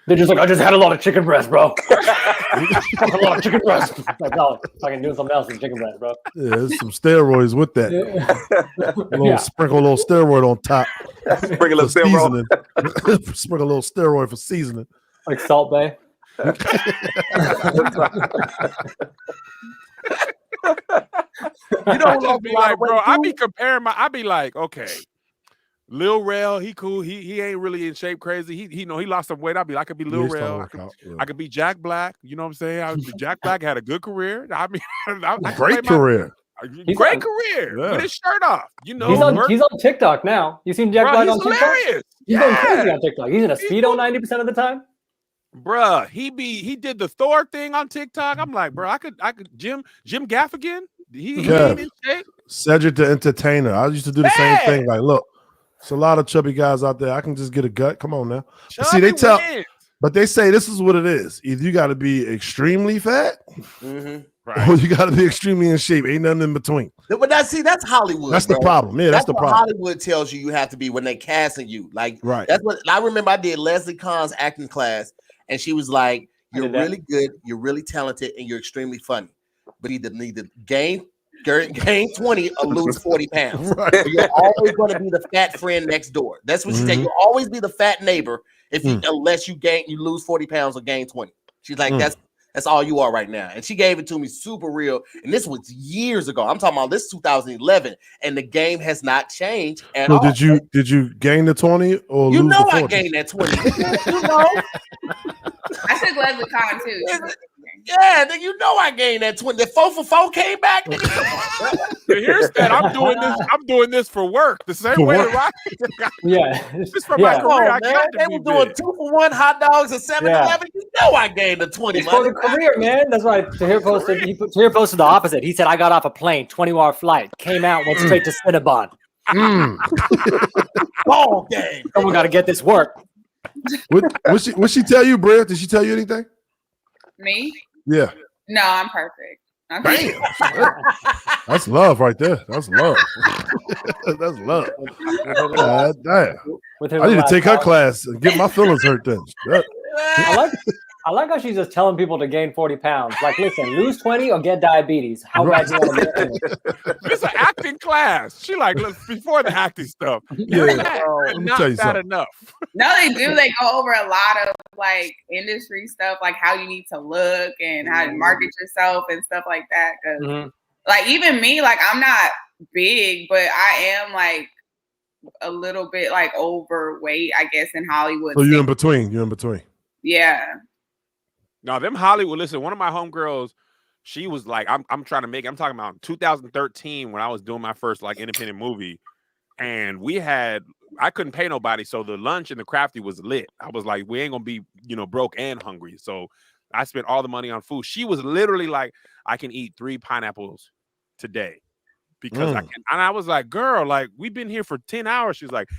they're just like, I just had a lot of chicken breast, bro. A lot of chicken breast. Like, oh, fucking doing something else with chicken breast, bro. Yeah, there's some steroids with that. Sprinkle a little steroid on top. Sprinkle a seasoning. Sprinkle a little steroid for seasoning. Like Salt Bay. You don't I be like, bro. I be comparing I be like, okay, Lil Rel, he cool. He ain't really in shape crazy. He lost some weight. I could be Lil Rel. I could be Jack Black. You know what I'm saying? Jack Black had a good career. I mean, great career. Great career with his shirt off. You know, he's on TikTok now. You seen Jack Black on TikTok? Hilarious. He's going crazy on TikTok. He's in a Speedo 90% of the time. Bruh, he did the Thor thing on TikTok. I'm like, bro, I could Jim Gaffigan. He in shape. Cedric the Entertainer. I used to do the same thing. Like, look, it's a lot of chubby guys out there. I can just get a gut. Come on now. See, they tell, but they say this is what it is. Either you got to be extremely fat, or you got to be extremely in shape. Ain't nothing in between. But that's Hollywood. That's the problem. Yeah, that's the problem. Hollywood tells you have to be when they casting you. Like, that's what I remember. I did Leslie Kahn's acting class, and she was like, "You're really good, you're really talented, and you're extremely funny. But either need to gain 20 or lose 40 pounds. Right. You're always going to be the fat friend next door." That's what she said. You'll always be the fat neighbor unless you lose 40 pounds or gain 20. She's like, that's all you are right now. And she gave it to me super real. And this was years ago. I'm talking about this 2011, and the game has not changed at all. Did you gain the 20 or lose the 40? I gained that 20. You know, I took Leslie Kahn too. Yeah, then you know I gained that 20. The 4 for 4 came back. Here's that. I'm doing this for work. The same way that Just for my career. I got to they were doing 2 for 1 hot dogs at 7-Eleven. You know I gained the 20. For the career, man. That's why Tahir posted. Tahir posted the opposite. He said, "I got off a plane, 20-hour flight, came out, went straight to Cinnabon." Ball game. Someone got to get this work. What she tell you, Bria? Did she tell you anything? Me? Yeah. No, I'm perfect. Damn. That's love right there. That's love. That's love. Damn. I need to take her class and get my feelings hurt then. I like how she's just telling people to gain 40 pounds. Like, listen, lose 20 or get diabetes. How bad do you want to get? It's an acting class. She like, look, before the acting stuff. Not fat enough. No, they do. They go over a lot of like industry stuff, like how you need to look and how to market yourself and stuff like that. Because like even me, like I'm not big, but I am like a little bit like overweight, I guess, in Hollywood. So you're in between. You're in between. Yeah. No, them Hollywood. Listen, one of my homegirls, she was like, I'm trying to make. I'm talking about 2013 when I was doing my first like independent movie, and I couldn't pay nobody, so the lunch and the crafty was lit. I was like, we ain't gonna be broke and hungry, so I spent all the money on food. She was literally like, I can eat 3 pineapples today because I can. And I was like, girl, like we've been here for 10 hours. She's like,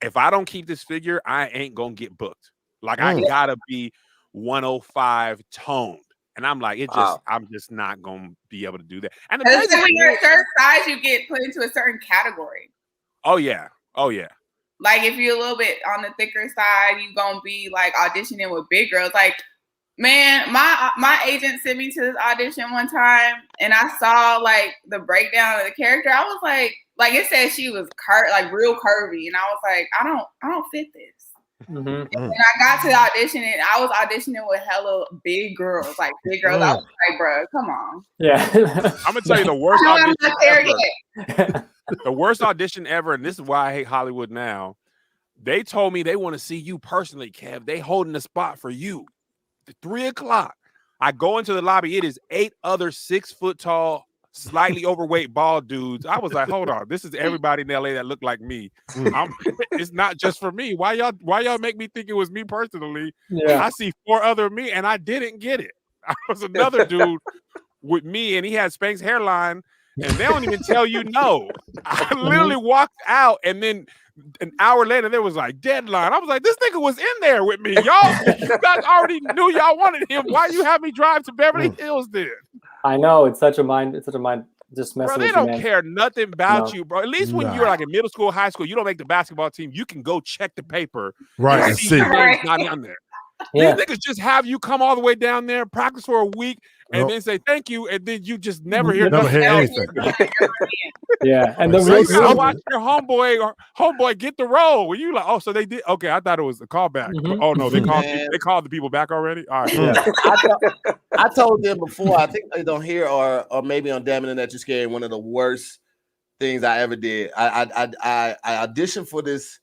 if I don't keep this figure, I ain't gonna get booked. Like I gotta be 105 toned, and I'm like, I'm just not gonna be able to do that. And when you're a certain size, you get put into a certain category. Oh yeah. Like if you're a little bit on the thicker side, you gonna be like auditioning with big girls. Like, man, my agent sent me to this audition one time, and I saw like the breakdown of the character. I was like it said she was like real curvy, and I was like, I don't fit this. And I got to the audition, and I was auditioning with hella big girls, like big girls. I was like, bro, come on. Yeah. I'm gonna tell you the worst audition ever. The worst audition ever, and this is why I hate Hollywood now. They told me they want to see you personally, Kev. They holding the spot for you. At 3:00. I go into the lobby. It is 8 other 6 foot tall, slightly overweight bald dudes. I was like, hold on, this is everybody in LA that looked like me. It's not just for me. Why y'all make me think it was me personally? Yeah. I see 4 other me, and I didn't get it. I was another dude with me, and he had Spank's hairline, and they don't even tell you no. I literally walked out, and then an hour later, there was like deadline. I was like, this nigga was in there with me. You guys already knew y'all wanted him. Why you have me drive to Beverly Hills then? I know, it's such a mind just messing with you, they don't care nothing about you, bro. At least when you're like in middle school, high school, you don't make the basketball team. You can go check the paper. Right. And see your name's not on there. These niggas just have you come all the way down there, practice for a week, and then say thank you, and then you just never hear anything. Yeah, and so you gotta watch your homeboy get the role. When you like, oh, so they did. Okay, I thought it was a callback. But, oh no, they called the people back already. All right. Yeah. I told them before. I think they don't hear or maybe on Damn Internet You're Scared. One of the worst things I ever did. I auditioned for this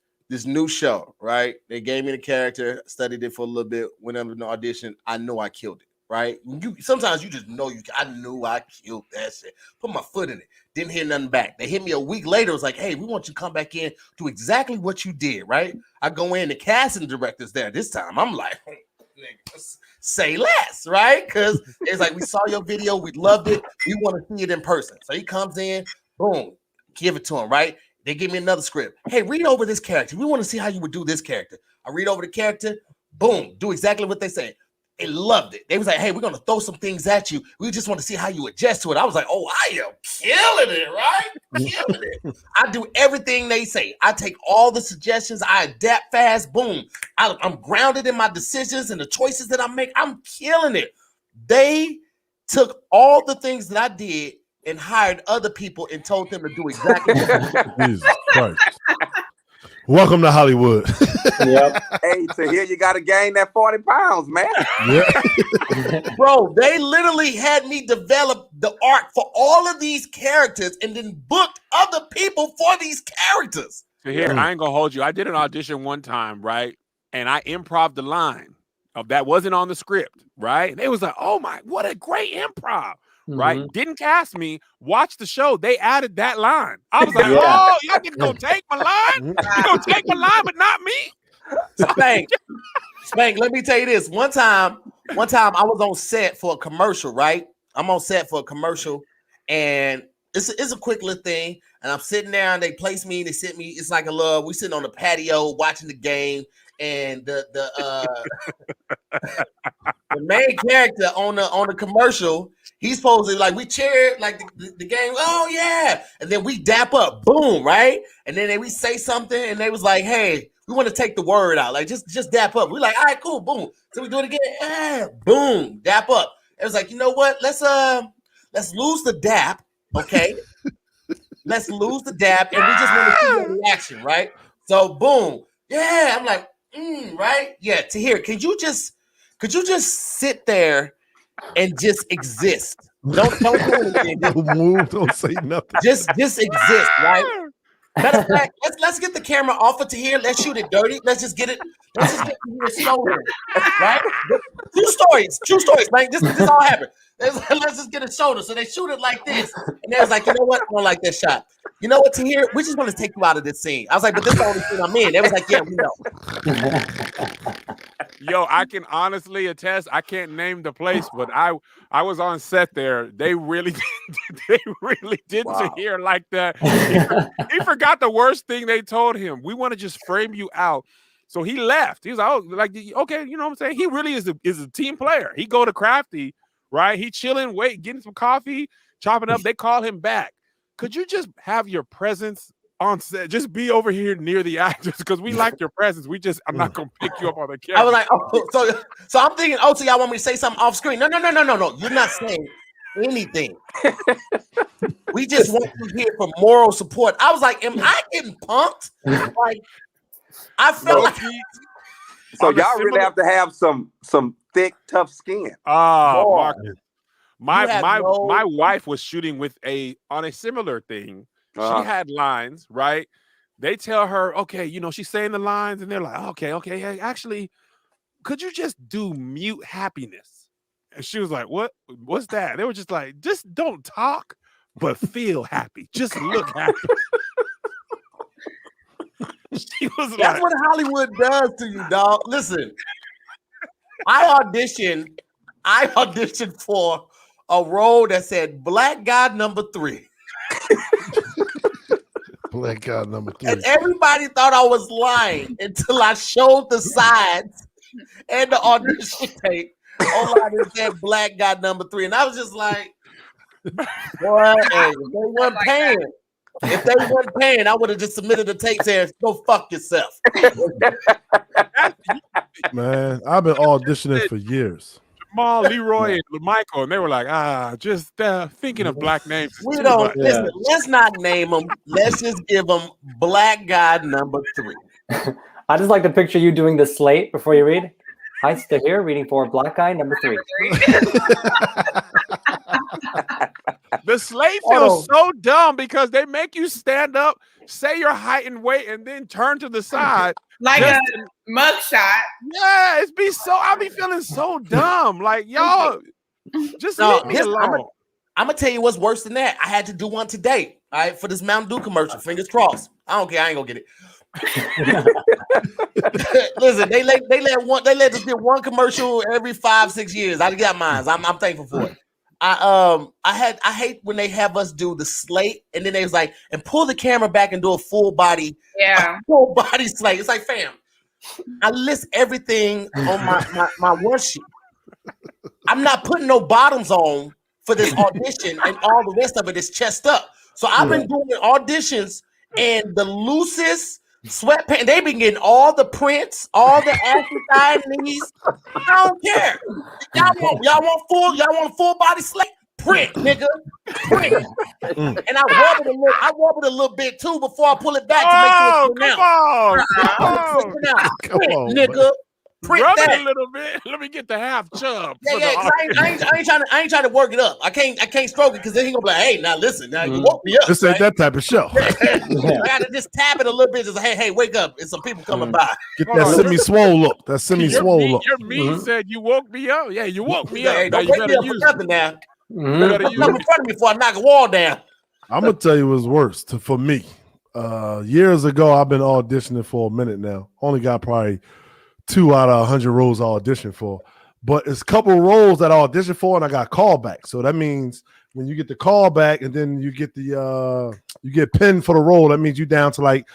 new show. Right? They gave me the character, studied it for a little bit. Went up in the audition. I know I killed it. Right? Sometimes you just know I knew I killed that shit. Put my foot in it. Didn't hear nothing back. They hit me a week later. It was like, hey, we want you to come back in, do exactly what you did, right? I go in, the casting director's there this time. I'm like, nigga, say less, right? Because it's like, we saw your video, we loved it, we want to see it in person. So he comes in, boom, give it to him, right? They give me another script. Hey, read over this character. We want to see how you would do this character. I read over the character, boom, do exactly what they say. They loved it. They was like, hey, we're going to throw some things at you. We just want to see how you adjust to it. I was like, oh, I am killing it, right? Killing it. I do everything they say. I take all the suggestions. I adapt fast. Boom. I'm grounded in my decisions and the choices that I make. I'm killing it. They took all the things that I did and hired other people and told them to do exactly what Jesus Christ. Welcome to Hollywood. Yep. Hey, so here you got to gain that 40 pounds, man. Yeah. Bro, they literally had me develop the arc for all of these characters and then booked other people for these characters. So here, I ain't gonna hold you. I did an audition one time, right? And I improv the line of that wasn't on the script, right? And it was like, oh my, what a great improv. Right? Didn't cast me, watch the show. They added that line. I was like, oh, y'all just gonna take my line? You gonna take my line, but not me? Spank, let me tell you this. One time I was on set for a commercial, right? I'm on set for a commercial, and it's a quick little thing. And I'm sitting there, and they place me, they sit me. It's like we sitting on the patio watching the game, and the main character on the commercial. He's supposed to, like, we cheered like the game. Oh yeah, and then we dap up, boom, right? And then we say something, and they was like, "Hey, we want to take the word out, like just dap up." We like, all right, cool, boom. So we do it again, boom, dap up. It was like, you know what? Let's lose the dap, okay? Let's lose the dap, and we just want to see your reaction, right? So boom, yeah. I'm like, right, yeah. Tahir, could you just sit there and just exist? Don't do anything. Don't move. Don't say nothing. Just exist, right? Matter of fact, let's get the camera off of Tahir. Let's shoot it dirty. Let's just get Tahir's shoulder, right? True stories, man. This all happened. Let's just get a shoulder. So they shoot it like this, and they was like, you know what? I don't like that shot. You know what, Tahir? We just want to take you out of this scene. I was like, but this is the only scene I'm in. They was like, yeah, we know. Yo, I can honestly attest. I can't name the place, but I was on set there. They really did Tahir like that. He forgot the worst thing they told him. We want to just frame you out. So he left. He was like, oh, like, okay, you know what I'm saying? He really is a team player. He go to Crafty, right? He chilling, getting some coffee, chopping up. They call him back. Could you just have your presence on set? Just be over here near the actors because we like your presence. I'm not gonna pick you up on the camera. I was like, oh, so I'm thinking, oh, so y'all want me to say something off screen? No. You're not saying anything. We just want you here for moral support. I was like, am I getting punked? Like, I felt like. So y'all really have to have some thick, tough skin. Oh, Marcus. My wife was shooting on a similar thing. She had lines, right? They tell her, okay, you know, she's saying the lines, and they're like, okay, hey, actually, could you just do mute happiness? And she was like, what's that? They were just like, just don't talk, but feel happy. Just look happy. She was That's what Hollywood does to you, dog. Listen, I auditioned for a role that said Black Guy number 3. Black Guy number 3. And everybody thought I was lying until I showed the sides and the audition tape. Online it said Black Guy number 3. And I was just like, boy, hey, if they weren't paying, I would have just submitted a tape saying, go fuck yourself. Man, I've been auditioning for years. Jamal, Leroy, and Michael, and they were like, just thinking of black names. We don't listen. Let's not name them. Let's just give them Black Guy number 3. I just like to picture you doing the slate before you read. Hi, Tahir, reading for Black Guy number 3. The slate feels so dumb because they make you stand up, say your height and weight, and then turn to the side. Like a mugshot. Yeah, I'll be feeling so dumb. Like, y'all, just leave me alone. I'm gonna tell you what's worse than that. I had to do one today, all right, for this Mountain Dew commercial. Fingers crossed. I don't care. I ain't gonna get it. Listen, they let us get one commercial every 5-6 years. I got mine. I'm thankful for it. I hate when they have us do the slate and then they was like, and pull the camera back and do a full body slate. It's like, fam, I list everything on my worksheet. I'm not putting no bottoms on for this audition, and all the rest of it is chest up. So I've been doing auditions and the loosest sweatpants. They've been getting all the prints, all the thigh knees. I don't care. Y'all want full body slate? Print, nigga. Print. And I rub it a little bit too before I pull it back to make sure it's Come on, nigga. Print rub that. it a little bit. Let me get the half chub. I ain't trying to work it up. I can't stroke it because then he gonna be like, hey, now listen, now you woke me up. This ain't that type of show. I gotta just tap it a little bit. Just hey, wake up! It's some people coming by. Get that semi-swole look. That semi-swole look. Your meme said you woke me up. Yeah, you woke me up. Hey, now don't you wake better me up use for nothing now. Come in front of me before I knock a wall down. I'm gonna tell you what's worse for me. Years ago, I've been auditioning for a minute now. Only got probably 2 out of 100 roles I auditioned for, but it's a couple roles that I auditioned for and I got callback. So that means when you get the callback and then you get you get pinned for the role, that means you down to like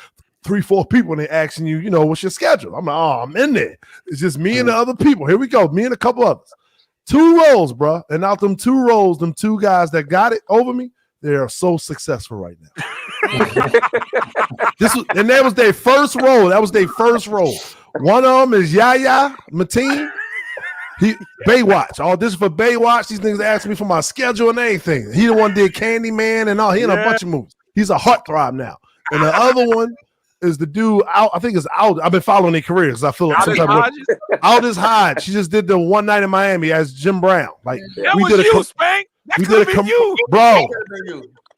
3-4 people and they asking you, what's your schedule? I'm like, I'm in there. It's just me and the other people. Here we go. Me and a couple others. 2 roles, bro. And out them 2 roles, them 2 guys that got it over me, they are so successful right now. That was their first role. That was their first role. One of them is Yahya Mateen. Baywatch. All this for Baywatch. These niggas asking me for my schedule and everything. He the one did Candyman and all. He in a bunch of movies. He's a heartthrob now. And the other one is the dude out. I think it's out. I've been following their careers. I feel like Aldous Hodge. She just did the One Night in Miami as Jim Brown. Like we did Spank. That could have been you, bro.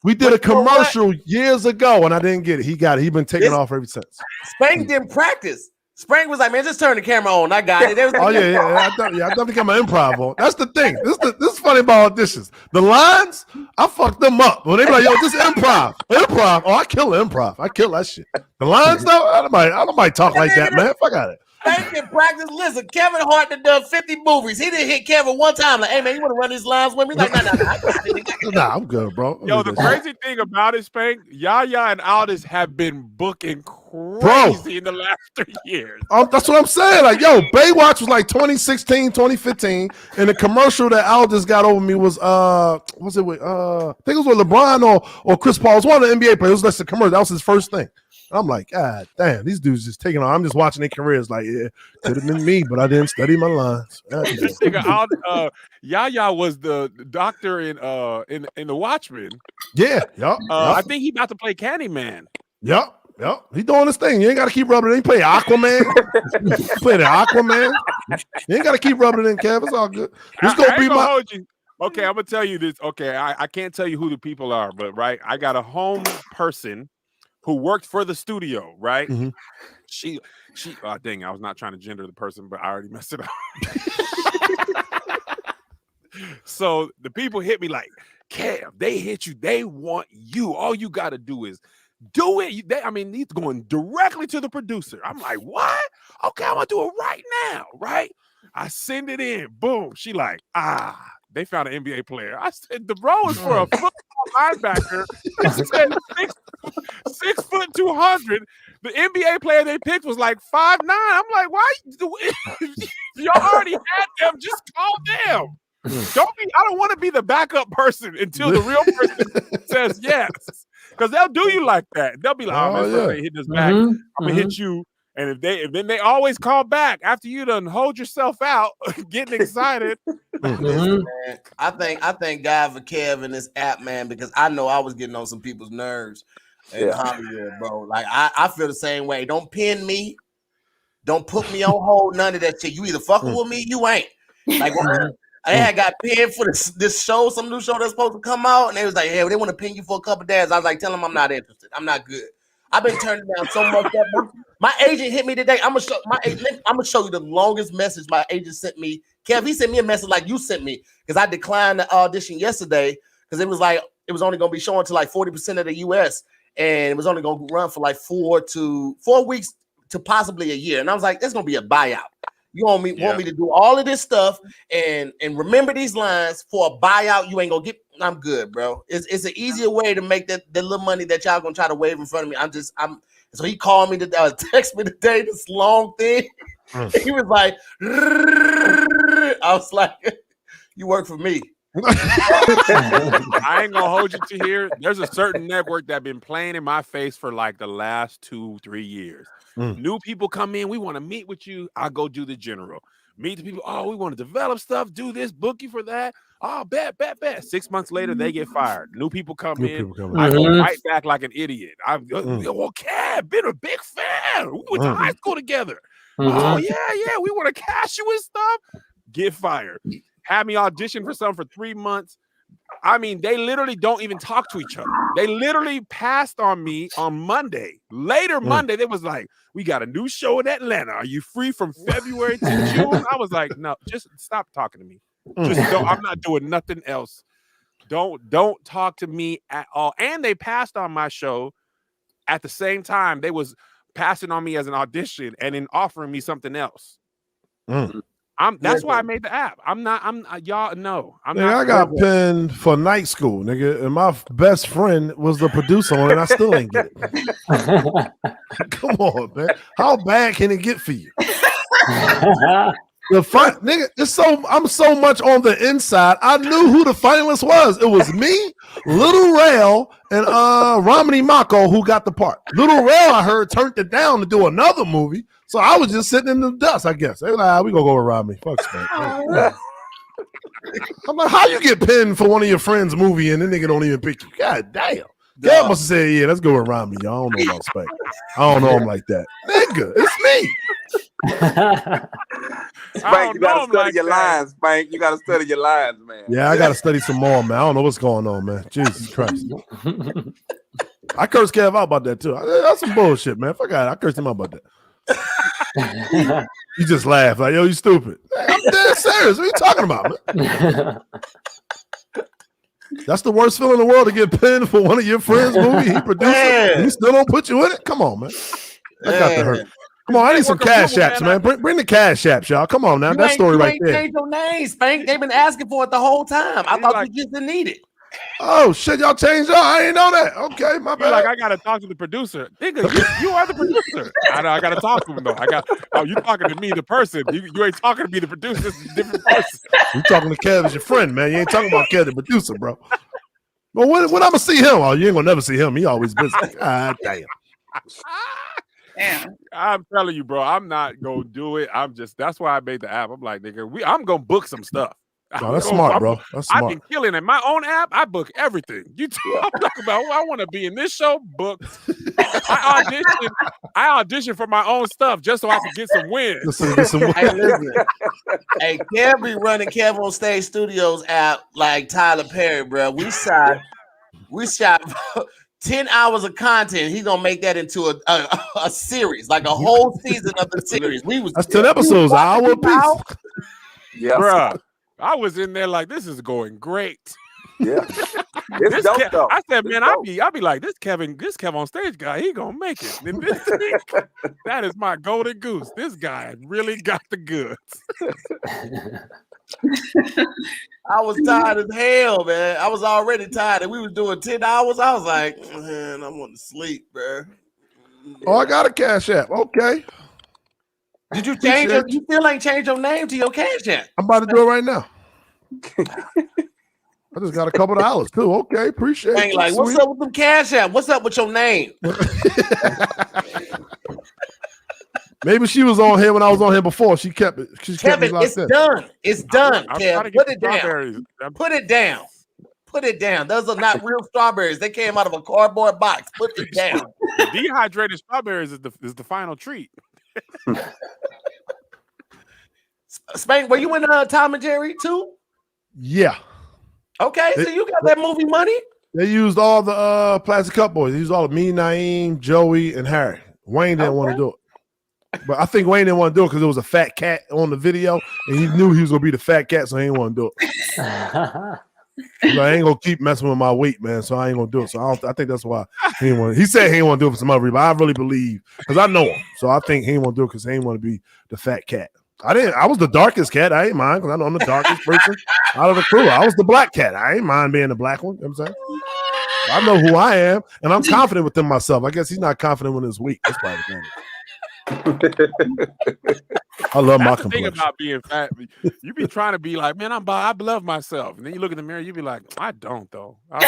We did a commercial years ago and I didn't get it. He got it. He's been taking off ever since. Spank didn't practice. Spank was like, man, just turn the camera on. I got it. I definitely got my improv on. That's the thing. This is funny about auditions. The lines, I fucked them up. When they be like, yo, this improv. Oh, I kill improv. I kill that shit. The lines, though, I don't might talk like that, man. Fuck out of it. Spank in practice. Listen, Kevin Hart done 50 movies. He didn't hit Kevin one time. Like, hey, man, you want to run these lines with me? Like, nah, I'm good, bro. Yo, the crazy thing about it, Spank, Yaya and Aldous have been booking crazy in the last 3 years. That's what I'm saying. Like, yo, Baywatch was like 2016, 2015, and the commercial that Aldous got over me was I think it was with LeBron or Chris Paul. It was one of the NBA players. It was less a commercial. That was his first thing. I'm like, God damn, these dudes just taking on. I'm just watching their careers. Like, yeah, could have been me, but I didn't study my lines. This nigga, Yaya was the doctor in the Watchmen. Yeah, I think he about to play Candyman. Yep. He doing his thing. You ain't got to keep rubbing it in. He play Aquaman. Play the Aquaman. You ain't got to keep rubbing it in, Kev. It's all good. This gonna be my. Okay, I'm gonna tell you this. Okay, I can't tell you who the people are, but right, I got a home person who worked for the studio, right? Mm-hmm. She dang, I was not trying to gender the person, but I already messed it up. So the people hit me like, Kev, they hit you, they want you. All you gotta do is do it. He's going directly to the producer. I'm like, what? Okay, I'm gonna do it right now, right? I send it in, boom. She like, they found an NBA player. I said, the role is for a football linebacker. It said 6 foot 200. The NBA player they picked was like 5'9". I'm like, why? You already had them. Just call them. I don't want to be the backup person until the real person says yes. Because they'll do you like that. They'll be like, man, hit this back. I'm gonna hit you. And if then they always call back after you done hold yourself out, getting excited. Listen, man, I thank God for Kev and this app, man, because I know I was getting on some people's nerves in Hollywood, bro. Like I feel the same way. Don't pin me, don't put me on hold, none of that shit. You either fucking with me, you ain't. Like I had got pinned for this show, some new show that's supposed to come out, and they was like, "Hey, they want to pin you for a couple days." I was like, "Tell them I'm not interested. I'm not good. I've been turning down so much that my agent hit me today. I'm gonna show you the longest message my agent sent me. Kev, he sent me a message like you sent me because I declined the audition yesterday because it was like it was only gonna be showing to like 40% of the US and it was only gonna run for like 4 weeks to possibly a year. And I was like, "That's gonna be a buyout. You want me to do all of this stuff and remember these lines for a buyout? You ain't gonna get. I'm good, bro. It's an easier way to make that the little money that y'all gonna try to wave in front of me. So he called me to text me today. This long thing. He was like, I was like, you work for me. I ain't gonna hold you to here. There's a certain network that been playing in my face for like the last 2-3 years. New people come in, we want to meet with you. I go do the general. Meet the people. Oh, we want to develop stuff, do this, book you for that. Oh, bet. 6 months later, they get fired. New people come in. I go right back like an idiot. Okay, been a big fan. We went to high school together. Oh, yeah, we want to cash you and stuff. Get fired. Had me audition for something for 3 months. I mean, they literally don't even talk to each other. They literally passed on me on Monday. Later Monday, they was like, "We got a new show in Atlanta. Are you free from February to June?" I was like, "No, just stop talking to me. Just don't. I'm not doing nothing else. Don't talk to me at all." And they passed on my show at the same time. They was passing on me as an audition and then offering me something else. That's why I made the app. Y'all know. I got pinned for night school, nigga, and my best friend was the producer on it, and I still ain't get it. Come on, man. How bad can it get for you? Nigga, I'm so much on the inside. I knew who the finalist was. It was me, Little Rail, and Romney Mako, who got the part. Little Rail, I heard, turned it down to do another movie. So I was just sitting in the dust, I guess. They were like, we gonna go with Romney. Fuck Spank. I'm like, how you get pinned for one of your friends' movie and then nigga don't even pick you? God damn. Dad must have said, yeah, let's go with Romney. I don't know about Spank. I don't know him like that. Nigga, it's me. Spank, you gotta study your lines, Spank. You gotta study your lines, man. Yeah, I gotta study some more, man. I don't know what's going on, man. Jesus Christ. I cursed Kev out about that too. That's some bullshit, man. Fuck out. I cursed him out about that. You just laugh like, yo, you stupid. I'm dead serious. What are you talking about, man? That's the worst feeling in the world to get pinned for one of your friends' movie. He produced it. And he still don't put you in it. Come on, man. That got to hurt. Come on, I need some cash apps, man. Bring the cash apps, y'all. Come on now. That story right there. Change your name, Spank. They've been asking for it the whole time. I thought you just didn't need it. Oh shit, y'all changed y'all. I didn't know that. Okay, my bad. Like I gotta talk to the producer. Nigga, you are the producer. I gotta talk to him though. You talking to me, the person. You ain't talking to me, the producer. This is a different person. You talking to Kev as your friend, man. You ain't talking about Kev, the producer, bro. But when I'm gonna see him? Oh, you ain't gonna never see him. He always busy. God damn. Damn. I'm telling you, bro. I'm not gonna do it. That's why I made the app. I'm like, nigga, I'm gonna book some stuff. Oh, that's smart, bro. That's smart. I've been killing it. My own app, I book everything. I'm talking about, I want to be in this show, book. I audition for my own stuff just so I can get some wins. Hey, listen. Hey, Kev be running KevOnStage Studios app like Tyler Perry, bro. We shot 10 hours of content. He's gonna make that into a series, like a whole season of the series. That's 10 episodes, an hour a piece. Yeah, bro. I was in there like, this is going great. Yeah, it's dope though. I said, man, I'll be like, this KevOnStage guy, he gonna make it. That is my golden goose. This guy really got the goods. I was tired as hell, man. I was already tired, and we was doing 10 hours. I was like, man, I want to sleep, bro. Oh, I got a Cash App. Okay. Did you change it? You still ain't changed your name to your Cash App. I'm about to do it right now. I just got a couple of dollars too. Okay, appreciate it. Like, what's up with them Cash App? What's up with your name? Maybe she was on here when I was on here before. She kept it. Kevin, it's done. It's done, Kev. Put it down. Put it down. Put it down. Those are not real strawberries. They came out of a cardboard box. Put it down. Dehydrated strawberries is the final treat. Spank, were you in Tom and Jerry too? Yeah. Okay, so you got that movie money? They used all the Plastic Cup Boys. They used all of me, Naeem, Joey, and Harry. Wayne didn't want to do it. But I think Wayne didn't want to do it because there was a fat cat on the video, and he knew he was going to be the fat cat, so he didn't want to do it. I ain't going to keep messing with my weight, man, so I ain't going to do it. So I think that's why he didn't want to. He said he didn't want to do it for some other reason, but I really believe, because I know him, so I think he didn't want to do it because he didn't want to be the fat cat. I was the darkest cat. I ain't mind because I know I'm the darkest person out of the crew. I was the black cat. I ain't mind being the black one. You know what I'm saying? I know who I am, and I'm confident within myself. I guess he's not confident when it's weak. That's probably the thing. I love my complexion. Thing about being fat, you be trying to be like, man, I love myself, and then you look in the mirror, you be like, I don't though. I'm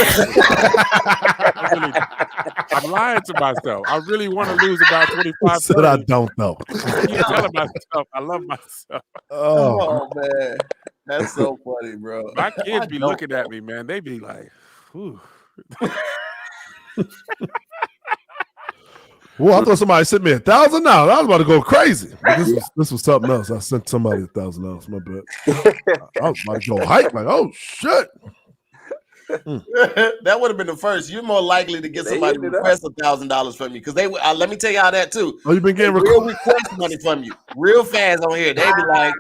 lying to myself. I really want to lose about 25. Said I don't though. I'm telling myself I love myself. Oh man, that's so funny, bro. My kids be looking at me, man. They be like, "Ooh." Well, I thought somebody sent me $1,000. I was about to go crazy. This was something else. I sent somebody $1,000. My bad. I was about to go hype. Like, oh shit. That would have been the first. You're more likely to get somebody to request $1,000 from you because they. Let me tell y'all that too. Oh, you've been getting real request money from you real fast on here. They be like,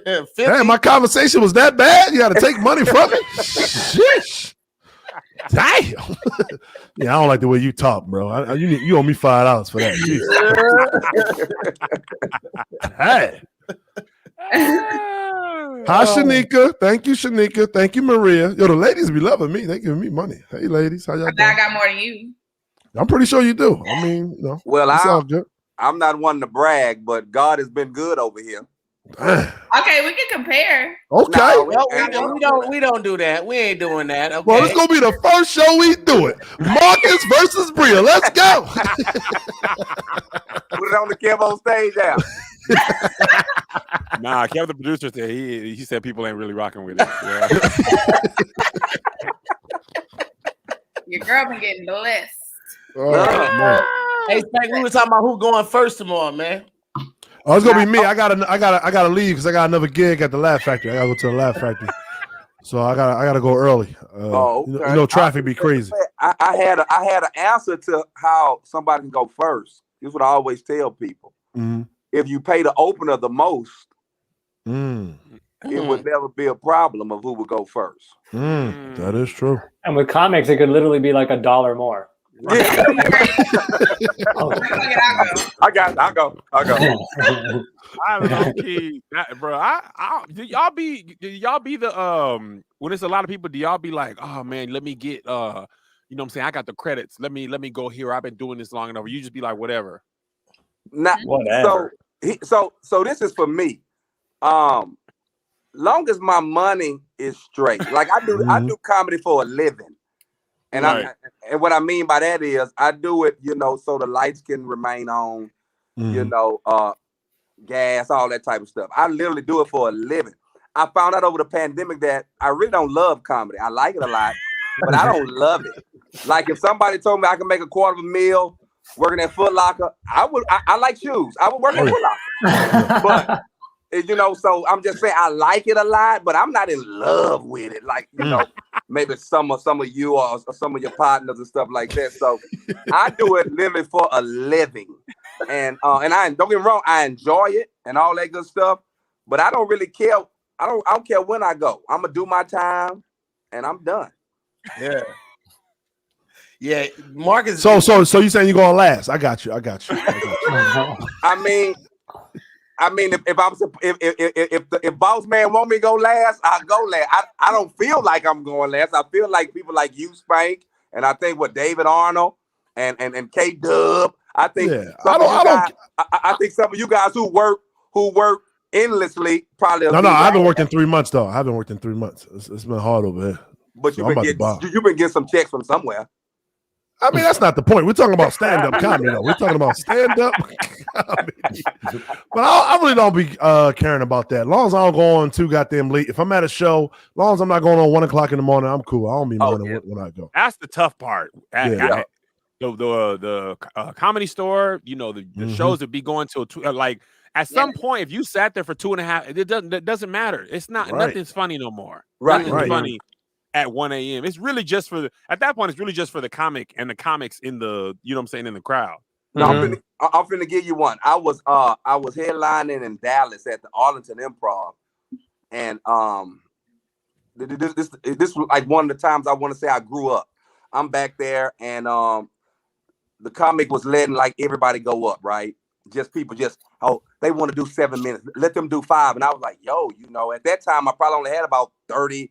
50. Damn, my conversation was that bad. You got to take money from me. Sheesh. Damn. Yeah, I don't like the way you talk, bro. You owe me $5 for that. Hey. Hi, Shanika. Thank you, Shanika. Thank you, Maria. Yo, the ladies be loving me. They giving me money. Hey, ladies, how y'all doing? I got more than you. I'm pretty sure you do. I mean, you know. Well, it's all good. I'm not one to brag, but God has been good over here. Okay, we can compare. Okay. No, we don't do that. We ain't doing that. Okay. Well, it's gonna be the first show we do it. Marcus versus Bria. Let's go. Put it on the KevOnStage app. Nah, Kev, the producer said he said people ain't really rocking with it. Yeah. Your girl been getting blessed. Hey, Spank, we were talking about who going first tomorrow, man. Oh, it's gonna be me. I gotta leave because I got another gig at the Laugh Factory. I gotta go to the Laugh Factory, so I gotta go early. Okay. You know, traffic be crazy. I had an answer to how somebody can go first. This is what I always tell people. Mm-hmm. If you pay the opener the most, it would never be a problem of who would go first. That is true. And with comics, it could literally be like $1 more. Yeah. I got it. I'll go. I low key, bro. Do y'all be the when it's a lot of people? Do y'all be like, oh man, let me get you know what I'm saying? I got the credits. Let me go here. I've been doing this long enough. You just be like, whatever. Not whatever. So this is for me. Long as my money is straight, like I do comedy for a living. And right. And what I mean by that is I do it, you know, so the lights can remain on, you know, gas, all that type of stuff. I literally do it for a living. I found out over the pandemic that I really don't love comedy. I like it a lot, but I don't love it. Like if somebody told me I could make $250,000 working at Foot Locker, I like shoes. I would work at Foot Locker. But you know, so I'm just saying I like it a lot, but I'm not in love with it. Like, you know, maybe some of you or some of your partners and stuff like that. So I do it literally for a living. And I don't get me wrong, I enjoy it and all that good stuff, but I don't really care. I don't care when I go. I'm gonna do my time and I'm done. Yeah. Yeah, Marcus. So you saying you're going last? I got you. I mean, if boss man want me to go last, I'll go last. I don't feel like I'm going last. I feel like people like you, Spank, and I think what David Arnold and K Dub. I think I think some of you guys who work endlessly probably. No, I haven't worked in 3 months though. I haven't worked in 3 months. It's been hard over here. But you've been getting some checks from somewhere. I mean, that's not the point. We're talking about stand-up comedy, though. We're talking about stand-up comedy. But I really don't be caring about that. As long as I don't go on too goddamn late. If I'm at a show, as long as I'm not going on 1 o'clock in the morning, I'm cool. I don't be minding when I go. That's the tough part. The Comedy Store, you know, the shows that be going till like at some point, if you sat there for 2.5, it doesn't matter. It's not nothing's funny no more. Nothing's funny at 1 a.m. It's really just for at that point, it's really just for the comic and the comics in the, you know what I'm saying, in the crowd. No, I'm finna give you one. I was headlining in Dallas at the Arlington Improv, and this was like one of the times I want to say I grew up. I'm back there, and the comic was letting like everybody go up, right? Just people they want to do 7 minutes. Let them do 5. And I was like, yo, you know, at that time I probably only had about 30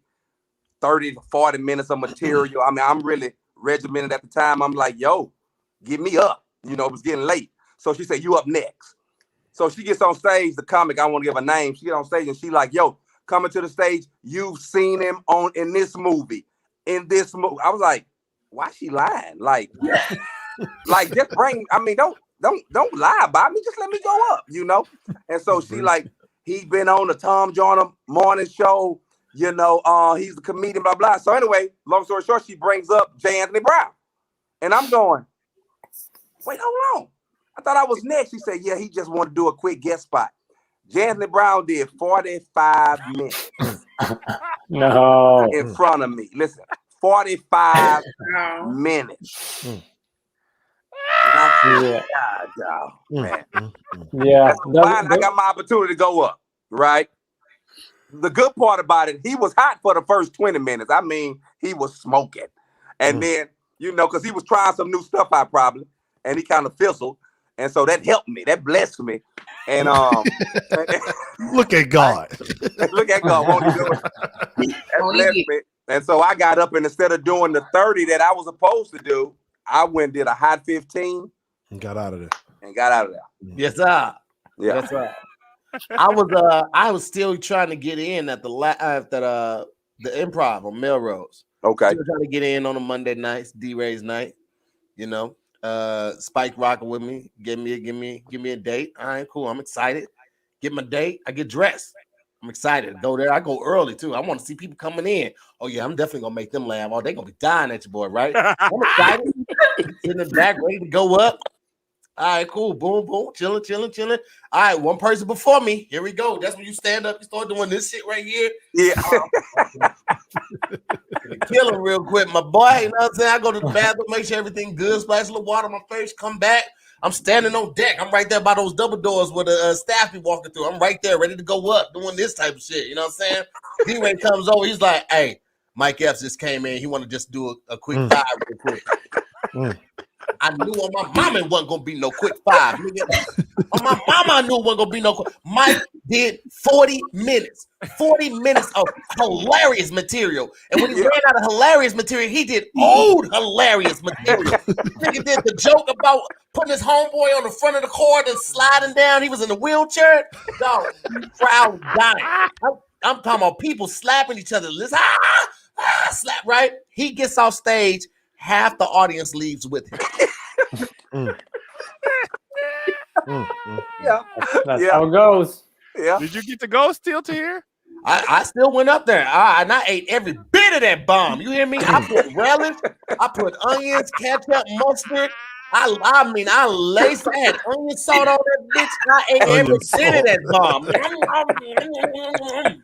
to 40 minutes of material. I mean, I'm really regimented at the time. I'm like, yo, get me up. You know, it was getting late. So she said, you up next. So she gets on stage, the comic, I want to give a name. She get on stage and she like, yo, coming to the stage, you've seen him in this movie. In this movie. I was like, why she lying? Like, like just bring, I mean, don't lie about me. Just let me go up, you know? And so she like, he's been on the Tom Joyner morning show, you know, he's a comedian, blah, blah. So anyway, long story short, she brings up J. Anthony Brown. And I'm going, wait, hold on. I thought I was next. She said, yeah, he just wanted to do a quick guest spot. J. Anthony Brown did 45 minutes in front of me. Listen, 45 minutes. Man. Yeah. I got my opportunity to go up, right? The good part about it, he was hot for the first 20 minutes. I mean, he was smoking. And then, you know, because he was trying some new stuff out probably, and he kind of fizzled. And so that helped me. That blessed me. And look at God. Look at God. Won't he do it? That blessed me. And so I got up, and instead of doing the 30 that I was supposed to do, I went and did a hot 15 and got out of there. Yes, sir. Yeah. That's right. I was still trying to get in at the Improv on Melrose. Okay. Still trying to get in on a Monday nights, D-Ray's night. You know, Spike rocking with me. Give me a date. All right, cool. I'm excited. Get my date. I get dressed. I'm excited to go there. I go early too. I want to see people coming in. Oh yeah, I'm definitely gonna make them laugh. Oh, they're gonna be dying at your boy, right? I'm excited. In the back, ready to go up. All right, cool. Boom, boom, chilling. All right, one person before me. Here we go. That's when you stand up. You start doing this shit right here. Yeah. Kill him real quick, my boy. You know what I'm saying? I go to the bathroom, make sure everything good, splash a little water on my face, come back. I'm standing on deck. I'm right there by those double doors where the staff be walking through. I'm right there, ready to go up, doing this type of shit. You know what I'm saying? D-Ray comes over. He's like, hey, Mike Epps just came in. He want to just do a quick 5 real quick. I knew on my mama it wasn't gonna be no quick 5. On my mama, I knew it wasn't gonna be no quick. Mike did 40 minutes of hilarious material. And when he ran out of hilarious material, he did old hilarious material. Nigga did the joke about putting his homeboy on the front of the court and sliding down. He was in a wheelchair. Dog, crowd dying. I'm talking about people slapping each other. Listen, slap, right? He gets off stage. Half the audience leaves with him. That's how it goes. Yeah. Did you get to go still to here? I still went up there and I ate every bit of that bomb. You hear me? I put relish, I put onions, ketchup, mustard. I mean, I laced. I had onion salt on that bitch. I ate every bit of that bomb.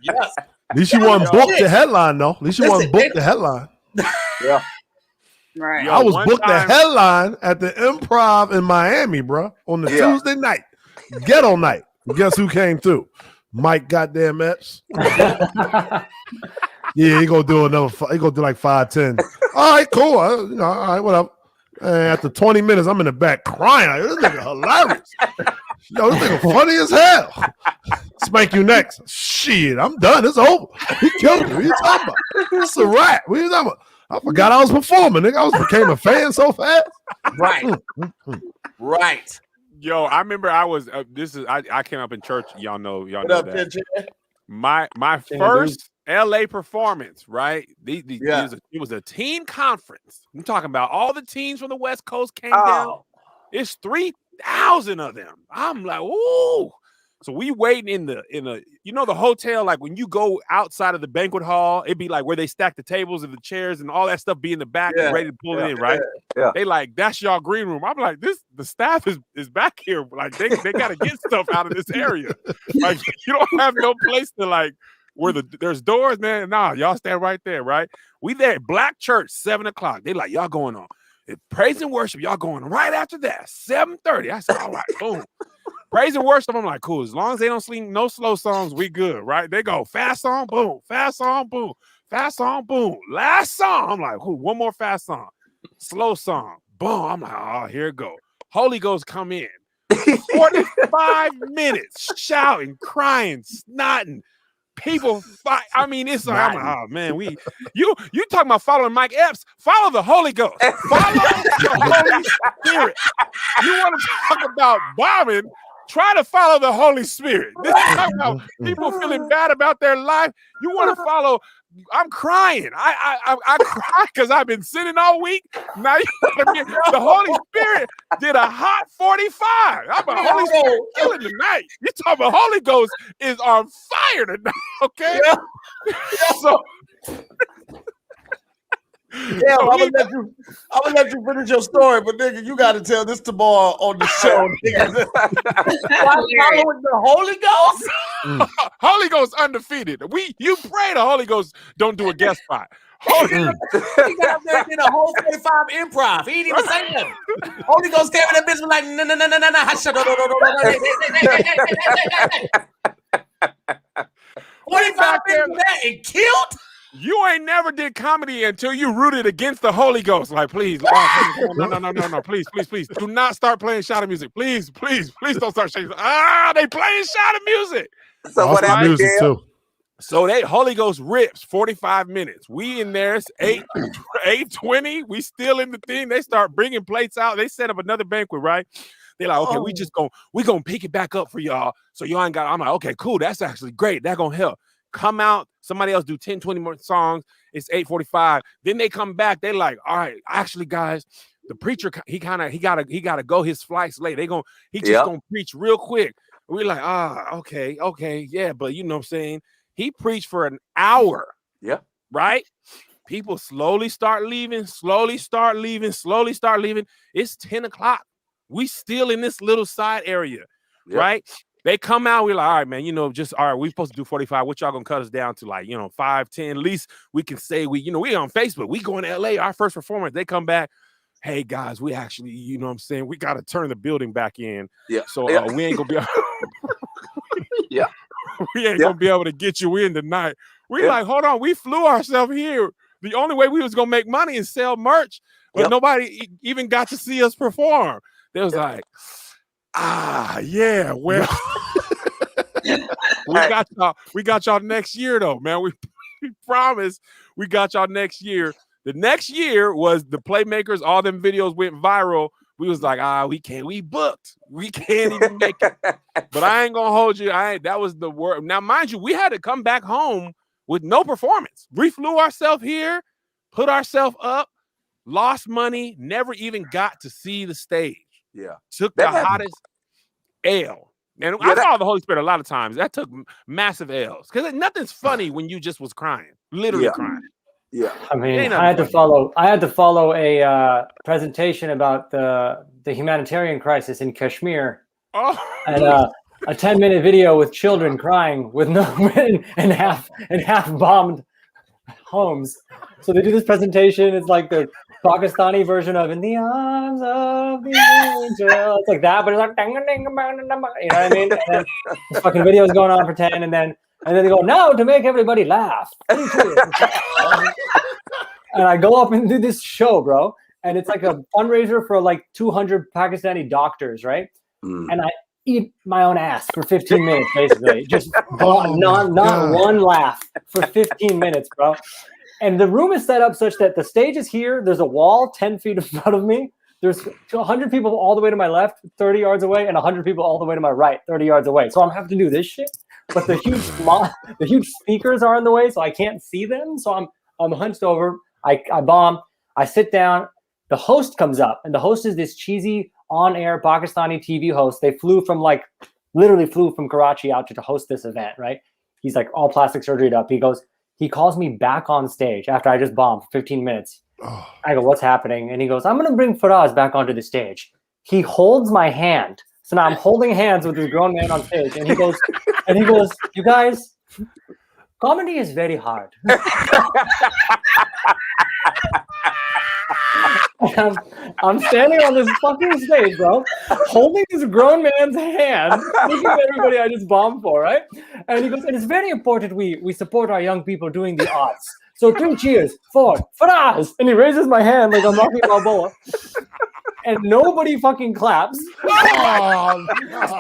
Yes. At least you wasn't booked the headline, though. At least you wasn't booked the headline. Yeah. Right. I was booked the headline at the Improv in Miami, bro, on the Tuesday night, ghetto night. Guess who came through? Mike goddamn Epps. Yeah, he gonna do another. He gonna do like 5-10. All right, cool. All right, whatever. And after 20 minutes, I'm in the back crying. Like, this nigga hilarious. Yo, this nigga funny as hell. Spank you next. Shit, I'm done. It's over. He killed me. What are you talking about? It's a wrap. What are you talking about? I forgot I was performing, nigga. I became a fan so fast. Right. Yo, I remember I was. I came up in church. Y'all know What up, that. My first LA performance, right? It was a teen conference. I'm talking about all the teens from the West Coast came down. It's 3,000 of them. I'm like, ooh. So we waiting in the the hotel, like when you go outside of the banquet hall, it'd be like where they stack the tables and the chairs and all that stuff be in the back ready to pull it in, right? Yeah. They like, that's y'all green room. I'm like, the staff is back here. Like they gotta get stuff out of this area. Like you don't have no place to like where there's doors, man. Nah, y'all stand right there, right? We there, Black Church, 7:00. They like, y'all going on. Praise and worship, y'all going right after that, 7:30. I said, all right, boom. Praise and worship, I'm like, cool. As long as they don't sing no slow songs, we good, right? They go fast song, boom, fast song, boom, fast song, boom. Last song, I'm like, cool, one more fast song. Slow song, boom. I'm like, oh, here it go. Holy Ghost come in. 45 minutes shouting, crying, snotting. People fight. I mean, it's like, I'm like, oh man, you talking about following Mike Epps? Follow the Holy Ghost. Follow the Holy Spirit. You want to talk about bombing? Try to follow the Holy Spirit. This is talking about people feeling bad about their life. You want to follow? I'm crying. I cry because I've been sinning all week. Now the Holy Spirit did a hot 45. I'm a Holy Spirit killing tonight. You talking about Holy Ghost is on fire tonight, okay? So. Yeah, I'm gonna let you finish your story, but nigga, you got to tell this tomorrow on the show. Following the Holy Ghost. Holy Ghost undefeated. You pray the Holy Ghost don't do a guest spot. He got up there and did a whole 45 improv. He didn't even say nothing. Holy Ghost came in that bitch was like, no. 45 minutes of that and killed. You ain't never did comedy until you rooted against the Holy Ghost. Like, please, no, please, do not start playing shouting music. Please don't start shaking. They playing shouting music. So what happened too? So Holy Ghost rips 45 minutes. We in there, it's 8:20. We still in the thing. They start bringing plates out. They set up another banquet, right? They're like, okay, we gonna pick it back up for y'all. So y'all ain't got. I'm like, okay, cool. That's actually great. That gonna help. Come out, somebody else do 10, 20 more songs. It's 8:45. Then they come back. They like, all right, actually, guys, the preacher, he gotta go. His flight's late. He just gonna preach real quick. We're like, okay, yeah, but you know what I'm saying? He preached for an hour. Yeah. Right? People slowly start leaving. It's 10:00. We still in this little side area, right? They come out, we're like, all right, man, we supposed to do 45. What y'all gonna cut us down to, like, 5, 10? At least we can say we on Facebook. We going to LA, our first performance. They come back, hey guys, we actually, we gotta turn the building back in. Yeah. So we ain't gonna be we ain't gonna be able to get you in tonight. We like, hold on, we flew ourselves here. The only way we was gonna make money is sell merch, but nobody even got to see us perform. They was like, yeah, well, we got y'all next year though, man. We promise we got y'all next year. The next year was the Playmakers. All them videos went viral. We was like, we booked. We can't even make it. But I ain't gonna hold you. That was the word. Now, mind you, we had to come back home with no performance. We flew ourselves here, put ourselves up, lost money, never even got to see the stage. Yeah. Took the hottest L. And I follow the Holy Spirit a lot of times. That took massive L's. Because nothing's funny when you just was crying. Literally crying. Yeah. I mean, I had to follow a presentation about the humanitarian crisis in Kashmir. Oh. And a 10-minute video with children crying with no and half bombed homes. So they do this presentation. It's like the Pakistani version of "In the Arms of the Angel." It's like that, but it's like, you know what I mean? And then the fucking video is going on for 10, and then they go, "Now to make everybody laugh." And I go up and do this show, bro, and it's like a fundraiser for like 200 Pakistani doctors, right? And I eat my own ass for 15 minutes, basically, just not one laugh for 15 minutes, bro. And the room is set up such that the stage is here. There's a wall 10 feet in front of me. There's 100 people all the way to my left, 30 yards away, and 100 people all the way to my right, 30 yards away. So I'm having to do this shit but the huge speakers are in the way, so I can't see them. So I'm hunched over. I bomb. I sit down. The host comes up, and the host is this cheesy on-air Pakistani TV host. They literally flew from Karachi out to host this event, right? He's like all plastic surgery up. He calls me back on stage after I just bombed for 15 minutes. Oh. I go, what's happening? And he goes, I'm going to bring Feraz back onto the stage. He holds my hand. So now I'm holding hands with this grown man on stage. And he goes, you guys, comedy is very hard. I'm standing on this fucking stage, bro, holding this grown man's hand, looking at everybody I just bombed for, right? And he goes, and it's very important we support our young people doing the arts. So 3 cheers for Feraz. And he raises my hand like I'm Rocky Balboa. And nobody fucking claps. Oh,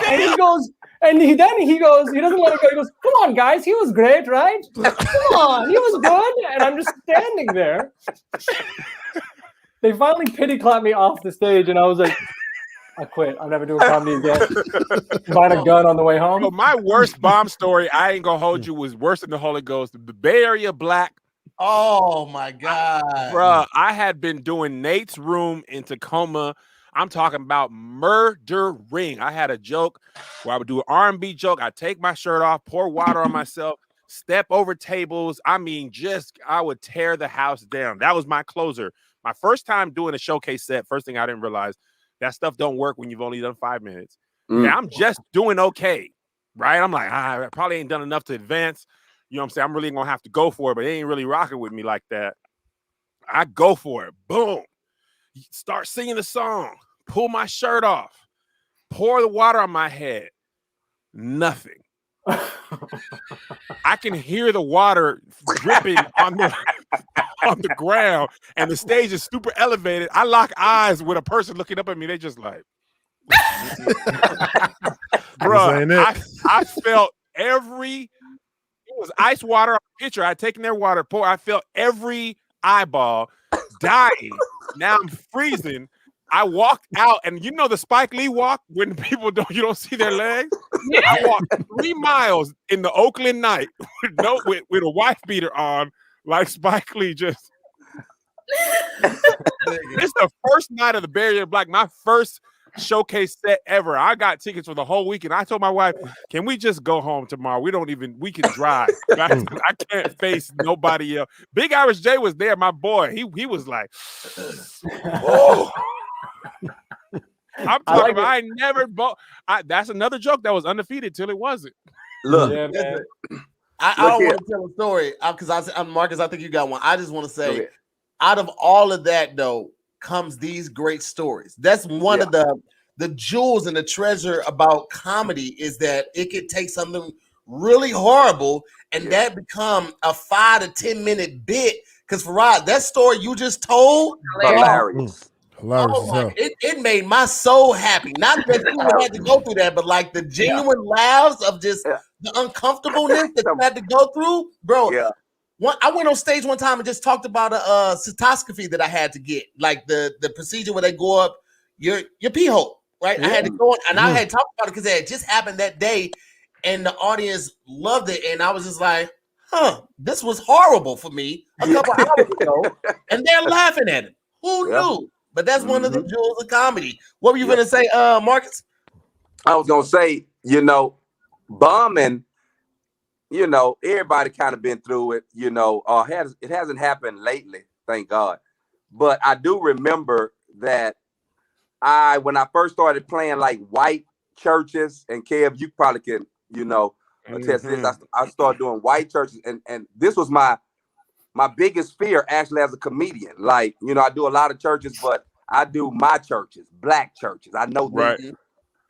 and he goes, he doesn't let it go. He goes, come on, guys, he was great, right? Come on, he was good. And I'm just standing there. They finally pity clapped me off the stage, and I was like, I quit. I'm never doing comedy again. Buying a gun on the way home. So my worst bomb story, I ain't gonna hold you, was worse than the Holy Ghost. The Bay Area black. Oh my God. Bruh, I had been doing Nate's Room in Tacoma. I'm talking about murdering. I had a joke where I would do an R&B joke. I'd take my shirt off, pour water on myself, step over tables. I mean, I would tear the house down. That was my closer. My first time doing a showcase set, first thing I didn't realize, that stuff don't work when you've only done 5 minutes. Now I'm just doing okay, right? I'm like, I probably ain't done enough to advance. You know what I'm saying? I'm really going to have to go for it, but it ain't really rocking with me like that. I go for it. Boom. Start singing the song. Pull my shirt off. Pour the water on my head. Nothing. I can hear the water dripping on the ground, and the stage is super elevated. I lock eyes with a person looking up at me. They just like, bruh, I felt it was ice water on the pitcher. I'd taken their water, I felt every eyeball dying. Now I'm freezing. I walked out, and you know the Spike Lee walk when people you don't see their legs. I walked 3 miles in the Oakland night with a wife beater on, like Spike Lee. Just it's the first night of the Bay Area Black, my first showcase set ever. I got tickets for the whole weekend. I told my wife, "Can we just go home tomorrow? We can drive. I can't face nobody else." Big Irish J was there, my boy. He was like, "Oh." I'm talking about I never bought. That's another joke that was undefeated till it wasn't. Look, yeah, man. I don't want to tell a story because Marcus, I think you got one. I just want to say, out of all of that though, comes these great stories. That's one of the jewels and the treasure about comedy is that it could take something really horrible and that become a 5 to 10 minute bit. Because Feraz, that story you just told, hilarious. It made my soul happy. Not that you had to go through that, but like the genuine laughs of just the uncomfortableness that you had to go through, bro. Yeah. I went on stage one time and just talked about a cystoscopy that I had to get, like the procedure where they go up your pee hole, right? Yeah. I had to go and I had talked about it because it had just happened that day, and the audience loved it, and I was just like, this was horrible for me a couple hours ago, and they're laughing at it. Who knew? But that's one of the jewels of comedy. What were you going to say, Marcus? I was going to say, bombing, everybody kind of been through it, it hasn't happened lately, thank God. But I do remember that when I first started playing like white churches, and Kev, you probably can, attest to this. I started doing white churches, and this was my biggest fear actually as a comedian. Like, I do a lot of churches, but I do my churches, black churches. I know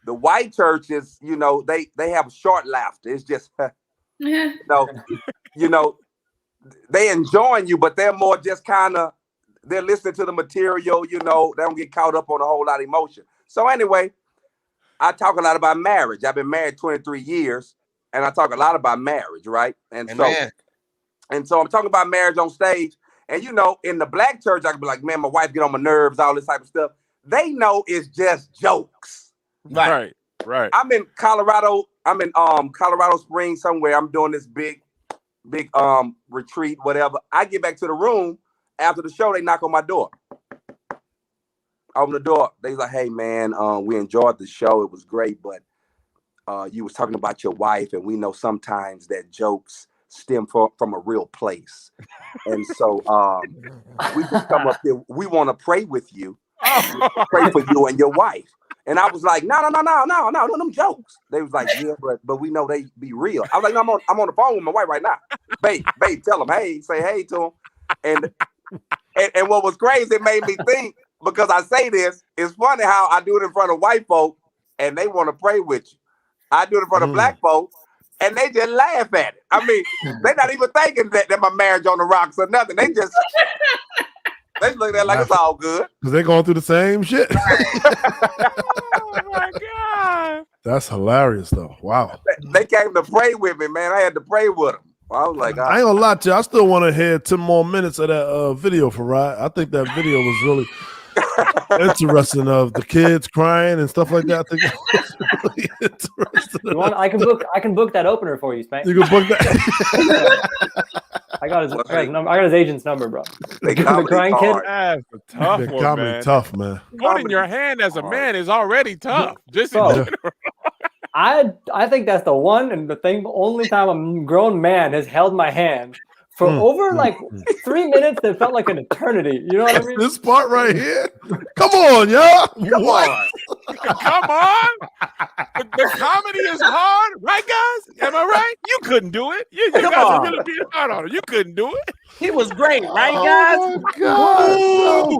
the white churches, they have short laughter. It's just, they enjoying you, but they're more just kind of, they're listening to the material, they don't get caught up on a whole lot of emotion. So anyway, I talk a lot about marriage. I've been married 23 years, and I talk a lot about marriage, right? And so I'm talking about marriage on stage. And, in the black church, I can be like, man, my wife get on my nerves, all this type of stuff. They know it's just jokes. Right. I'm in Colorado I'm in Colorado Springs somewhere. I'm doing this big retreat, whatever. I get back to the room after the show. They knock on my door. I open the door. They like, hey man, we enjoyed the show. It was great, but you was talking about your wife, and we know sometimes that jokes stem from a real place. And so we just come up here. We want to pray with you, pray for you and your wife. And I was like, no, them jokes. They was like, yeah, but we know they be real. I was like, no, I'm on the phone with my wife right now. Babe, tell them, hey, say hey to them. And what was crazy, it made me think, because I say this, it's funny how I do it in front of white folk and they want to pray with you. I do it in front of black folk and they just laugh at it. I mean, they're not even thinking that my marriage on the rocks or nothing. They just they look at it like it's all good. Because they're going through the same shit. Oh my God. That's hilarious though. Wow. They came to pray with me, man. I had to pray with them. I was like, I ain't gonna lie to you. I still want to hear 10 more minutes of that video for Rod. I think that video was really interesting, of the kids crying and stuff like that. I think it was really interesting. I can book that opener for you, Spank. You can book that. I got his agent's number, bro. They The crying kid. That's a tough That one, comedy man. tough, man. Holding your hand as a man is already tough. Just in Bro. general. I think that's the one and the only time a grown man has held my hand for over like 3 minutes that felt like an eternity. You know what I mean? This part right here. Come on, y'all. come on. Come on. The comedy is hard, right, guys? Am I right? You couldn't do it. You guys are really being hard on it. You couldn't do it. He was great, right, guys? Oh my God.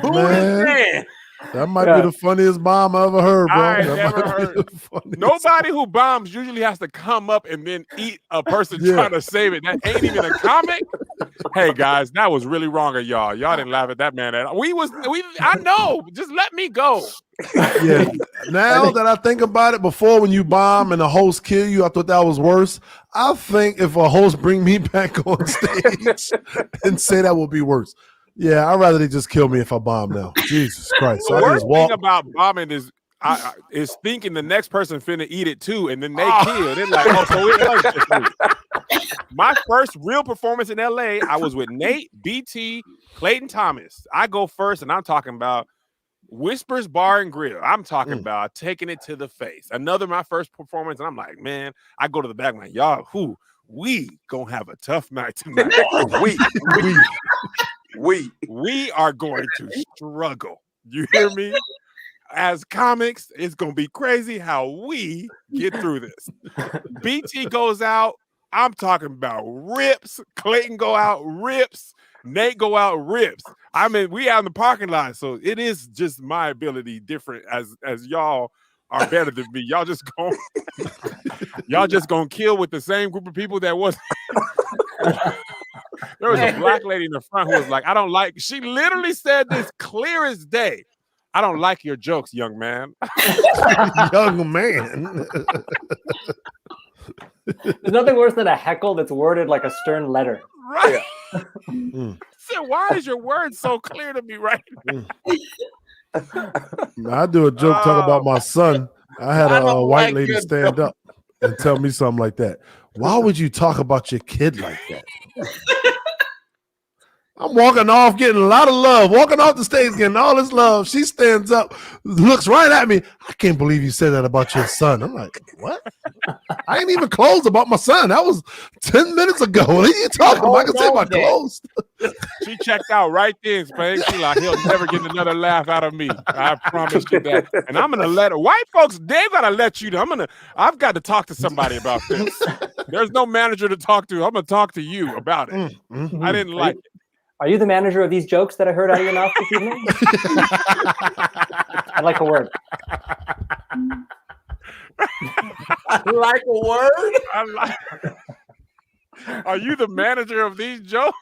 Who Man. man? That might be the funniest bomb I ever heard, bro. I ain't That never might be heard. the funniest. Nobody who bombs usually has to come up and then eat a person trying to save it. That ain't even a comic. Hey guys, that was really wrong of y'all. Y'all didn't laugh at that man. I know. Just let me go. Yeah. Now that I think about it, before when you bomb and the host kill you, I thought that was worse. I think if a host bring me back on stage and say that would be worse. Yeah, I'd rather they just kill me if I bomb now. Jesus Christ. So The I worst just walk. thing about bombing is thinking the next person finna eat it too, and then they kill. They're like, oh, so it was just me. My first real performance in LA, I was with Nate, BT, Clayton Thomas. I go first, and I'm talking about Whispers Bar and Grill. I'm talking about taking it to the face. My first performance, and I'm like, man, I go to the back, man, y'all, we gonna have a tough night tonight. We are going to struggle. You hear me? As comics, it's gonna be crazy how we get through this. BT goes out. I'm talking about rips. Clayton go out rips. Nate go out rips. I mean, we out in the parking lot, so it is just my ability different as y'all are better than me. Y'all just gonna kill with the same group of people that was. There was a black lady in the front who was like, I don't like, she literally said this clear as day. I don't like your jokes, young man. Young man. There's nothing worse than a heckle that's worded like a stern letter. Right. So why is your word so clear to me right now? I do a joke talking about my son. I had a white lady stand up and tell me something like that. Why would you talk about your kid like that? I'm walking off, getting a lot of love, walking off the stage, getting all this love. She stands up, looks right at me. I can't believe you said that about your son. I'm like, what? I ain't even closed about my son. That was 10 minutes ago. What are you talking about? I can say my closed. She checked out right then, Spank. She like, he'll never get another laugh out of me. I promise you that. And I'm gonna let her. White folks, they gotta let you know. I've got to talk to somebody about this. There's no manager to talk to. I'm gonna talk to you about it. I didn't like it. Are you the manager of these jokes that I heard out of your mouth this evening? I'd like a word. I like a word. Are you the manager of these jokes?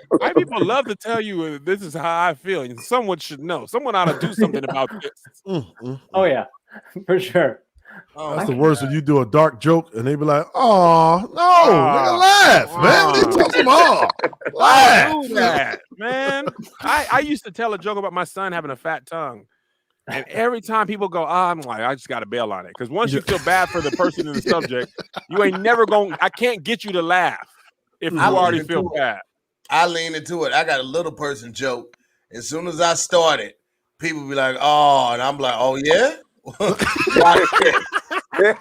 White people love to tell you this is how I feel, and someone should know. Someone ought to do something about this. Oh yeah, for sure. That's the worst when you do a dark joke and they be like, "Oh no, nigga, laugh, man! What are you talking about? Laugh, do that, man." I used to tell a joke about my son having a fat tongue, And every time people go, I'm like, I just got to bail on it. Because once you feel bad for the person in the subject, you ain't never going, I can't get you to laugh if you already feel bad. I lean into it. I got a little person joke. As soon as I started, people be like, oh, and I'm like, oh, yeah? Oh,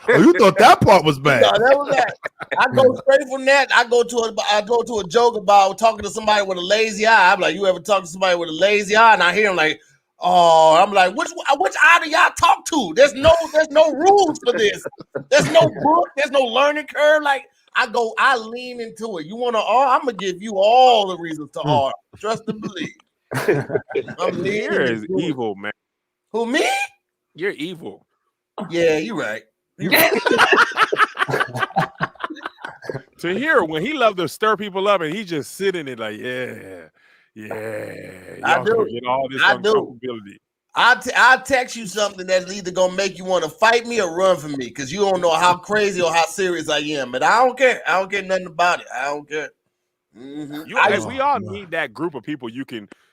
you thought that part was bad. No, that was that. I go straight from that. I go to a joke about talking to somebody with a lazy eye. I'm like, you ever talk to somebody with a lazy eye? And I hear him like, oh, I'm like, which eye do y'all talk to? There's no rules for this. There's no book. There's no learning curve. Like I lean into it. You want to R? I'm gonna give you all the reasons to R. Trust and believe. Tahir is evil, man. Who, me? You're evil. Yeah, you're right. Tahir, when he loved to stir people up and he just sit in it like, yeah. I do. Get all this uncomfortability. I'll text you something that's either gonna make you want to fight me or run from me because you don't know how crazy or how serious I am. But I don't care. I don't care nothing about it. I don't care. Mm-hmm. We all need that group of people.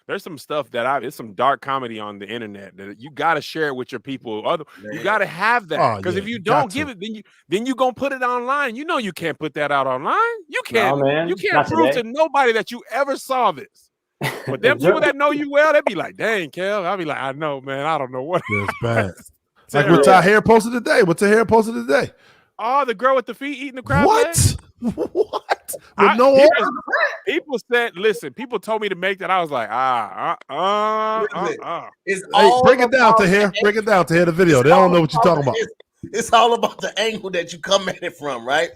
There's some stuff it's some dark comedy on the internet that you got to share it with your people. You got to have that because if you don't give it, then you gonna put it online. You know you can't put that out online. You can't. No, you can't prove to nobody that you ever saw this. But them people that know you well, they be like, "Dang, Kev." I'll be like, "I know, man. I don't know what." That's bad. Like what Tahir posted today. What Tahir posted today? Oh, the girl with the feet eating the crab leg? What? With people said, listen, people told me to make that. I was like, break it down to here. Break it down to hear the video. They don't know what you're talking about. It's all about the angle that you come at it from, right?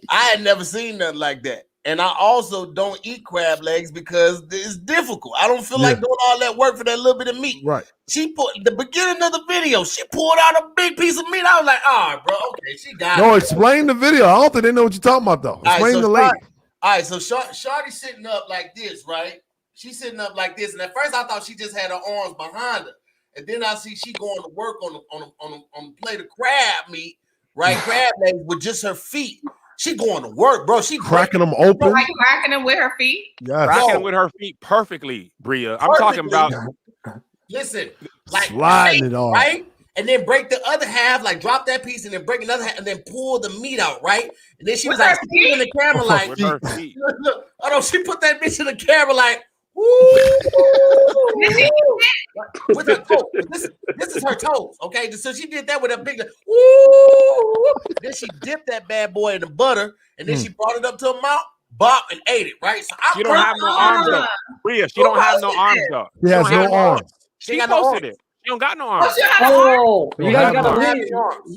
I had never seen nothing like that. And I also don't eat crab legs because it's difficult. I don't feel like doing all that work for that little bit of meat. Right. She put the beginning of the video, she pulled out a big piece of meat. I was like, bro, okay, she got it. No, explain the video. I don't think they know what you're talking about, though. Explain the lady. All right, so Shawty's sitting up like this, right? She's sitting up like this. And at first I thought she just had her arms behind her. And then I see she going to work on a plate of crab meat, right? Crab legs with just her feet. She going to work, bro. She cracking them open. Like cracking them with her feet? Yeah. Cracking them with her feet perfectly, Bria. I'm talking about. Listen, like sliding it on. Right? And then break the other half, like drop that piece and then break another half and then pull the meat out, right? And then she was like, in the camera, like, look, oh no, she put that bitch in the camera, like, with her toes. This is her toes, okay? So she did that with her big. Then she dipped that bad boy in the butter, and then she brought it up to her mouth, bop, and ate it. Right? So she don't have no arms though. Bria, she don't have no arms though. She has no arms. She posted it. She don't got no arms. Oh, you guys gotta lead.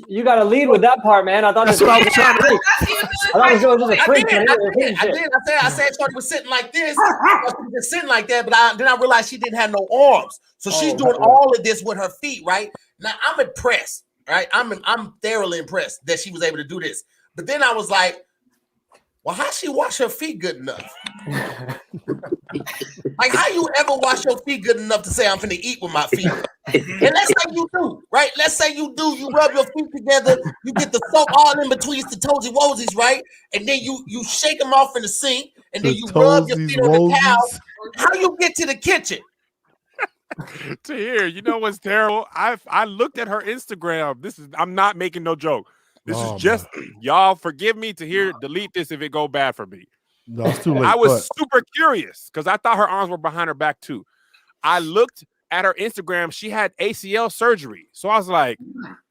You gotta lead with that part, man. I thought that's what I was trying to do. I thought it was just a freak. I said Shorty was sitting like this. She was sitting like that, but then I realized she didn't have no arms. So she's doing all of this with her feet, right? Now I'm impressed, right? I'm thoroughly impressed that she was able to do this. But then I was like, well, how she wash her feet good enough? Like, how you ever wash your feet good enough to say I'm finna eat with my feet? And let's say you do, right? Let's say you do. You rub your feet together. You get the soap all in between the toesy woesies, right? And then you shake them off in the sink, and then you rub your feet on the towel. How you get to the kitchen? Tahir, you know what's terrible? I looked at her Instagram. I'm not making no joke. This is just y'all forgive me. Tahir, delete this if it go bad for me. No, it's too late. I was super curious because I thought her arms were behind her back too. I looked at her Instagram. She had ACL surgery, so I was like,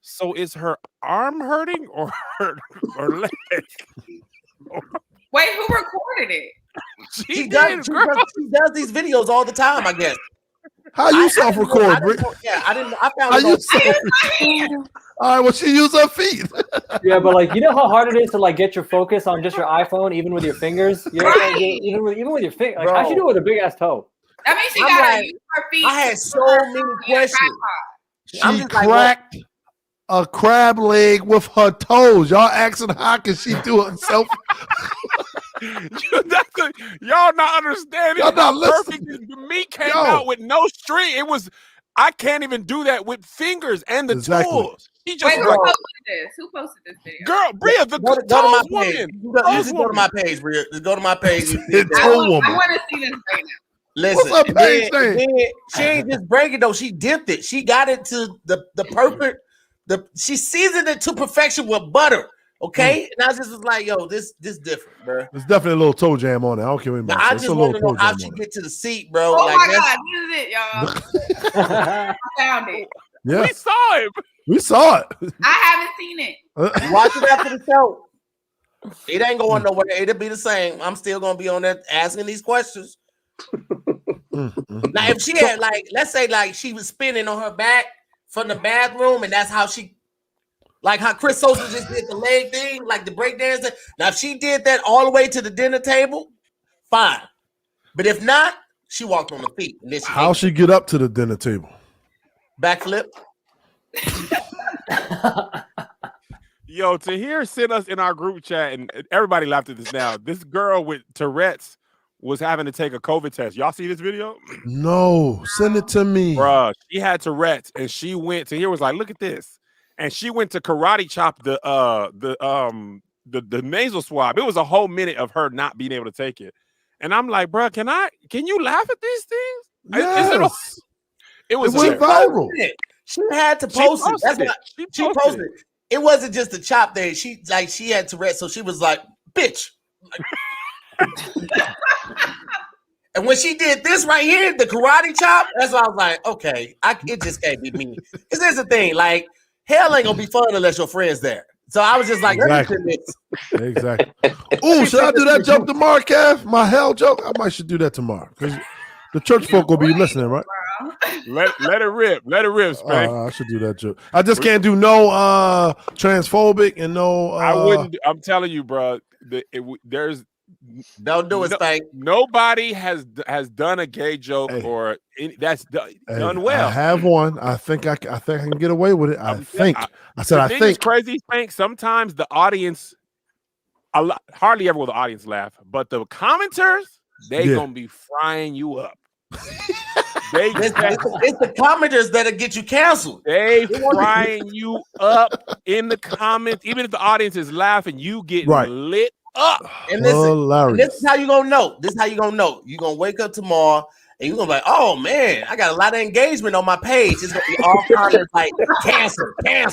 "So is her arm hurting or leg?" Wait, who recorded it? She does these videos all the time, I guess. How you self-record, Brick? I found it. All right, well, she used her feet. Yeah, but like, you know how hard it is to like get your focus on just your iPhone, even with your fingers. You know, like, even with your finger. Like, how'd you do it with a big ass toe? I mean, she got use her feet. I had so many questions. She cracked a crab leg with her toes. Y'all asking how can she do it herself? Y'all not understanding. Y'all not perfect. The meat came out with no string. It was. I can't even do that with fingers and the tools. She just who posted this? Who posted this video? Girl, Bria, the go to my page. You just go to my page, Bria. Just go to my page. I want to see this right now. Listen, What's up, Paige? She ain't just break it though. She dipped it. She got it to the perfect. She seasoned it to perfection with butter. Okay, and I just was like, yo, this different, bro. There's definitely a little toe jam on it. I don't care what anybody I says. just want to know how she get to the seat, bro. Oh like, my god, this is it, y'all. I found it. Yeah, We saw him. we saw it. I haven't seen it. Watch it after the show. It ain't going nowhere. It'll be the same. I'm still gonna be on there asking these questions. Now, if she had let's say she was spinning on her back from the bathroom, and that's how she, like how Chris Sosa just did the leg thing, like the break dance. Now, if she did that all the way to the dinner table, fine. But if not, she walked on the feet. And then How she get up to the dinner table? Backflip. Yo, Tahir sent us in our group chat, and everybody laughed at this now. This girl with Tourette's was having to take a COVID test. Y'all see this video? No, send it to me. Bruh, she had Tourette's, and she went, Tahir was like, look at this. And she went to karate chop the nasal swab. It was a whole minute of her not being able to take it. And I'm like, bruh, can you laugh at these things? Yes. It went hilarious. viral. She had to post it. That's what she posted it. it. It wasn't just a chop there. She had Tourette's, so she was like, bitch. And when she did this right here, the karate chop, that's why I was like, okay, it just can't be me. Because here's the thing, like, hell ain't gonna be fun unless your friend's there. So I was just like, exactly. Oh, should I do that joke tomorrow, Kev? My hell joke? I might should do that tomorrow because the church folk will be listening, right? Let it rip. Let it rip, Spank. I should do that joke. I just can't do no transphobic and no. I wouldn't. I'm telling you, bro. There's don't do it, Spank. Nobody has done a gay joke that's done well. I have one. I think I can get away with it. I think. It's crazy, Spank. Sometimes the audience, hardly ever will the audience laugh, but the commenters, they gonna be frying you up. It's the commenters that'll get you canceled. They frying you up in the comments. Even if the audience is laughing, you get lit up. And this is how you gonna know. This is how you gonna know. You're gonna wake up tomorrow and you're gonna be like, oh man, I got a lot of engagement on my page. It's gonna be all comments like cancel. They're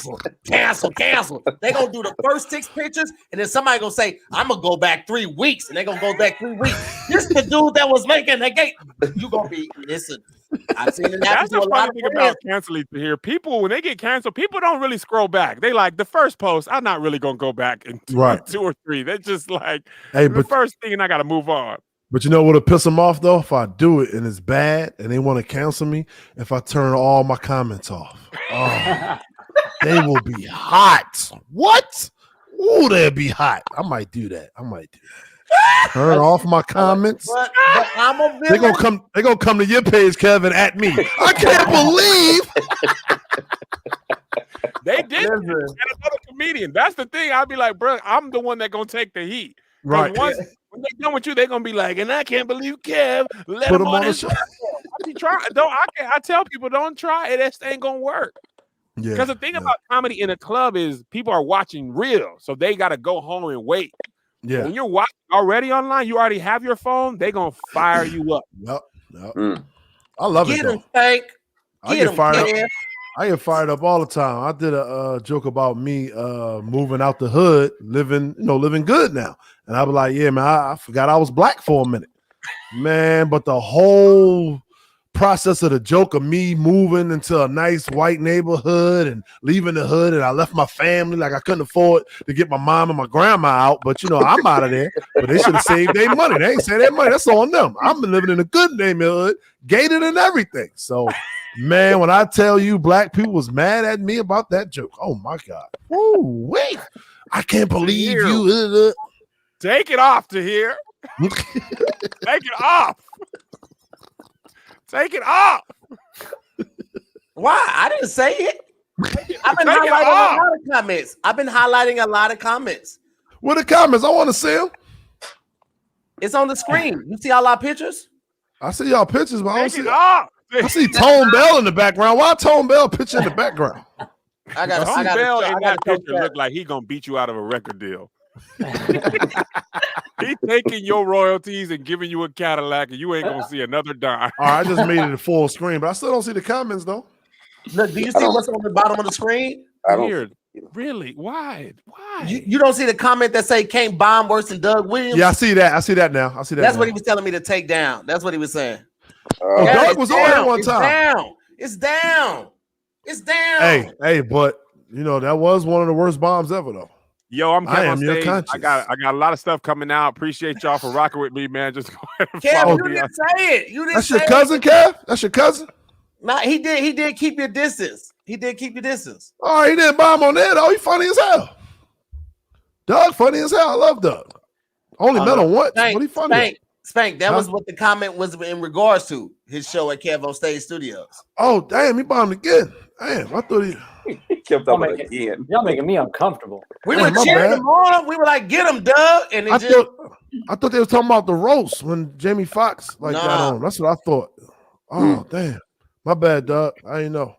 gonna do the first 6 pictures, and then somebody gonna say, I'm gonna go back 3 weeks, and they're gonna go back 3 weeks. This is the dude that was making the gate. You gonna be listen. I've seen it happen to a lot of thing about canceling to hear. People, when they get canceled, people don't really scroll back. They like the first post, I'm not really gonna go back in 2 or 3. They're just like the first thing, and I gotta move on. But you know what'll piss them off though? If I do it and it's bad and they want to cancel me, if I turn all my comments off. Oh, they will be hot. What? Ooh, they'll be hot. I might do that. Turn off my comments. But I'm a They're gonna come to your page, Kevin, at me. I can't believe they did and another comedian. That's the thing. I'll be like, bro, I'm the one that gonna take the heat. Right. When they're done with you, they're gonna be like, and I can't believe Kev let Put him on the his show. I tell people don't try it. That ain't gonna work. Yeah. Because the thing about comedy in a club is people are watching real, so they gotta go home and wait. Yeah. When you're watching already online, you already have your phone. They gonna fire you up. Yep. I love it. Get him, Spank. I get fired up all the time. I did a joke about me moving out the hood, living good now. And I was like, yeah, man, I forgot I was black for a minute. Man, but the whole process of the joke of me moving into a nice white neighborhood and leaving the hood, and I left my family, like I couldn't afford to get my mom and my grandma out, but I'm out of there. But they should have saved their money. They ain't saved their money. That's on them. I'm living in a good neighborhood, gated and everything. So, man, when I tell you black people was mad at me about that joke, oh my God. Ooh, wait. I can't believe you. Take it off to here. Take it off. Take it off. Why? I didn't say it. I've been highlighting a lot of comments. What are the comments? I want to see them. It's on the screen. You see all our pictures? I see y'all pictures, but I don't see. I see Tone Bell in the background. Why Tone Bell picture in the background? Tone Bell in that picture look like he gonna beat you out of a record deal. He taking your royalties and giving you a Cadillac, and you ain't gonna see another dime. All right, I just made it a full screen, but I still don't see the comments though. Look, do you see what's on the bottom of the screen? Weird. Really? Why? You don't see the comment that say can't bomb worse than Doug Williams? Yeah, I see that. I see that now. I see that. That's now. what he was telling me to take down. That's what he was saying. Oh, Doug was on there one time. It's down. It's down. Hey, but you know that was one of the worst bombs ever, though. Yo, I'm KevOnStage. I got a lot of stuff coming out. Appreciate y'all for rocking with me, man. Just go ahead and Kev, follow you me. didn't say it. You didn't. That's your cousin, Kev. That's your cousin. No, he did. He did keep your distance. He did keep your distance. Oh, he didn't bomb on there though. He funny as hell. Doug funny as hell. I love Doug. Only met him once. What he funny? Spank. That was what the comment was in regards to his show at KevOnStage Studios. Oh, damn, he bombed again. Damn, I thought he kept up again. Y'all making me uncomfortable. We were cheering him on. We were like, "Get him, Doug!" And I thought they were talking about the roast when Jamie Foxx got on. That's what I thought. Oh, damn. My bad, Doug. I didn't know.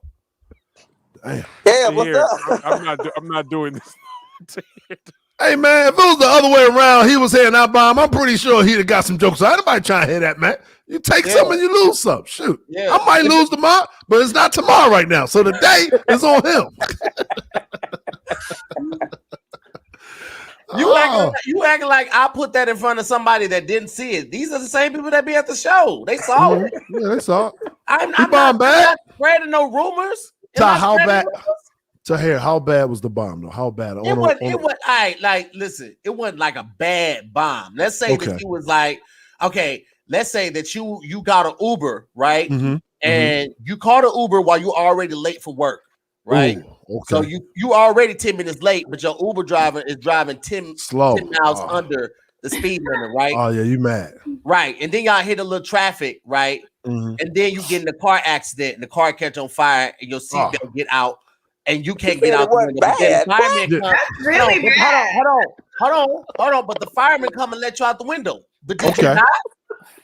Damn. Yeah, what's up? I'm not doing this. Hey, man, if it was the other way around, he was here and I bomb, I'm pretty sure he'd have got some jokes. Ain't nobody trying to hear that, man. You take some and you lose some. Shoot. Yeah. I might lose tomorrow, but it's not tomorrow right now. So the day is on him. You acting like I put that in front of somebody that didn't see it. These are the same people that be at the show. They saw it. Yeah, they saw it. I'm not spreading no rumors. How bad? Tahir, how bad was the bomb though? How bad? It wasn't like listen, it wasn't like a bad bomb. Let's say that you was like, okay, let's say that you got an Uber, right? And you called an Uber while you already late for work, right? Ooh, So you already 10 minutes late, but your Uber driver is driving 10 miles under the speed limit, right? Oh yeah, you mad. Right. And then y'all hit a little traffic, right? And then you get in a car accident and the car catch on fire and your seatbelt get out. And you can't get out the window. That's really bad. Hold on. But the fireman come and let you out the window. But did you die?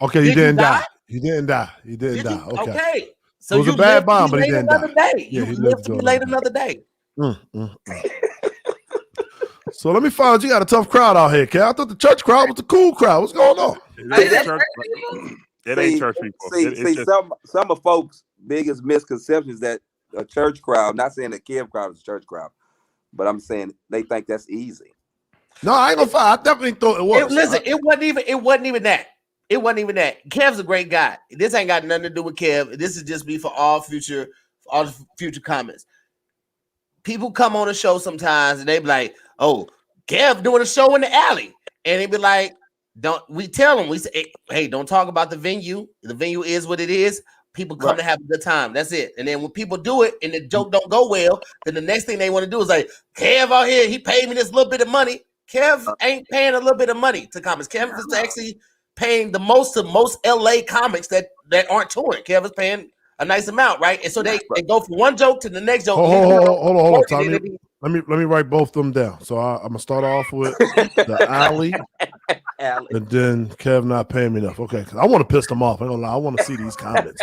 Okay, you didn't die. You didn't die. You didn't die. Okay. So it was a bad bomb, but he didn't die. You lived to be late another day. So let me find out. You got a tough crowd out here, Kev. I thought the church crowd was a cool crowd. What's going on? It ain't church people. See, some of folks' biggest misconceptions that a church crowd, not saying the Kev crowd is a church crowd, but I'm saying they think that's easy. No, I ain't gonna fight. I definitely thought it was. It wasn't even that. It wasn't even that. Kev's a great guy. This ain't got nothing to do with Kev. This is just be for all future comments. People come on the show sometimes and they be like, "Oh, Kev doing a show in the alley," and they be like, "Don't." We tell them, we say, "Hey, don't talk about the venue. The venue is what it is. People come to have a good time. That's it." And then when people do it and the joke don't go well, then the next thing they want to do is like, Kev out here, he paid me this little bit of money. Kev ain't paying a little bit of money to comics. Kev is actually paying the most to most LA comics that aren't touring. Kev is paying a nice amount, right? And so they go from one joke to the next joke. Hold on. Tommy. Let me write both of them down. So I'm gonna start off with the alley. And then Kev not paying me enough. Okay, because I want to piss them off. I ain't gonna lie. I want to see these comments.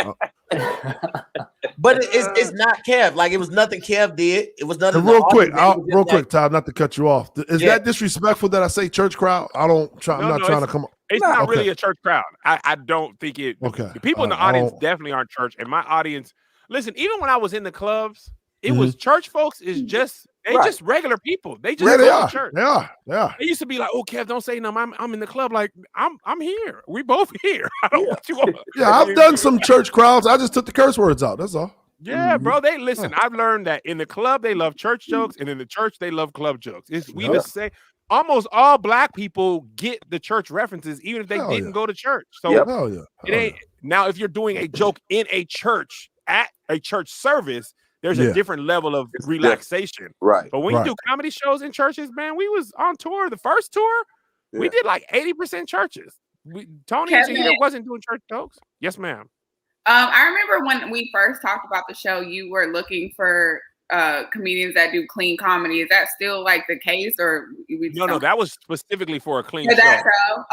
But it's not Kev. Like it was nothing Kev did. It was nothing. Real quick, Todd, not to cut you off. Is that disrespectful that I say church crowd? I'm not trying to come up. It's not really a church crowd. I don't think it. Okay. The people in the audience definitely aren't church. And my audience, listen, even when I was in the clubs, it was church folks is just just regular people. They just go to church. They are. They used to be like, "Oh, Kev, don't say nothing. I'm in the club." Like I'm here. We both here. I don't want you. Yeah, I've done some church crowds. I just took the curse words out. That's all. Yeah, bro. They listen. I've learned that in the club they love church jokes, and in the church they love club jokes. We the same. Almost all black people get the church references, even if they didn't go to church. So it ain't now. If you're doing a joke in a church at a church service, there's a different level of relaxation. Right. But when you do comedy shows in churches, man, we was on tour. The first tour, we did like 80% churches. Tony wasn't doing church jokes. Yes, ma'am. I remember when we first talked about the show, you were looking for comedians that do clean comedy. Is that still like the case, or no? That was specifically for a clean show.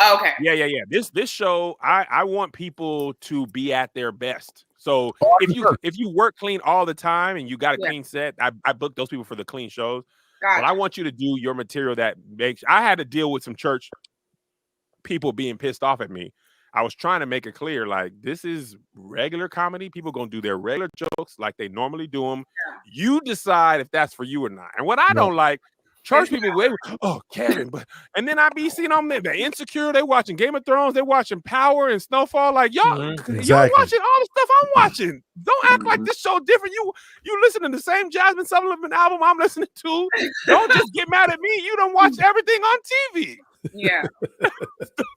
Oh, okay. Yeah. This show, I want people to be at their best. So if you work clean all the time and you got a clean set, I book those people for the clean shows. But I want you to do your material that makes. I had to deal with some church people being pissed off at me. I was trying to make it clear, like, this is regular comedy. People gonna do their regular jokes like they normally do them. You decide if that's for you or not. And what I don't like, church people, oh, Kevin, and then I be seeing them, they're insecure. They watching Game of Thrones. They watching Power and Snowfall. Like, y'all, y'all watching all the stuff I'm watching. Don't act like this show different. You listening to the same Jasmine Sullivan album I'm listening to. Don't just get mad at me. You don't watch everything on TV. Yeah.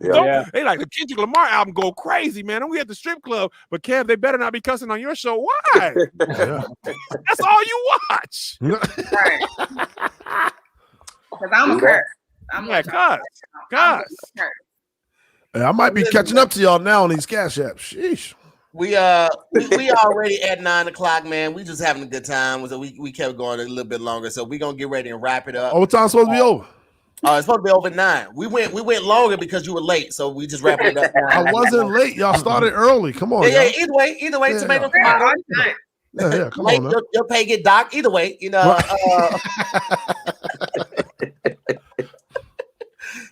They like the Kendrick Lamar album go crazy, man. And we at the strip club, but Kev, they better not be cussing on your show. Why? That's all you watch. Right. Because I'm a curse. Cuss. Hey, I might be catching up to y'all now on these Cash Apps. Sheesh. We already at 9 o'clock, man. We just having a good time. So we kept going a little bit longer. So we're gonna get ready and wrap it up. Oh, what time's supposed to be over? It's supposed to be over at 9. We went longer because you were late, so we just wrapped it up. I wasn't late. Y'all started early. Come on. Yeah. Either way, tomato. Yeah, come on. Your pay get docked. Either way, you know.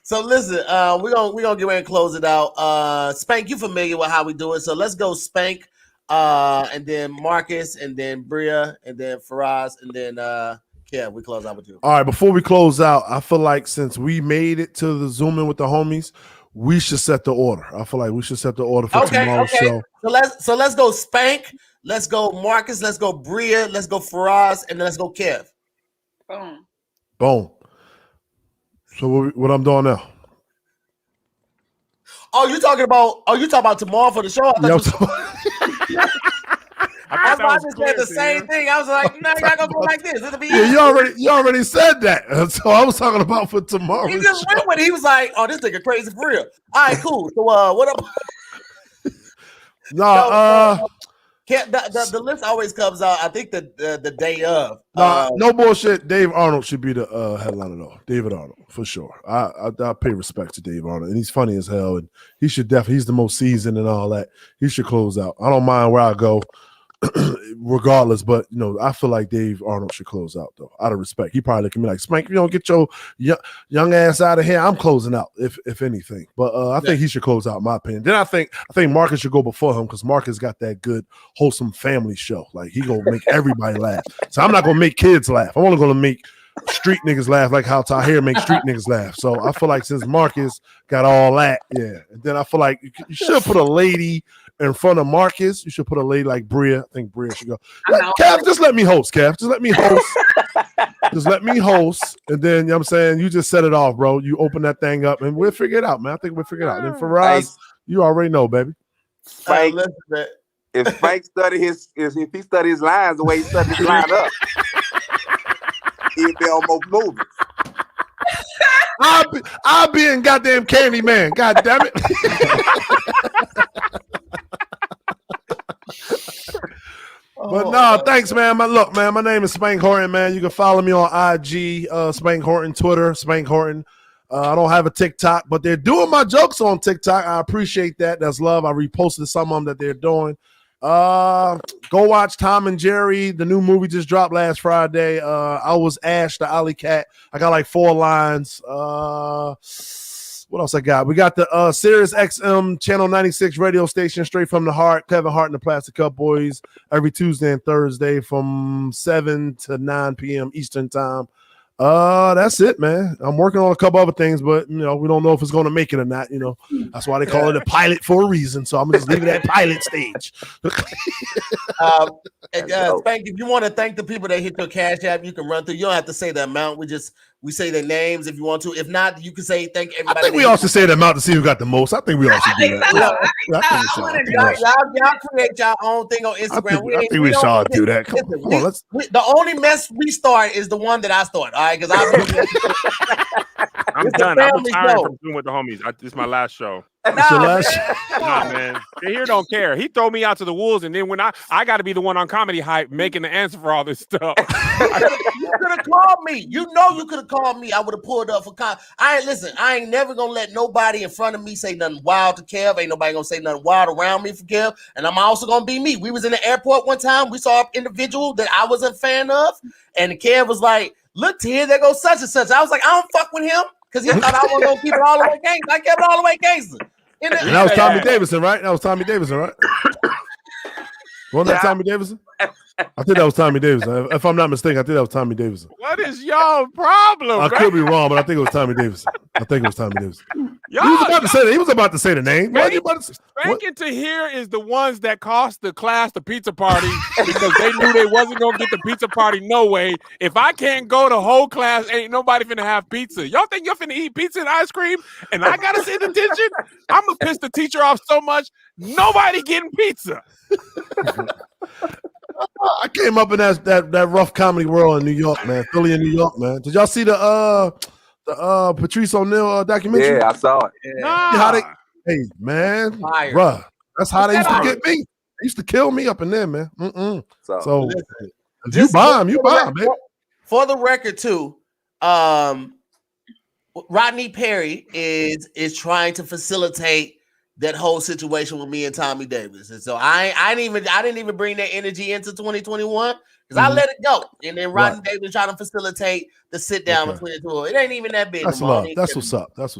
So listen, we're gonna get ready and close it out. Spank, you familiar with how we do it? So let's go Spank, and then Marcus, and then Bria, and then Feraz, and then we close out with you. All right, before we close out, I feel like since we made it to the Zoom in with the homies, we should set the order. I feel like we should set the order for tomorrow's show. So let's go Spank, let's go Marcus, let's go Bria, let's go Feraz, and then let's go Kev. Boom. So what I'm doing now? Oh, you talking about tomorrow for the show? I just said the same thing. I was like, no, y'all gonna go like this. It'll be easy. You already said that. So I was talking about for tomorrow. He just went with it. He was like, oh, this nigga crazy for real. All right, cool. So what up? The list always comes out, I think the day of. No bullshit. Dave Arnold should be the headliner though. David Arnold, for sure. I pay respect to Dave Arnold, and he's funny as hell, and he should definitely, he's the most seasoned and all that. He should close out. I don't mind where I go. Regardless, but I feel like Dave Arnold should close out though, out of respect. He probably looking at me like, Spank, if you don't get your young ass out of here, I'm closing out, if anything. But I think he should close out, in my opinion. Then I think Marcus should go before him, because Marcus got that good, wholesome family show. Like, he gonna make everybody laugh. So I'm not gonna make kids laugh. I'm only gonna make street niggas laugh, like how Tahir makes street niggas laugh. So I feel like since Marcus got all that, and then I feel like you should put a lady in front of Marcus. You should put a lady like Bria. I think Bria should go. Kev, just let me host, Kev. Just let me host. Just let me host. And then, you know what I'm saying, you just set it off, bro. You open that thing up and we'll figure it out, man. I think we'll figure it out. And then Feraz, you already know, baby. Spank, if Spank study if he study his lines the way he studied his line up, he'd be almost moving. I'll be in goddamn Candyman. God damn it. But no, thanks, man. Look, man, my name is Spank Horton, man. You can follow me on IG, Spank Horton, Twitter, Spank Horton. I don't have a TikTok, but they're doing my jokes on TikTok. I appreciate that. That's love. I reposted some of them that they're doing. Go watch Tom and Jerry. The new movie just dropped last Friday. I was Ash, the Alley Cat. I got like 4 lines. What else I got? We got the Sirius XM Channel 96 radio station, straight from the heart. Kevin Hart and the Plastic Cup Boys every Tuesday and Thursday from 7 to 9 p.m. Eastern time. That's it, man. I'm working on a couple other things, but we don't know if it's going to make it or not. That's why they call it a pilot for a reason. So I'm gonna just leave it at pilot stage. Spank, if you want to thank the people that hit your Cash App, you can run through. You don't have to say the amount. We say their names if you want to. If not, you can say thank everybody. I think we all should say the amount to see who got the most. I think we all should do that. Y'all create y'all own thing on Instagram. I think we should all do that. Come on, let's. The only mess we start is the one that I start. All right, because I'm done. I'm retiring from Zoom with the homies. This is my last show. Nah, man. Tahir don't care. He throw me out to the wolves, and then when I got to be the one on Comedy Hype making the answer for all this stuff. You could have called me. You could have called me. I would have pulled up for I ain't never gonna let nobody in front of me say nothing wild to Kev. Ain't nobody gonna say nothing wild around me for Kev. And I'm also gonna be me. We was in the airport one time. We saw an individual that I wasn't a fan of, and Kev was like, "Look, Tahir, there goes such and such." I was like, "I don't fuck with him." because he thought I was gonna keep it all the way gangster. I kept it all the way gangster. And that was Tommy Davidson, right? That was Tommy Davidson, right? Wasn't that Tommy Davidson? I think that was Tommy Davidson. If I'm not mistaken, I think that was Tommy Davidson. What is y'all problem? I could be wrong, but I think it was Tommy Davidson. He was about to say the name. Spank and Tahir is the ones that cost the class the pizza party because they knew they wasn't gonna get the pizza party no way. If I can't go, the whole class ain't nobody finna have pizza. Y'all think you're finna eat pizza and ice cream and I gotta sit in attention? I'm gonna piss the teacher off so much, nobody getting pizza. I came up in that rough comedy world in New York, man. Philly and New York, man. Did y'all see the Patrice O'Neal documentary? Yeah, I saw it. Nah. Hey, man, bruh, that's how they used to get me. They used to kill me up in there, man. So you bomb, man. For the record, too, Rodney Perry is trying to facilitate that whole situation with me and Tommy Davis, and so I didn't even bring that energy into 2021 because I let it go. And then Rodney Davis trying to facilitate the sit down between the two. It ain't even that big. That's love. That's what's up. Yeah, you know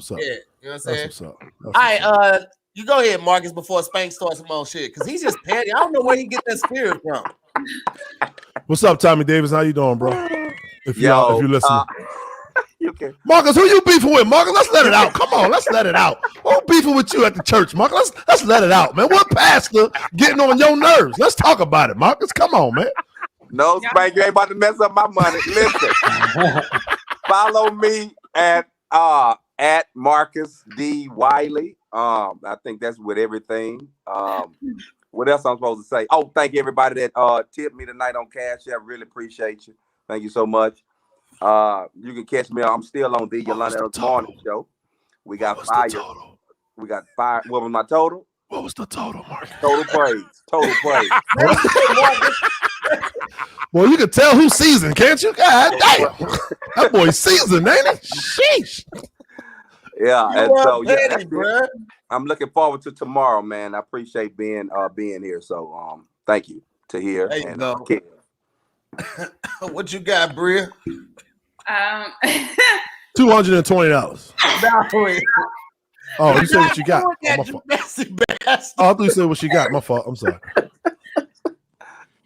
what I'm saying. That's what's up. All right, you go ahead, Marcus, before Spank starts some more shit because he's just petty. I don't know where he get that spirit from. What's up, Tommy Davis? How you doing, bro? If you listen. Okay. Marcus, who you beefing with? Marcus, let's let it out. Come on, let's let it out. Who beefing with you at the church, Marcus? Let's let it out, man. What pastor getting on your nerves? Let's talk about it, Marcus. Come on, man. No, Spank, you ain't about to mess up my money. Listen, follow me at Marcus D. Wiley. I think that's with everything. What else I'm supposed to say? Oh, thank you everybody that tipped me tonight on Cashapp. Really appreciate you. Thank you so much. You can catch me. I'm still on the Yolanda Morning Show. We got fire. We got fire. What was my total? What was the total, Mark? Total praise. Total praise. Well, you can tell who's seasoned, can't you? God damn. That boy's seasoned, ain't it? Sheesh. Yeah, and so I'm looking forward to tomorrow, man. I appreciate being here. So thank you to hear and Kev. What you got, Bria? $220. Oh, you said what you got. I thought you said what you got. My fault. I'm sorry.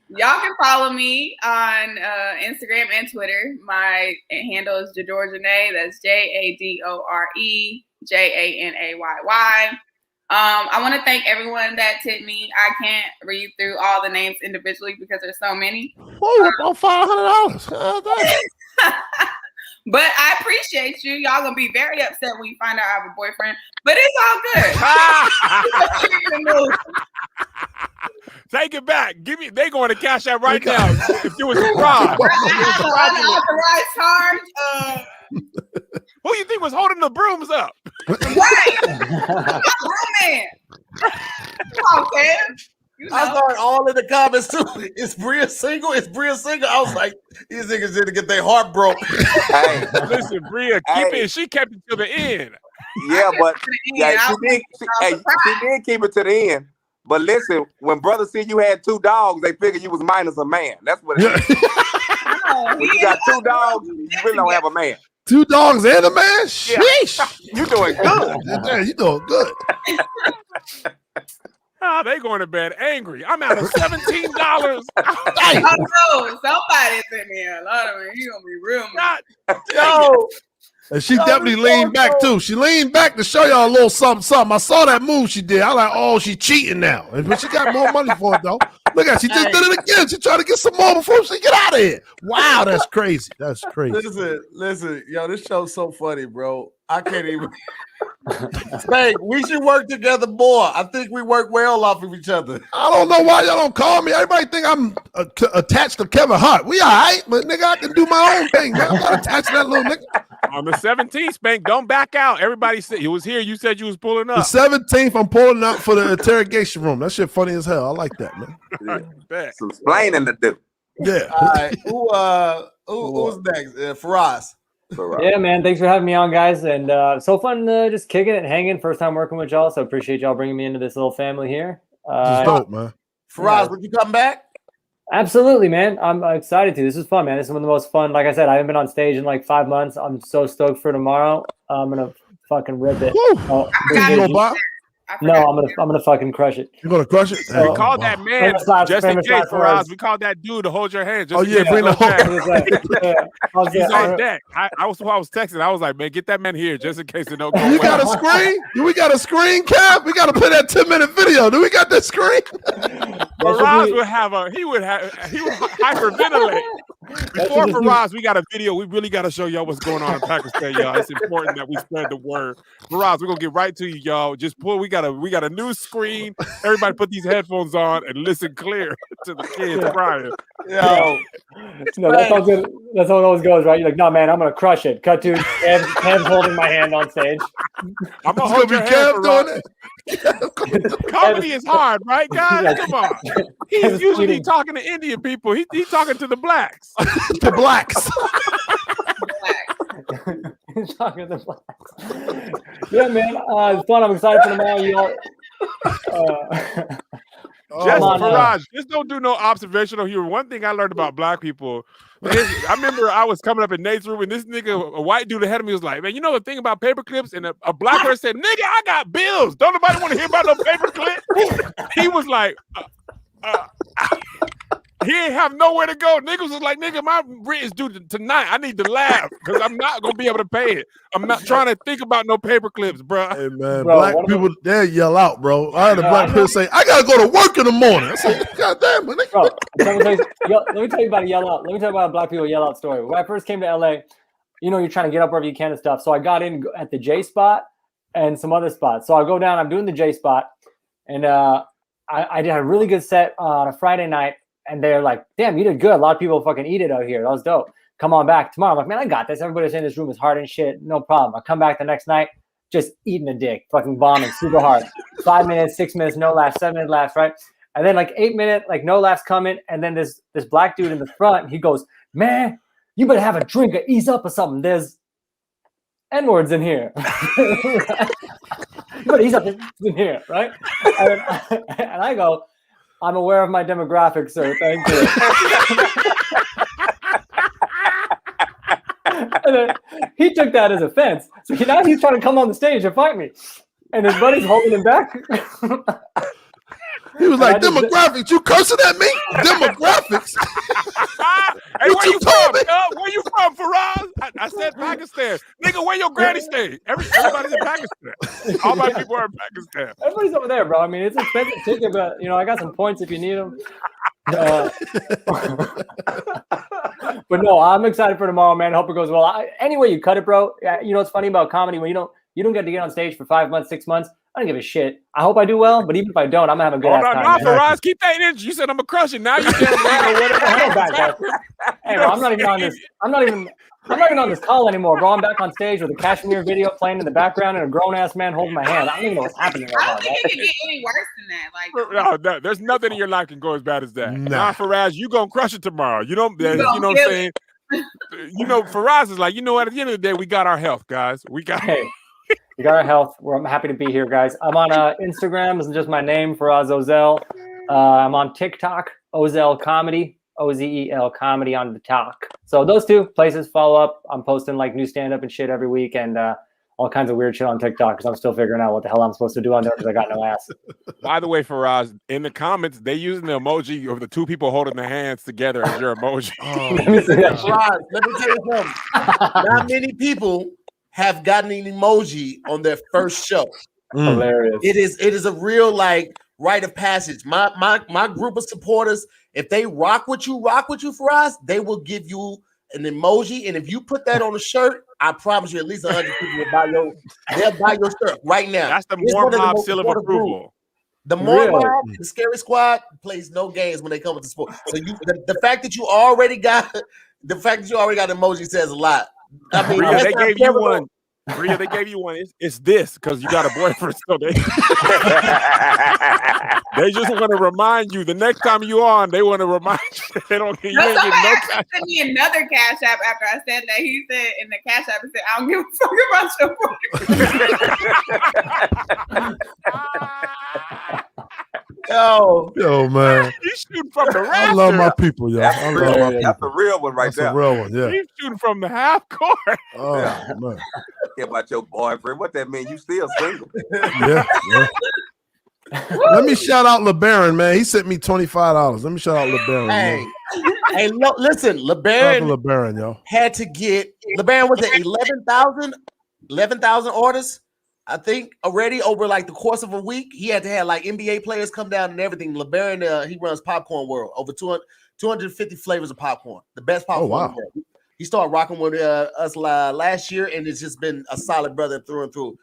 Y'all can follow me on Instagram and Twitter. My handle is Bria Janay. That's JADOREJANAYY. I want to thank everyone that tipped me. I can't read through all the names individually because there's so many. About $500. But I appreciate you. Y'all gonna be very upset when you find out I have a boyfriend. But it's all good. Take it back. They going to cash out right now. If you was surprised. Authorized charge. Who you think was holding the brooms up? Right. Man. Come on, Kev. I saw it all in the comments too. Is Bria single? Is Bria single? I was like, these niggas didn't get their heart broke. Hey, listen, Bria, keep it. She kept it to the end. Yeah, but she did keep it to the end. But listen, when brothers see you had 2 dogs, they figure you was minus a man. That's what it is. When you got 2 dogs, you really don't have a man. 2 dogs and a man? Sheesh. You doing good. Yeah, you doing good. They going to bed angry. I'm out of $17. Oh no, somebody's in there. Lord, you gonna be real. Yo. And she definitely leaned back too. She leaned back to show y'all a little something. I saw that move she did. I like, oh, she cheating now. But she got more money for it though. Look at, she just did it again. She trying to get some more before she get out of here. Wow, that's crazy. That's crazy. Listen, yo, this show's so funny, bro. I can't even. Spank, we should work together more. I think we work well off of each other. I don't know why y'all don't call me. Everybody think I'm attached to Kevin Hart. We all right, but nigga, I can do my own thing, man. I'm not attached to that little nigga. On the 17th, Spank, don't back out. Everybody said it was here. You said you was pulling up. The 17th, I'm pulling up for the interrogation room. That shit funny as hell. I like that, man. Some explaining to do. Yeah. All right. Who's next? Feraz. Yeah, man. Thanks for having me on, guys. And so fun just kicking it and hanging. First time working with y'all, so appreciate y'all bringing me into this little family here. This is dope, man. Feraz, would you come back? Absolutely, man. I'm excited to. This is fun, man. This is one of the most fun. Like I said, I haven't been on stage in like 5 months. I'm so stoked for tomorrow. I'm gonna fucking rip it. Woo. No, I'm gonna fucking crush it. You're gonna crush it. We called that man just in case, Feraz. We called that dude to hold your hand. Just bring the whole. He's on deck. I was texting. I was like, man, get that man here just in case it don't go. You got a screen? Do we got a screen, Kev? We got to play that 10-minute video. Do we got that screen? Feraz would hyperventilate. Before Feraz, we got a video. We really got to show y'all what's going on in Pakistan, y'all. It's important that we spread the word. Feraz, we're gonna get right to you, y'all. Just pull. We got a new screen. Everybody put these headphones on and listen clear to the kids crying. Yo, no, that's how good. That's how it always goes, right? You're like, no, man, I'm gonna crush it. Cut to Kev's holding my hand on stage. I'm gonna hold your hand, doing it. Comedy is hard, right, guys? Come on. He's usually talking to Indian people. He's talking to the blacks. The blacks. He's talking to the blacks. Yeah, man, it's fun. I'm excited for tomorrow. You all. Feraz, just don't do no observational humor. One thing I learned about black people, I remember I was coming up in Nate's room and this nigga, a white dude ahead of me was like, man, you know the thing about paper clips? And a black person said, nigga, I got bills. Don't nobody want to hear about no paper clip. He was like, he ain't have nowhere to go. Niggas was like, nigga, my rent is due tonight. I need to laugh because I'm not going to be able to pay it. I'm not trying to think about no paper clips, bro. Hey, man, black people, they yell out, bro. I had a black person say, I got to go to work in the morning. I said, God damn, man. Bro, let me tell you about a yell out. Let me tell you about a black people yell out story. When I first came to LA, you know, you're trying to get up wherever you can and stuff. So I got in at the J spot and some other spots. So I go down, I'm doing the J spot, and I did a really good set on a Friday night. And they're like, damn, you did good. A lot of people fucking eat it out here. That was dope. Come on back tomorrow. I'm like, man, I got this. Everybody's saying this room is hard and shit. No problem. I come back the next night, just eating a dick, fucking bombing super hard. 5 minutes, 6 minutes, no laughs, 7 minutes laughs, right? And then like 8 minutes, like no laughs coming. And then this black dude in the front, he goes, man, you better have a drink or ease up or something. There's N-words in here. You better ease up in here, right? And I go, I'm aware of my demographics, sir. Thank you. And then he took that as offense. So now he's trying to come on the stage and fight me. And his buddy's holding him back. He was like, demographics, you cursing at me? Demographics? Hey, where you from? Where you from, Feraz? I said Pakistan. Nigga, where your granny stay? Everybody's in Pakistan. All my people are in Pakistan. Everybody's over there, bro. I mean, it's an expensive ticket, but, you know, I got some points if you need them. But no, I'm excited for tomorrow, man. Hope it goes well. Anyway you cut it, bro. You know what's funny about comedy? When you don't get to get on stage for 5 months, 6 months, I don't give a shit. I hope I do well, but even if I don't, I'm gonna have a good time. Feraz, keep that energy. You said I'm a crush it. Now you can't Hey, bro, I'm not even on this. I'm not even on this call anymore, bro. I'm back on stage with a Cashmere video playing in the background and a grown ass man holding my hand. I don't even know what's happening right now. I don't think it can get any worse than that. No, there's nothing in your life can go as bad as that. Nah, Feraz, you gonna crush it tomorrow. You know what I'm saying? You know, Feraz is like, you know what? At the end of the day, we got our health, guys. We got our health. I'm happy to be here, guys. I'm on Instagram. This is just my name, Feraz Ozel. I'm on TikTok, Ozel Comedy, Ozel Comedy on the talk. So those two places, follow up. I'm posting like new stand-up and shit every week and all kinds of weird shit on TikTok because I'm still figuring out what the hell I'm supposed to do on there because I got no ass. By the way, Feraz, in the comments, they using the emoji of the two people holding their hands together as your emoji. Let me tell you something. Not many people have gotten an emoji on their first show. Hilarious. It is a real like rite of passage. My group of supporters, if they rock with you, Feraz, they will give you an emoji, and if you put that on a shirt, I promise you, at least 100 people will buy your shirt right now. That's the MooreMods seal of approval. The MooreMods, the Scary Squad plays no games when they come with the sport. So the fact that you already got an emoji says a lot. I mean, Bria, they gave you one. Bria, they gave you one. It's this because you got a boyfriend. So they just want to remind you the next time you on. They want to remind you. They don't. You ain't getting no cash. Sent me another Cash App after I said that. He said in the Cash App, he said, "I don't give a fuck about your boyfriend." Yo, man. He's shooting from the rafters. I love my people, y'all. That's the real one right there. That's a real one, yeah. He's shooting from the half court. Oh, man. care about your boyfriend. What that mean? You still single? Yeah. Let me shout out LeBaron, man. He sent me $25. Let me shout out LeBaron. Hey, hey, listen, LeBaron, yo. had to get LeBaron was at 11,000 orders, I think, already over like the course of a week. He had to have like NBA players come down and everything. LeBaron, he runs Popcorn World, over 250 flavors of popcorn, the best popcorn in the world. He started rocking with us last year, and it's just been a solid brother through and through.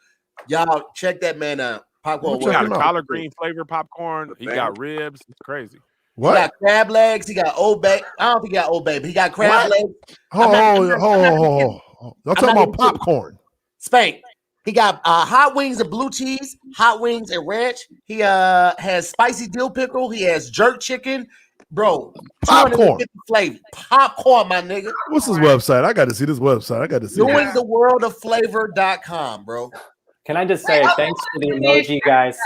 Y'all check that man out. Popcorn. He got a collard green flavor popcorn. He got ribs. It's crazy. What? He got crab legs. He got Old Bay. I don't think he got Old Bay, but he got crab legs. Hold. I'm talking about popcorn. Spank. He got hot wings and blue cheese, hot wings and ranch. He has spicy dill pickle. He has jerk chicken. Bro, popcorn flavor. Popcorn, my nigga. What's his website? I got to see this website. I got to see doingtheworldofFlavor.com, bro. Can I just say thanks for the emoji, guys?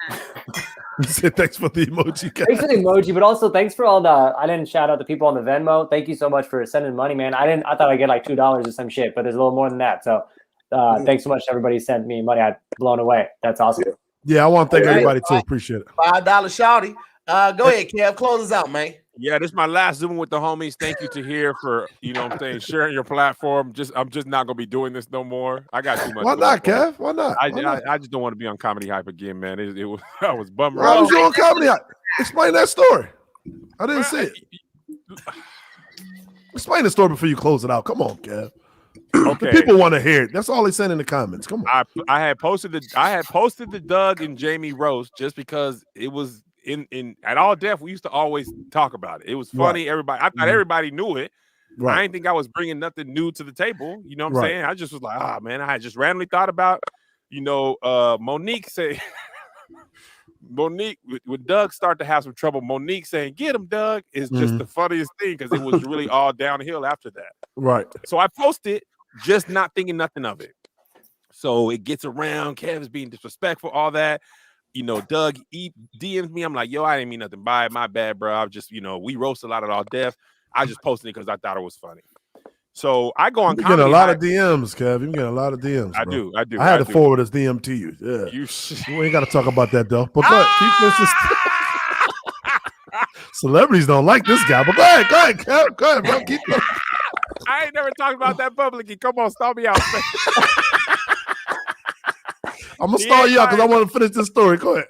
You said thanks for the emoji, guys. Thanks for the emoji, but also thanks for all the. I didn't shout out the people on the Venmo. Thank you so much for sending money, man. I thought I'd get like $2 or some shit, but there's a little more than that. So thanks so much to everybody who sent me money. I'm blown away. That's awesome. Yeah, I want to thank everybody too. Appreciate it. $5 shawty. Go ahead, Kev. Close us out, man. Yeah, this is my last Zoom with the homies. Thank you to Tahir for, what I'm saying, sharing your platform. I'm just not gonna be doing this no more. I got too much. Why not, Kev? Why not? I just don't want to be on Comedy Hype again, man. It was I was bummed. Why was you on Comedy Hype? Explain that story. I didn't see it. Explain the story before you close it out. Come on, Kev. Okay. People want to hear it. That's all they said in the comments. Come on. I had posted the Doug and Jamie roast just because it was in at All Def. We used to always talk about it. It was funny. Right. I thought everybody knew it. Right. I didn't think I was bringing nothing new to the table. You know what I'm saying? I just was like, man, I had just randomly thought about, Monique say. Monique, when Doug started to have some trouble, Monique saying, "Get him, Doug," is just the funniest thing because it was really all downhill after that. Right. So I posted, just not thinking nothing of it. So it gets around. Kev's being disrespectful, all that. Doug DMs me. I'm like, yo, I didn't mean nothing by it. My bad, bro. I've just, we roast a lot at All Def. I just posted it because I thought it was funny. So I go on. You get a lot of DMs, Kev. You get a lot of DMs. Bro. I do. I had to forward this DM to you. Yeah. You ain't got to talk about that though. But keep this. Celebrities don't like this guy. But go ahead, Kev. Go ahead, bro. Keep going. I ain't never talked about that publicly. Come on, stall me out. I'm gonna stall you out because I want to finish this story. Go ahead.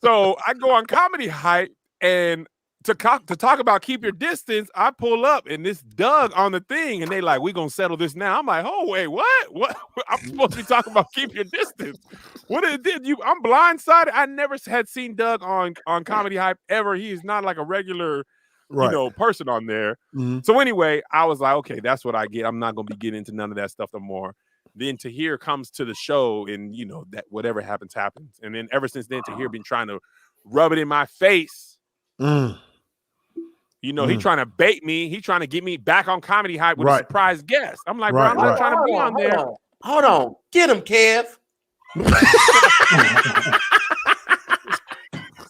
So I go on Comedy Hype, and to talk about keep your distance, I pull up and this Doug on the thing, and they like, we gonna settle this now. I'm like, oh wait, what? I'm supposed to be talking about keep your distance. What did you? I'm blindsided. I never had seen Doug on Comedy Hype ever. He is not like a regular, person on there. Mm-hmm. So anyway, I was like, okay, that's what I get. I'm not gonna be getting into none of that stuff no more. Then Tahir comes to the show, and that whatever happens. And then ever since then, Tahir been trying to rub it in my face. He trying to bait me. He trying to get me back on Comedy Hype with a surprise guest. I'm like, bro, I'm not trying to be on there. Hold on. Get him, Kev. That's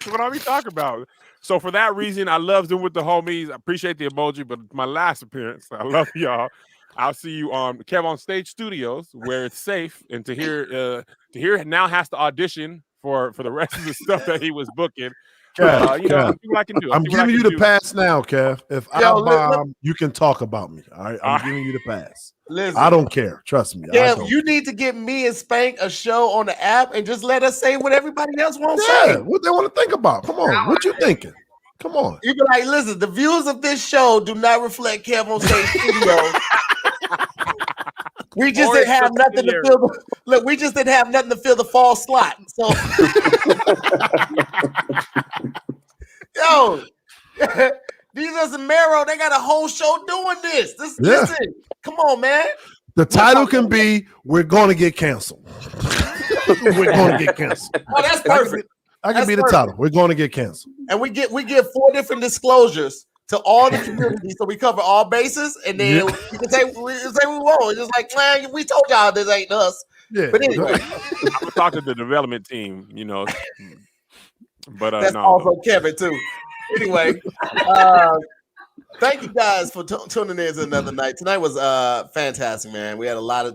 what I be talking about. So for that reason, I love them with the homies. I appreciate the emoji, but my last appearance. I love y'all. I'll see you on KevOnStage Studios where it's safe. And Tahir now has to audition for the rest of the stuff that he was booking. Kev, see what I can do. I'm giving you the pass now, Kev. If I bomb, you can talk about me. All right, I'm giving you the pass. Listen, I don't care. Trust me. Kev, you need to get me and Spank a show on the app and just let us say what everybody else wants to say. What they want to think about. Come on. What you thinking? Come on. You be like, listen, the views of this show do not reflect KevOnStage Studios. We just didn't have nothing to fill. We just didn't have nothing to fill the fall slot. So, yo, these are some Mero. They got a whole show doing this. Listen, come on, man. The title can be "We're going to get canceled." We're going to get canceled. Oh, that's perfect. I can be the title. We're going to get canceled. And we give 4 different disclosures to all the community, so we cover all bases, and then we can say we won't. It's just like, man, we told y'all this ain't us. Yeah. But anyway, I'm gonna talk to the development team, But that's no. also Kevin too. Anyway, Thank you guys for tuning in to another night. Tonight was fantastic, man. We had a lot of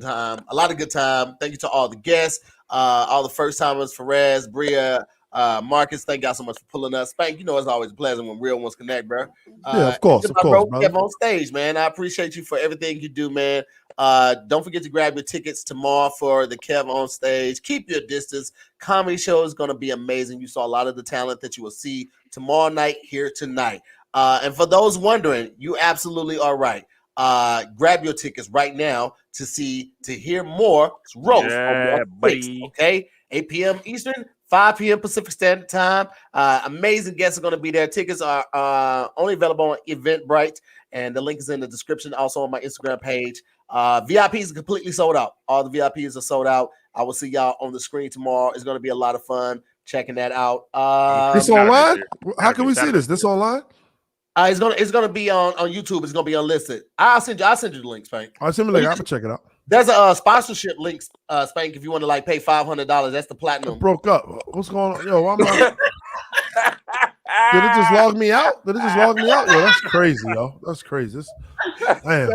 good time. Thank you to all the guests, all the first timers, Feraz, Bria, Marcus. Thank y'all so much for pulling us. Spank, you know it's always a pleasure when real ones connect, bro. Yeah, of course, bro. KevOnStage, man. I appreciate you for everything you do, man. Don't forget to grab your tickets tomorrow for the KevOnStage. Keep your distance. Comedy show is going to be amazing. You saw a lot of the talent that you will see tomorrow night here tonight. And for those wondering, you absolutely are right. Grab your tickets right now to see TahirMoore roast on Netflix, okay? 8 p.m. Eastern, 5 p.m. Pacific Standard Time. Amazing guests are going to be there. Tickets are only available on Eventbrite, and the link is in the description, also on my Instagram page. VIPs are completely sold out. All the VIPs are sold out. I will see y'all on the screen tomorrow. It's going to be a lot of fun checking that out. This online? How can we see this? This online? It's gonna be on YouTube. It's gonna be unlisted. I'll send you the link, Spank. I'll send me the link. I'm gonna check it out. There's a sponsorship link, Spank. If you want to like pay $500, that's the platinum. I broke up. What's going on? Yo, I'm not... Did it just log me out? Yo, that's crazy, yo. That's crazy. Damn. I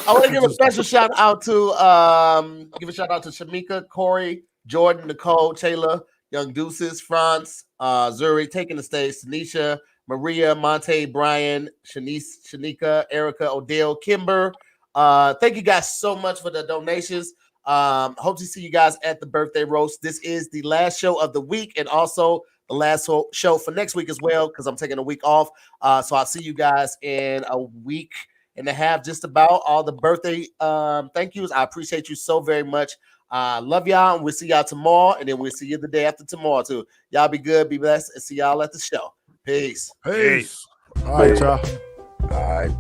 want to give a special shout out to Shamika, Corey, Jordan, Nicole, Taylor, Young Deuces, France, Zuri, taking the stage, Tanisha, Maria, Monte, Brian, Shanice, Shanika, Erica, Odell, Kimber. Thank you guys so much for the donations. Hope to see you guys at the birthday roast. This is the last show of the week and also the last show for next week as well, because I'm taking a week off. So I'll see you guys in a week and a half, just about. All the birthday thank yous. I appreciate you so very much. Love y'all, and we'll see y'all tomorrow, and then we'll see you the day after tomorrow too. Y'all be good, be blessed, and see y'all at the show. Peace. All right, y'all. All right.